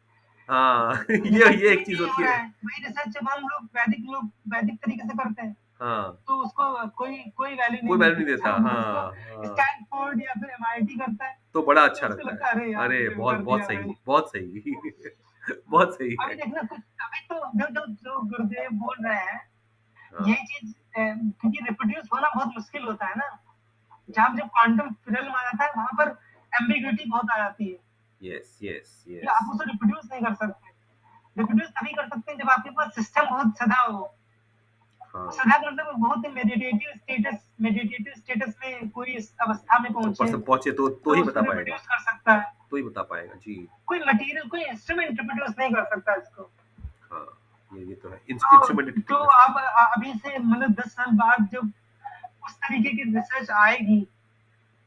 S2: हाँ, ये
S1: रिसर्च
S2: एक
S1: में
S2: चीज़
S1: यही हो
S2: होती
S1: रहा
S2: है।
S1: है, वही रिसर्च जब हम लोग वैदिक तरीके से करते हैं,
S2: हाँ,
S1: तो उसको कोई कोई वैल्यू नहीं
S2: कोई वैल्यू
S1: मिलती
S2: नहीं
S1: है।
S2: देता।
S1: जब उसको
S2: हाँ, हाँ।
S1: स्टैनफोर्ड या फिर एमआईटी करता है,
S2: तो बड़ा
S1: तो
S2: अच्छा
S1: उसको
S2: लगता है।
S1: लगता है अरे यार
S2: अरे!
S1: ये
S2: बहुत
S1: कर
S2: बहुत
S1: दिया भाई।
S2: सही, बहुत सही।
S1: हाँ,
S2: बहुत सही
S1: अभी
S2: है।
S1: देखना कुछ अभी तो जो गुरुदेव बोल रहे हैं,
S2: हाँ,
S1: ये चीज़ क्योंकि रिप्रोड्यूस होना बहुत मुश्किल होता है ना, जहाँ जब क्वांटम रियल्म आ जाता है, वहाँ पर एम्बिग्यूइटी बहुत आ जाती है,
S2: यस, यस,
S1: कि
S2: यस।
S1: आप उसे रिप्रोड्यूस नहीं कर सकते। रिप्रोड्यूस तभी कर सकते हैं जब आपके पास सिस्टम बहुत सधा हो।
S2: हाँ,
S1: सधा का मतलब बहुत ही मेडिटेटिव स्टेटस में कोई इस अवस्था में
S2: तो
S1: पहुँचे,
S2: पर्सन पहुँचे तो
S1: तो
S2: ही बता
S1: उसको
S2: पाएगा,
S1: रिप्रोड्यूस कर सकता है।
S2: बता पाएगा। जी,
S1: कोई मटेरियल, कोई इंस्ट्रूमेंट रिप्रोड्यूस नहीं कर सकता इसको।
S2: हाँ, ये तो है।
S1: तो
S2: इंस्ट्रूमेंट
S1: तो
S2: डिटेक्टिव।
S1: आप अभी से मतलब 10 साल बाद जब उस तरीके की रिसर्च आएगी,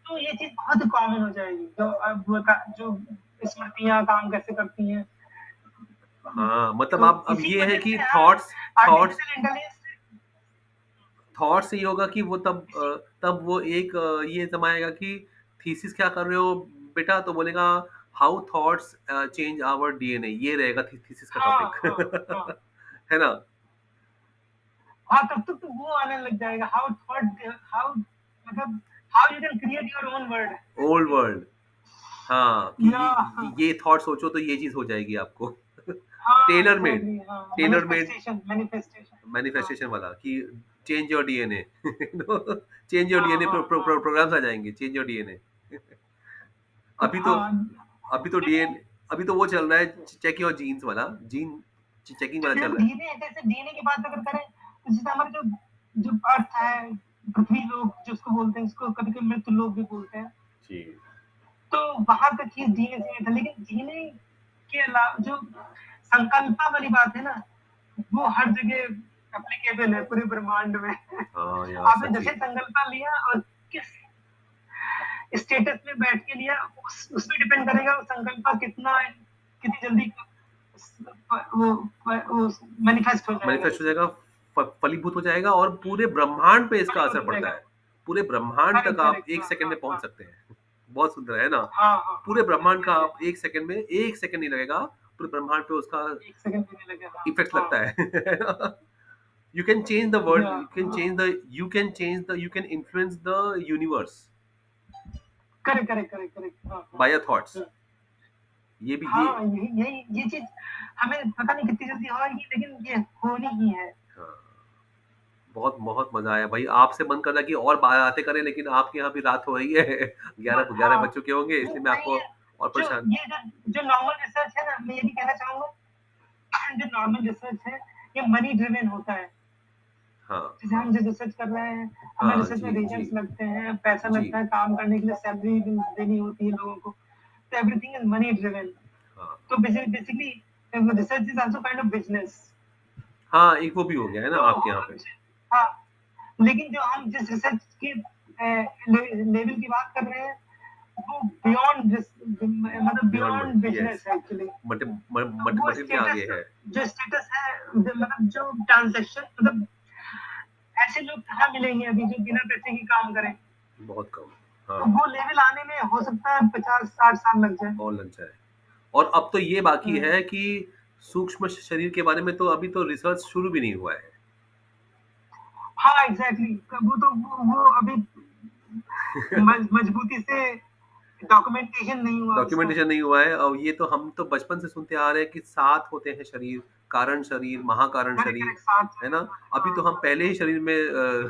S1: तो ये चीज़ बहुत कॉमन हो जाएगी। जो स्मृतियाँ काम कैसे करती हैं।
S2: हाँ, मतलब
S1: तो
S2: आप अब
S1: इसी
S2: ये है
S1: वजह
S2: कि
S1: से हम
S2: थॉट्स
S1: आर्टिफिशियल इंटेलिजेंस
S2: थॉट से ये होगा कि वो
S1: इसी
S2: तब वो एक ये जमाएगा कि थीसिस क्या कर रहे हो बेटा? तो बोलेगा how thoughts change our DNA, ये रहेगा थीसिस का
S1: हाँ,
S2: टॉपिक।
S1: हाँ, हाँ।
S2: है ना?
S1: हाँ, तब तक तो वो आने लग जाएगा हाउ मतलब how you can create your own word.
S2: Old world. हाँ, कि
S1: या
S2: ये थॉट सोचो तो ये चीज़ हो जाएगी आपको।
S1: हाँ,
S2: टेलर मेड,
S1: एग्ज़ैक्टली हाँ,
S2: टेलर मेड
S1: मैनिफेस्टेशन हाँ,
S2: मैनिफेस्टेशन वाला कि change your DNA, change your
S1: हाँ,
S2: डीएनए
S1: हाँ, हाँ,
S2: प्रोग्राम्स आ जाएँगे, चेंज योर डीएनए। अभी तो
S1: हाँ,
S2: अभी तो डीएन अभी तो वो चल रहा है, चेक योर जीन्स वाला, जीन चेकिंग वाला
S1: जैसे
S2: चल
S1: हम
S2: रहा है।
S1: डीएनए जैसे डीएनए की बात अगर करें, तो जैसे हमारा जो जो अर्थ है, पृथ्वी लोक जिसको बोलते हैं, जिसको कभी-कभी मृत्यु लोक भी बोलते हैं,
S2: जी,
S1: तो वहाँ तक ये डीएनए सीमित है। लेकिन डीएनए के अलावा जो संकल्पना वाली बात है ना, वो हर जगह एप्लीकेबल है पूरे ब्रह्मांड में।
S2: हाँ यार
S1: आपने
S2: सच्ची।
S1: जैसे संकल्पना लिया और किस स्टेटस में बैठ के लिया, उस पे डिपेंड करेगा वो संकल्पना कितनी जल्दी वो मैनिफेस्ट हो जाएगा
S2: मैनिफेस्ट हो
S1: जैसे
S2: जाएगा, फलीभूत हो जाएगा और पूरे ब्रह्मांड पे इसका
S1: फलीभूत
S2: असर
S1: हो
S2: पड़ता
S1: जाएगा।
S2: है। पूरे ब्रह्मांड तक
S1: करेक्ट,
S2: आप
S1: करेक्ट।
S2: 1
S1: हाँ,
S2: सेकंड
S1: हाँ,
S2: में पहुँच
S1: हाँ।
S2: सकते हैं। बहुत सुंदर है ना?
S1: हाँ, हाँ, हाँ।
S2: पूरे ब्रह्मांड का
S1: ये
S2: आप 1 सेकंड में 1 सेकंड नहीं लगेगा, पूरे ब्रह्मांड पे उसका
S1: 1 सेकंड भी नहीं लगे। हाँ,
S2: इफेक्ट
S1: हाँ।
S2: लगता है। है ना? You can change the world,
S1: या
S2: you can influence the universe
S1: correct, correct, correct, correct. हाँ, हाँ।
S2: by your thoughts.
S1: हुँ।
S2: ये भी ये
S1: हाँ, यही यही ये चीज़ हमें पता नहीं कितनी जल्दी होगी, लेकिन ये होनी ही है।
S2: हाँ, बहुत बहुत मज़ा आया भाई, आपसे मन कर रहा है कि और बातें करें लेकिन आपके यहाँ भी रात हो रही है। 11
S1: हाँ,
S2: बज चुके होंगे
S1: वो
S2: इसलिए मैं
S1: नहीं
S2: आपको
S1: है।
S2: और
S1: जो
S2: परेशान।
S1: ये जो जो नॉर्मल रिसर्च है ना, मैं ये भी कहना चाहूँगा, जो नॉर्मल रिसर्च है, ये मनी ड्रिवन होता है।
S2: हाँ,
S1: जैसे
S2: हाँ,
S1: हम जो रिसर्च कर रहे हैं, हमें
S2: हाँ,
S1: रिसर्च में
S2: जी, जी,
S1: रिजल्ट्स लगते हैं, पैसा
S2: जी,
S1: लगता है, काम करने के लिए सैलरी देनी होती है लोगों को। तो एवरीथिंग इज़ मनी ड्रिवन।
S2: हाँ।
S1: तो basically research is also kind of business.
S2: हाँ, एक वो भी हो गया है ना
S1: तो
S2: आपके यहाँ पे।
S1: हाँ, लेकिन जो हम जिस रिसर्च के लेवल की बात कर रहे हैं, वो बियॉन्ड मतलब
S2: beyond
S1: beyond
S2: money, yes.
S1: Business है एक्चुअली।
S2: मटे म
S1: तो
S2: मट
S1: वो
S2: मटेरियल के
S1: स्टेटस
S2: आगे है।
S1: जो स्टेटस है, मतलब जो ट्रांज़ैक्शन, मतलब ऐसे लोग कहाँ मिलेंगे अभी जो बिना पैसे के काम करें?
S2: बहुत कम।
S1: तो
S2: हाँ,
S1: वो लेवल आने में हो सकता है 50-60 साल लग जाए।
S2: और लग जाए। और अब तो ये बाकी
S1: हुँ।
S2: है कि सूक्ष्म शरीर के बारे में तो अभी तो रिसर्च शुरू भी नहीं हुआ है।
S1: हाँ, एग्ज़ैक्टली। वो तो वो अभी मजबूती से डॉक्यूमेंटेशन नहीं हुआ उसका।
S2: डॉक्यूमेंटेशन नहीं हुआ है और ये तो हम तो बचपन से सुनते आ रहे हैं कि 7 होते हैं शरीर, कारण शरीर, महाकारण
S1: करेक्ट,
S2: शरीर,
S1: करेक्ट, 7
S2: है
S1: चले
S2: ना?
S1: हुए
S2: अभी
S1: हाँ,
S2: तो हम
S1: हाँ।
S2: पहले ही शरीर में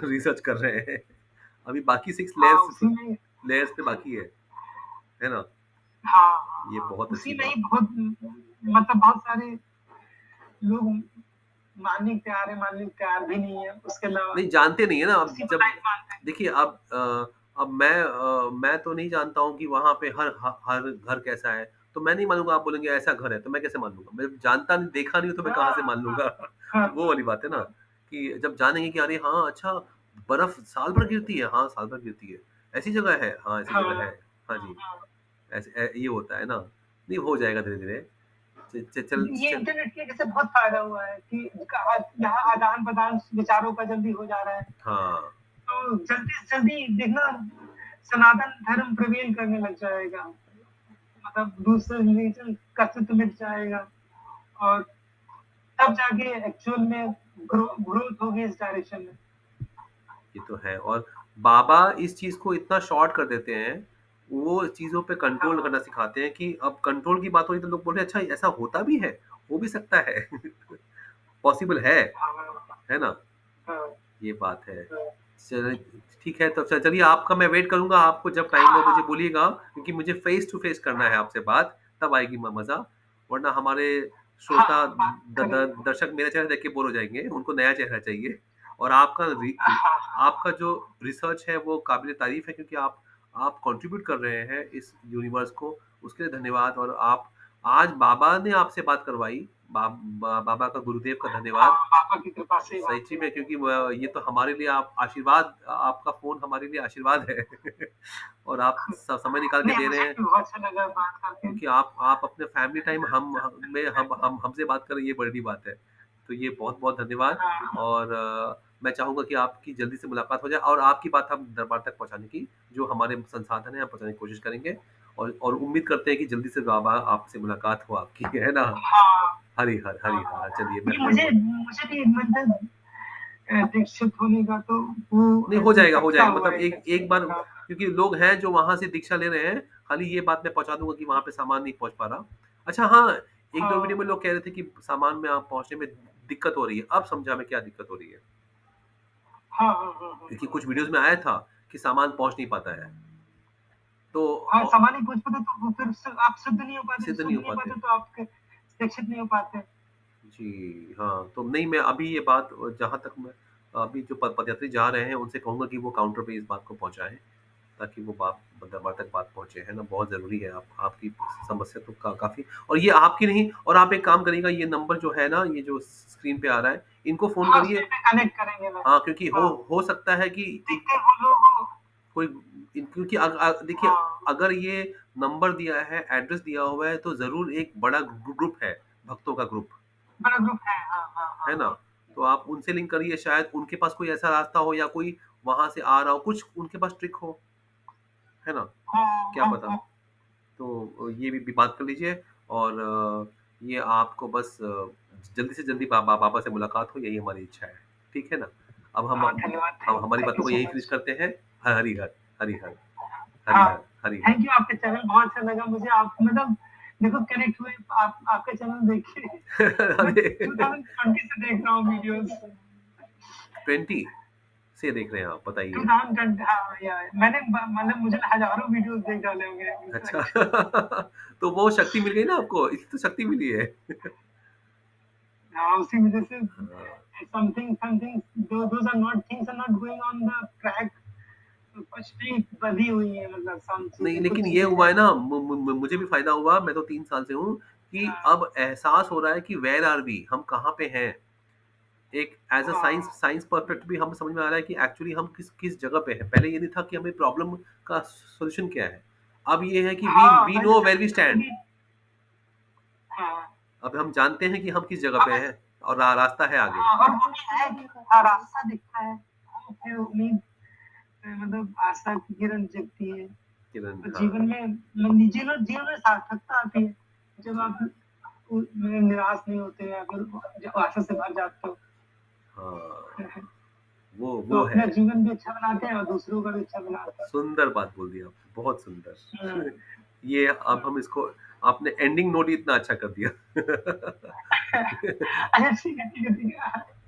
S2: रिसर्च कर रहे हैं। अभी बाकी 6
S1: हाँ, उसी में
S2: लेयर्स पे बाकी है ना?
S1: हाँ, हाँ,
S2: ये
S1: हाँ।
S2: बहुत अच्छी
S1: उसी में ही
S2: बात है।
S1: बहुत मतलब बहुत सारे लोग मानने को तैयार हैं, मानने को तैयार भी नहीं है। उसके अलावा
S2: नहीं जानते नहीं है ना, अब
S1: उसी को
S2: जब
S1: लाइफ मानते हैं।
S2: देखिए अब मैं तो नहीं जानता हूँ कि वहाँ पे हर घर कैसा है, तो मैं नहीं मानूँगा, आप बोलेंगे ऐसा घर है, तो मैं कैसे मान लूँगा? मैं जानता नहीं, देखा नहीं हूँ तो मैं कहाँ
S1: हाँ,
S2: से मान
S1: हाँ,
S2: लूँगा?
S1: हाँ,
S2: वो वाली बात है ना,
S1: हाँ,
S2: कि जब जानेंगे कि अरे हाँ, अच्छा बर्फ़ साल भर गिरती है? हाँ, साल भर गिरती है। ऐसी जगह है? हाँ, ऐसी
S1: हाँ,
S2: जगह है।
S1: हाँ,
S2: हाँ
S1: हाँ,
S2: जी,
S1: हाँ।
S2: ये होता है ना। नहीं हो जाएगा धीरे-धीरे। च च चल
S1: ये
S2: च
S1: इंटरनेट की वजह से बहुत फ़ायदा हुआ है कि यहाँ आदान-प्रदान विचारों का जल्दी हो जा रहा है।
S2: हाँ,
S1: तो जल्दी से जल्दी देखना सनातन धर्म प्रिवेल करने लग जाएगा। मतलब दूसरे रिलीजन का अस्तित्व मिट जाएगा और तब जाके एक्चुअल में ग्रोथ होगी इस डायरेक्शन में।
S2: ये तो है और बाबा इस चीज़ को इतना शॉर्ट कर देते हैं, वो चीज़ों पे कंट्रोल
S1: हाँ,
S2: करना सिखाते हैं कि अब कंट्रोल की बात हो रही तो लोग बोल रहे हैं अच्छा ऐसा होता भी है? हो भी सकता है। पॉसिबल
S1: हाँ,
S2: है ना?
S1: हाँ,
S2: ये बात है।
S1: हाँ,
S2: चलिए ठीक है तो चलिए आपका मैं वेट करूँगा, आपको जब टाइम
S1: हाँ,
S2: हो मुझे
S1: हाँ,
S2: बोलिएगा क्योंकि मुझे फेस टू फेस करना है आपसे बात, तब आएगी मज़ा। वरना हमारे
S1: हाँ,
S2: श्रोता
S1: बात
S2: द द
S1: करेंगे।
S2: दर्शक मेरा चेहरा देख के बोर हो जाएँगे, उनको नया चेहरा चाहिए। और आपका जो रिसर्च है वो काबिल-ए-तारीफ़ है क्योंकि आप कंट्रीब्यूट कर रहे हैं इस यूनिवर्स को, उसके लिए धन्यवाद और आप आज बाबा ने आपसे बात करवाई, बाबा का गुरुदेव का
S1: हाँ,
S2: धन्यवाद।
S1: पापा की कृपा से बात
S2: सच्ची
S1: हुई
S2: में
S1: है।
S2: क्योंकि ये तो हमारे लिए आप आशीर्वाद आपका फ़ोन हमारे लिए आशीर्वाद है। और आप समय निकाल के
S1: नहीं,
S2: दे रहे
S1: मुझे
S2: हैं
S1: भी बहुत अच्छा लगा बात करके।
S2: क्योंकि आप अपने फैमिली टाइम हम हमसे बात करें ये बड़ी बात है। तो ये बहुत-बहुत धन्यवाद
S1: हाँ, हाँ,
S2: और मैं चाहूँगा कि आपकी जल्दी से मुलाकात हो जाए और आपकी बात हम दरबार तक पहुँचाने की जो हमारे संसाधन हैं हम पहुँचाने की कोशिश करेंगे और उम्मीद करते हैं कि जल्दी से बाबा आपसे मुलाकात हो आपकी, है ना?
S1: हाँ,
S2: हरि हर,
S1: हाँ,
S2: हरि
S1: हाँ।
S2: हर। चलिए
S1: ये मुझे भी मतलब दीक्षित होने का तो वो
S2: नहीं हो
S1: पक्का
S2: जाएगा
S1: हुआ
S2: मतलब
S1: है
S2: एक बार
S1: हाँ,
S2: क्योंकि लोग हैं जो वहाँ से दीक्षा ले रहे हैं, खाली ये बात मैं पहुँचा दूँगा कि वहाँ पे सामान नहीं पहुँच पा रहा। अच्छा हाँ, 1-2 वीडियो में लोग कह रहे थे कि सामान में आप पहुँचने में दिक्कत हो रही है। अब समझा मैं क्या दिक्कत हो रही है। क्योंकि कुछ वीडियोज़ में आया था कि सामान पहुँच नहीं पाता है। तो
S1: हाँ, सामान ही पूछ पाते तो वो फिर आप शुद्ध नहीं हो पाते,
S2: सिद्ध नहीं
S1: शुद्ध
S2: हो
S1: नहीं हो
S2: पाते।
S1: पाते तो आपके शिक्षित नहीं हो पाते।
S2: जी, हाँ, तो नहीं मैं अभी ये बात जहाँ तक मैं अभी जो पदयात्री जा रहे हैं उनसे कहूँगा कि वो काउंटर पे इस बात को पहुँचाएँ, ताकि वो बात दरबार तक बात पहुँचे, है ना? बहुत ज़रूरी है आपकी समस्या तो काफ़ी और ये आपकी नहीं और आप एक काम करिएगा ये नंबर जो है ना, ये जो स्क्रीन पे आ रहा है, इनको फ़ोन
S1: हाँ,
S2: करिए।
S1: उसी पे कनेक्ट करेंगे ना।
S2: हाँ, क्योंकि
S1: हाँ,
S2: हो सकता है कि इन
S1: देखते हैं वो लोग
S2: कोई क्योंकि देखिए
S1: हाँ,
S2: अगर ये नंबर दिया है, एड्रेस दिया हुआ है, तो ज़रूर एक बड़ा ग्रुप है, भक्तों का ग्रुप।
S1: बड़ा ग्रुप है। हाँ, हाँ,
S2: है
S1: हाँ,
S2: ना?
S1: हाँ।
S2: तो आप उनसे लिंक करिए शायद उनके पास कोई ऐसा रास्ता हो या कोई वहाँ से आ रहा हो, कुछ उनके पास ट्रिक हो, है ना?
S1: हाँ,
S2: क्या
S1: हाँ,
S2: पता?
S1: हाँ।
S2: तो ये भी बात कर लीजिए और ये आपको बस जल्दी से जल्दी बाबा से मुलाकात हो यही हमारी इच्छा है। ठीक है ना? अब
S1: हाँ, धन्यवाद।
S2: हम हमारी
S1: थैंक
S2: बातों
S1: यू
S2: को
S1: सो
S2: यही फिनिश
S1: मच।
S2: करते हैं। हरि हर, हरि हर, हरि
S1: हाँ,
S2: हर, हरि हर।
S1: थैंक यू आपका चैनल बहुत अच्छा लगा मुझे आप मतलब देखो कनेक्ट हुए आप आपका चैनल देख के मैं
S2: अरे
S1: 2020 से देख रहा हूँ वीडियोस
S2: 20 से देख रहे हैं आप बताइए।
S1: 2020 हाँ यार मैंने मतलब मुझे हजारों वीडियोस देख डाले होंगे
S2: अच्छा
S1: इनफैक्ट
S2: तो वो शक्ति मिल गई ना आपको, इसलिए तो शक्ति मिली है।
S1: हाँ उसी वजह से
S2: हाँ।
S1: Something those are not things are not going on the track कुछ भी बंधी हुई है मतलब सम
S2: नहीं,
S1: चीजें
S2: लेकिन
S1: कुछ
S2: ये
S1: चीजें
S2: हुआ
S1: हैं
S2: है ना मुझे भी फ़ायदा हुआ, मैं तो 3 साल से हूँ, कि
S1: हाँ
S2: अब एहसास हो रहा है कि वेयर आर वी? हम कहाँ पे हैं? एक एज़ अ साइंस
S1: हाँ
S2: साइंस पर्सपेक्टिव भी हमें समझ में आ रहा है कि एक्चुअली हम किस जगह पे हैं। पहले ये नहीं था कि हमें प्रॉब्लम का सॉल्यूशन क्या है? अब ये है कि
S1: हाँ
S2: वी
S1: पहले
S2: know where we
S1: sir
S2: stand.
S1: कि हाँ
S2: अब हम जानते हैं कि हम किस जगह
S1: अब
S2: पे हैं और रास्ता है आगे।
S1: हाँ और वो भी है कि हाँ रास्ता दिखता है फिर उम्मीद मतलब आशा की किरण जगती है
S2: किरण
S1: और
S2: हाँ,
S1: जीवन में जीवन में सार्थकता आती है जब
S2: जी।
S1: आप निराश नहीं होते या फिर जब आशा से भर जाते हो
S2: हाँ,
S1: तो
S2: वो है।
S1: अपना जीवन भी अच्छा बनाते हैं और दूसरों का भी अच्छा बनाते हैं
S2: सुंदर बात बोल दी आपने, बहुत
S1: हम्म,
S2: सुंदर। ये अब हम इसको आपने एंडिंग नोट ही इतना अच्छा कर दिया।
S1: अच्छा ठीक है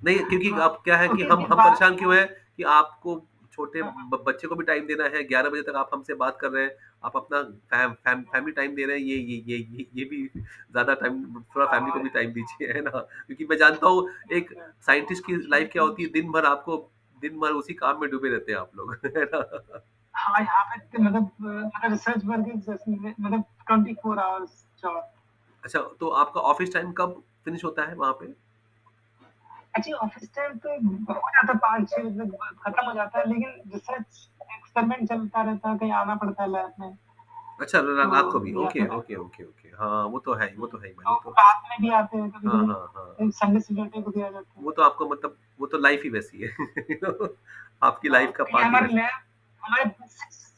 S2: नहीं, क्योंकि
S1: हाँ
S2: अब क्या है कि
S1: ओके ओके
S2: हम
S1: बाय
S2: परेशान क्यों हैं कि आपको छोटे
S1: हाँ
S2: बच्चे को भी टाइम देना है, 11 बजे तक आप हमसे बात कर रहे हैं, आप अपना फैमिली टाइम दे रहे हैं, ये भी ज़्यादा टाइम थोड़ा फैमिली को
S1: हाँ
S2: भी टाइम दीजिए, है ना? क्योंकि मैं जानता हूँ एक साइंटिस्ट की लाइफ क्या होती है, दिन भर उसी काम में डूबे रहते हैं आप लोग, है ना?
S1: हाँ यहाँ पे मतलब रिसर्च वर्क मतलब 24 आवर्स जॉब
S2: अच्छा, तो आपका ऑफ़िस टाइम कब फिनिश होता है वहाँ पे?
S1: एक्चुअली ऑफिस टाइम तो हो जाता है 5-6 बजे तक खत्म हो जाता है लेकिन रिसर्च एक्सपेरिमेंट चलता रहता है कहीं आना पड़ता है लैब में
S2: अच्छा र
S1: तो
S2: रात को भी,
S1: या
S2: ओके,
S1: फिर
S2: ओके, ओके, ओके। हाँ, वो तो है ही भाई,
S1: तो
S2: वो तो
S1: रात में भी आते हैं कभी
S2: हाँ,
S1: कभी
S2: हाँ, हाँ।
S1: संडे सैटरडे को भी आ जाते हैं
S2: वो तो आपको मतलब वो तो लाइफ़ ही वैसी है। आपकी लाइफ़ का
S1: ये
S2: पार्ट ही
S1: हमारे
S2: वैसा
S1: लैब हमारे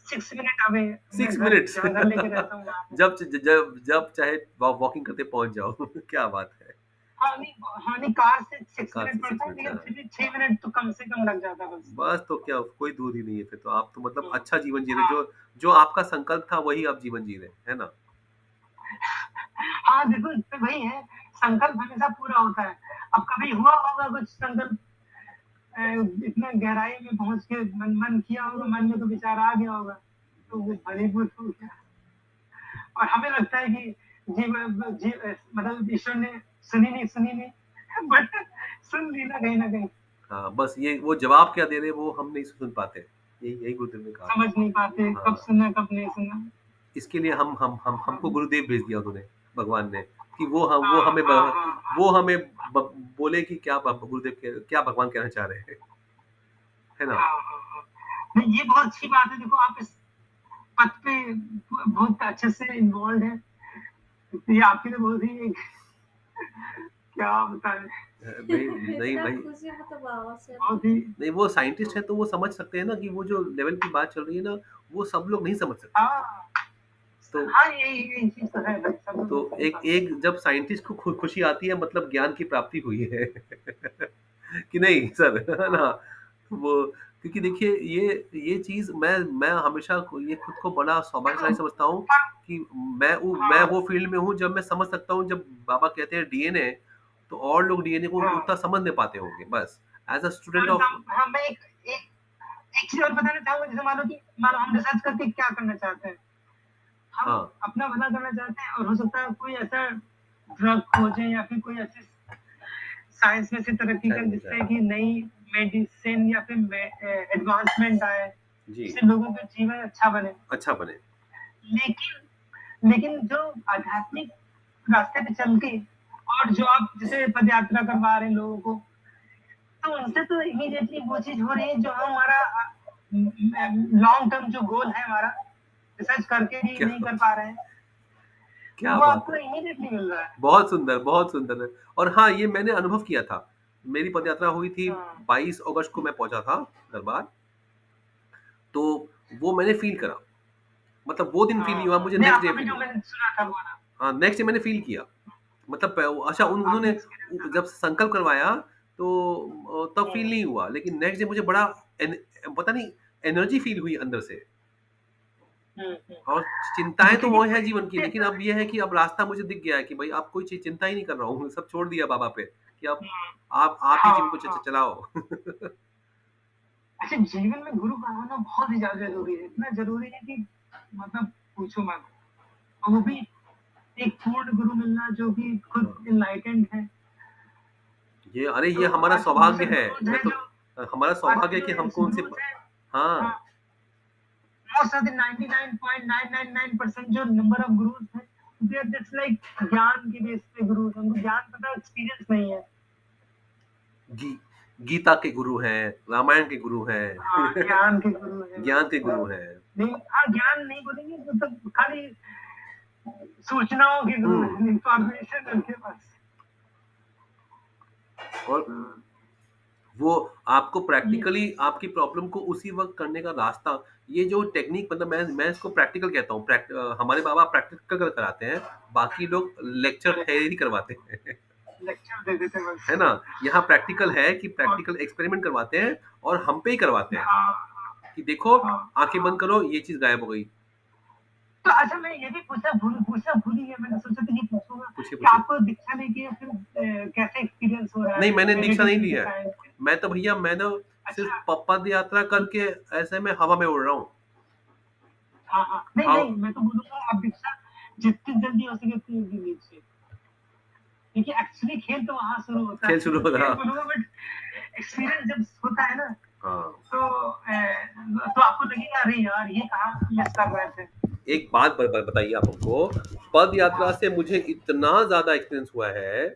S1: 6 मिनट अवे मैं
S2: 6
S1: घर
S2: मिनट्स
S1: जहाँ घर लेके रहता हूँ वहाँ पे
S2: जब चाहे वॉकिंग करते पहुँच जाओ। क्या बात है।
S1: हाँ नहीं कार से 6
S2: कार
S1: मिनट
S2: से 6
S1: पड़ता है
S2: मिनट्स
S1: लेकिन
S2: हाँ।
S1: फिर भी 6 मिनट तो कम से कम लग जाता है बस
S2: बस तो क्या कोई दूर ही नहीं है फिर तो आप तो मतलब अच्छा जीवन जी रहे
S1: हाँ
S2: जो आपका संकल्प था वही आप जीवन जी रहे हैं, है ना?
S1: हाँ देखो इसमें वही है संकल्प हमेशा पूरा होता है अब कभी हुआ होगा कुछ संकल्प इतना गहराई में पहुंच के मन किया होगा मन में तो विचार आ गया होगा तो वो फलीभूत हो गया और हमें लगता है कि मतलब ईश्वर ने सुनी नहीं बट सुन ली ना कहीं
S2: हाँ, बस ये वो जवाब क्या दे रहे हैं वो हम नहीं सुन पाते। यही यही गुरुदेव ने कहा
S1: समझ नहीं पाते
S2: था।
S1: कब
S2: हाँ।
S1: सुनना कब नहीं सुनना
S2: इसके लिए हम
S1: हाँ
S2: हमको गुरुदेव भेज दिया उन्होंने, भगवान ने, कि वो
S1: हाँ
S2: हमें
S1: हाँ हाँ
S2: वो हमें बोले कि क्या गुरुदेव क्या भगवान कहना चाह रहे हैं, है ना?
S1: हाँ नहीं ये बहुत अच्छी बात है देखो आप इस पथ पे बहुत अच्छे से इन्वॉल्व है ये आपके लिए बहुत ही एक क्या बताएं
S2: नहीं नहीं भाई
S1: बहुत ही
S2: नहीं वो साइंटिस्ट है तो वो समझ सकते हैं ना कि वो जो लेवल की बात चल रही है ना वो सब लोग नहीं समझ सकते।
S1: हाँ
S2: तो
S1: हाँ यही चीज तो है भाई सब लोग
S2: तो
S1: नहीं समझ
S2: एक
S1: पाते
S2: एक जब साइंटिस्ट को खुशी आती है मतलब ज्ञान की प्राप्ति हुई है कि नहीं सर है ना? वो क्योंकि देखिए ये चीज़ मैं हमेशा ये खुद को बड़ा
S1: देखो
S2: सौभाग्यशाली समझता हूँ
S1: हाँ,
S2: कि मैं
S1: हाँ,
S2: वो फ़ील्ड में हूँ जब मैं समझ सकता हूँ जब बाबा कहते हैं डीएनए, तो और लोग डीएनए को
S1: हाँ।
S2: उतना समझ नहीं पाते होंगे बस। As a
S1: for
S2: student of
S1: example हाँ, मैं एक एक चीज़ और बताना चाहूँगा जैसे मानो हम रिसर्च करके क्या करना चाहते हैं। हम
S2: हाँ,
S1: अपना भला करना चाहते हैं और हो सकता है कोई ऐसा ड्रग खोजें या फिर कोई ऐसी साइंस में से तरक्की
S2: शायद
S1: करें
S2: मिल जाए।
S1: जिससे कि नई मेडिसिन या फिर एडवांसमेंट आए,
S2: जी,
S1: जिससे लोगों का जीवन अच्छा बने।
S2: अच्छा बने।
S1: लेकिन जो आध्यात्मिक रास्ते पे चल के और जो आप जैसे पदयात्रा करवा रहे हैं लोगों को, तो उनसे तो इमीडिएटली वो चीज़ हो रही है जो हमारा लॉन्ग टर्म जो गोल है हमारा, रिसर्च करके भी
S2: क्या
S1: नहीं कर पा रहे हैं,
S2: क्या
S1: वो
S2: बात
S1: आपको
S2: है!
S1: इमीडिएटली मिल रहा है।
S2: बहुत सुंदर, बहुत सुंदर है। और हाँ, ये मैंने अनुभव किया था। मेरी पदयात्रा हुई थी,
S1: हाँ,
S2: 22 अगस्त को मैं पहुँचा था दरबार, तो वो मैंने फ़ील करा। मतलब वो दिन फ़ील नहीं
S1: हाँ,
S2: हुआ,
S1: हाँ।
S2: मुझे
S1: नहीं,
S2: नेक्स्ट डे
S1: आपका
S2: फ़ील
S1: वीडियो
S2: हुआ।
S1: मैंने सुना था वो वाला।
S2: हाँ, नेक्स्ट डे मैंने फ़ील किया। मतलब अच्छा
S1: हाँ, आपने
S2: उन्होंने
S1: एक्सपीरियंस
S2: जब
S1: करा।
S2: संकल्प करवाया तो तब फ़ील
S1: हुँ,
S2: नहीं हुआ, लेकिन नेक्स्ट डे मुझे बड़ा एन पता नहीं एनर्जी फ़ील हुई अंदर से।
S1: हुँ, हुँ।
S2: और चिंताएँ तो
S1: देखिए जी
S2: वो हैं जीवन की, लेकिन
S1: परिस्थिति
S2: अब ये है कि अब रास्ता मुझे दिख गया है कि भाई अब कोई चिंता ही नहीं कर रहा हूँ, सब छोड़ दिया बाबा पे कि अब
S1: हुँ,
S2: आप ही जीवन
S1: हाँ,
S2: को
S1: हाँ।
S2: चलाओ।
S1: अच्छा जीवन में गुरु का होना बहुत ही ज़्यादा ज़रूरी है, इतना ज़रूरी है कि मतलब पूछो मत। और वो भी एक पूर्ण गुरु मिलना जो कि खुद
S2: हाँ,
S1: एनलाइटेंड है।
S2: ये
S1: तो
S2: हमारा
S1: आज बहुत
S2: सौभाग्य
S1: से
S2: है।
S1: गुरुज़
S2: मैं
S1: हैं
S2: तो
S1: जो
S2: हमारा
S1: आज के
S2: सौभाग्य है
S1: जो
S2: कि
S1: ऐसे
S2: हमको उनसे
S1: गुरुज़ हैं हाँ,
S2: हाँ,
S1: मोस्ट ऑफ द 99.999% जो नंबर ऑफ गुरुज़ हैं, दे आर जस्ट लाइक ज्ञान के बेस पे गुरुज़ हैं, उनको ज्ञान पता एक्सपीरियंस नहीं है।
S2: गी गीता के गुरु हैं, रामायण के गुरु
S1: हाँ,
S2: हैं,
S1: ज्ञान के गुरु हैं
S2: ज्ञान के
S1: बस।
S2: गुरु हैं।
S1: नहीं हाँ, ज्ञान नहीं बोलेंगे मतलब खाली सूचनाओं के गुरु
S2: हुँ,
S1: हैं, इन्फॉर्मेशन उनके पास।
S2: और वो आपको
S1: ये
S2: प्रैक्टिकली आपकी प्रॉब्लम को उसी वक़्त करने का रास्ता, ये जो टेक्नीक मतलब मैं इसको प्रैक्टिकल कहता हूँ। हमारे बाबा प्रैक्टिकल कराते हैं, बाकी लोग लेक्चर थ्योरी करवाते हैं।
S1: लेक्चर दे देते बस।
S2: है ना? यहाँ प्रैक्टिकल है कि
S1: और
S2: प्रैक्टिकल एक्सपेरिमेंट करवाते हैं और हम पे ही करवाते हैं
S1: हाँ,
S2: कि देखो
S1: हाँ,
S2: आँखें
S1: हाँ।
S2: बंद करो, ये चीज़ गायब हो गई।
S1: तो अच्छा मैं ये भी पूछना भूल ही गया मैंने सोचा था ये पूछूँगा
S2: पूछिए,
S1: कि
S2: पूछिए।
S1: आपको दीक्षा लेके फिर कैसे एक्सपीरियंस हो रहा
S2: नहीं,
S1: है
S2: मैंने दीक्षा नहीं
S1: मेडिटेशन
S2: ली
S1: के
S2: है।
S1: टाइम पे?
S2: मैं तो भैया मैं तो सिर्फ़
S1: अच्छा,
S2: प पद यात्रा करके ऐसे में हवा में उड़ रहा हूँ।
S1: हाँ, हाँ। नहीं,
S2: हव
S1: नहीं मैं तो बोलूँगा आप दीक्षा जितनी जल्दी हो सके उतनी जल्दी लीजिए। देखिए एक्चुअली खेल तो वहाँ शुरू होता
S2: खेल
S1: है।
S2: शुरू हो
S1: खेल
S2: रहा।
S1: बोलूँगा बट एक्सपीरियंस जब होता है ना
S2: हाँ।
S1: तो तो आपको लगेगा अरे यार ये कहाँ मिस कर रहे थे।
S2: एक बात बताइए आप हमको, पद यात्रा
S1: हाँ,
S2: से मुझे इतना ज़्यादा एक्सपीरियंस हुआ है,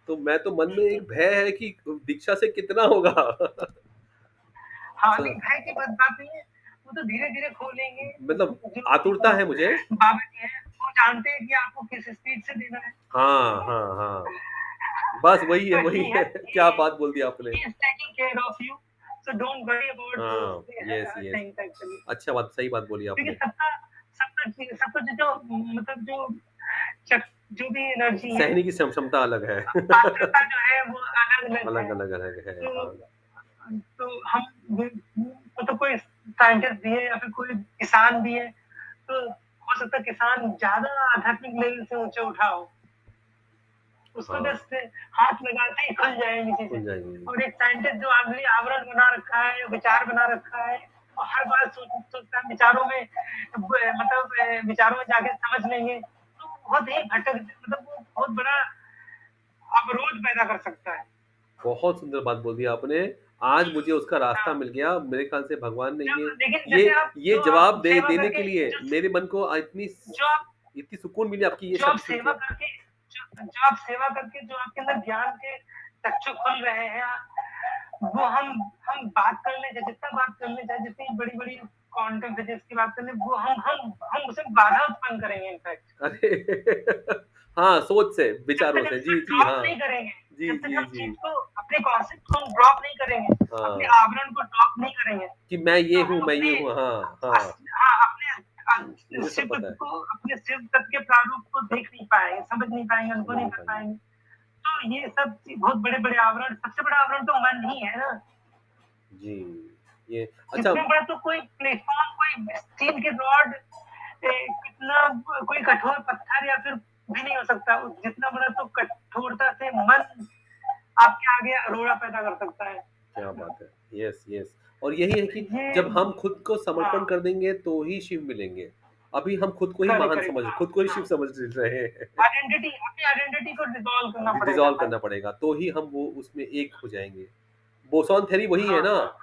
S2: तो मैं तो मन में एक भय है कि दीक्षा से कितना होगा?
S1: हाँ,
S2: स
S1: नहीं भय की बात नहीं है, वो तो धीरे-धीरे खोलेंगे।
S2: मतलब
S1: जो भी
S2: आतुरता है मुझे।
S1: बाबा जी हैं, वो जानते हैं कि आपको किस स्पीड से देना है।
S2: हाँ, हाँ, हाँ। बस वही है,
S1: तो
S2: वही
S1: ही
S2: है।
S1: है
S2: क्या बात बोल दी आपने।
S1: he is taking care of you, so don't worry about those
S2: हाँ, यस, यस।
S1: things actually.
S2: अच्छा बात सही बात बोली
S1: क्योंकि
S2: आपने।
S1: सबका जो मतलब जो चक जो भी एनर्जी है,
S2: सहने की क्षमता अलग है।
S1: पात्रता जो है वो अलग-अलग है।
S2: अलग-अलग अलग है,
S1: तो
S2: हाँ।
S1: तो हम मतलब कोई साइंटिस्ट भी है या फिर कोई किसान भी है, तो हो सकता है किसान ज़्यादा आध्यात्मिक लेवल से ऊँचे उठा हो। उसको
S2: हाँ,
S1: जस्ट हाथ लगाते ही खुल जाएँगी चीज़ें।
S2: खुल जाएँगी।
S1: और एक साइंटिस्ट जो ऑलरेडी आवरण बना रखा है, विचार बना रखा है और हर बात सोचता है विचारों में मतलब विचारों में जाके समझ लेंगे, तो बहुत ही भटक मतलब वो बहुत बड़ा अवरोध पैदा कर सकता है।
S2: बहुत सुंदर बात बोल दी आपने। आज मुझे उसका रास्ता
S1: हाँ,
S2: मिल गया। मेरे ख़्याल से भगवान ने
S1: जब लेकिन
S2: ये
S1: जैसे आप
S2: ये
S1: जो आप
S2: जवाब दे
S1: सेवा
S2: देने के
S1: करके
S2: लिए
S1: जो
S2: मेरे मन को
S1: जो आप
S2: इतनी सुकून मिली आपकी ये
S1: जो आप
S2: शब्द सुन
S1: सेवा
S2: के।
S1: करके जो आप सेवा करके जो आपके अंदर ज्ञान के चक्षु खुल रहे हैं, वो हम बात कर लें, जितना बात कर लें, चाहे जितनी बड़ी-बड़ी क्वांटम फिजिक्स की बात कर लें, वो हम उसमें बाधा उत्पन्न करेंगे इनफैक्ट।
S2: अरे! हाँ, सोच से,
S1: जब
S2: विचारों
S1: तक हम
S2: से।
S1: उसको
S2: जी, जी,
S1: ड्रॉप
S2: हाँ।
S1: नहीं करेंगे,
S2: जी,
S1: जब तक
S2: जी,
S1: हम
S2: जी।
S1: चीज़ को अपने कॉन्सेप्ट को हम ड्रॉप नहीं करेंगे, अपने
S2: हाँ,
S1: आवरण को ड्रॉप नहीं करेंगे,
S2: कि मैं ये
S1: तो
S2: हूँ,
S1: हम
S2: मैं ये
S1: अपने
S2: हूँ। हाँ, हाँ,
S1: हाँ, अपने
S2: मुझे
S1: शिव
S2: सब पता
S1: तत्व
S2: है।
S1: को अपने शिव तत्व के प्रारूप को देख नहीं पाएँगे, समझ नहीं पाएँगे, अनुभव
S2: समझ
S1: नहीं
S2: नहीं
S1: कर
S2: पाएँगे।
S1: पाएँगे। तो ये सब बहुत बड़े-बड़े आवरण सबसे बड़ा आवरण तो मन ही है ना।
S2: जी। ये अच्छा
S1: जितना बड़ा तो कोई प्लेटफ़ॉर्म, कोई स्टील की रॉड कितना कोई कठोर पत्थर या फिर भी नहीं हो सकता। जितना बड़ा तो कठोरता से मन आपके आगे अरोड़ा पैदा कर सकता है।
S2: क्या बात है! यस, यस और यही है कि
S1: ये
S2: जब हम खुद को समर्पण
S1: हाँ,
S2: कर देंगे तो ही शिव मिलेंगे। अभी हम खुद को ही
S1: करेक्ट,
S2: महान
S1: करेक्ट।
S2: समझ
S1: हाँ,
S2: खुद को ही शिव
S1: हाँ।
S2: समझ रहे हैं।
S1: अपनी आइडेंटिटी को डिसॉल्व करना पड़ेगा
S2: डिसॉल्व करना
S1: पहले।
S2: पड़ेगा, तो ही हम वो उसमें एक हो जाएँगे। बोसॉन थ्योरी वही है
S1: हाँ,
S2: ना,
S1: हाँ।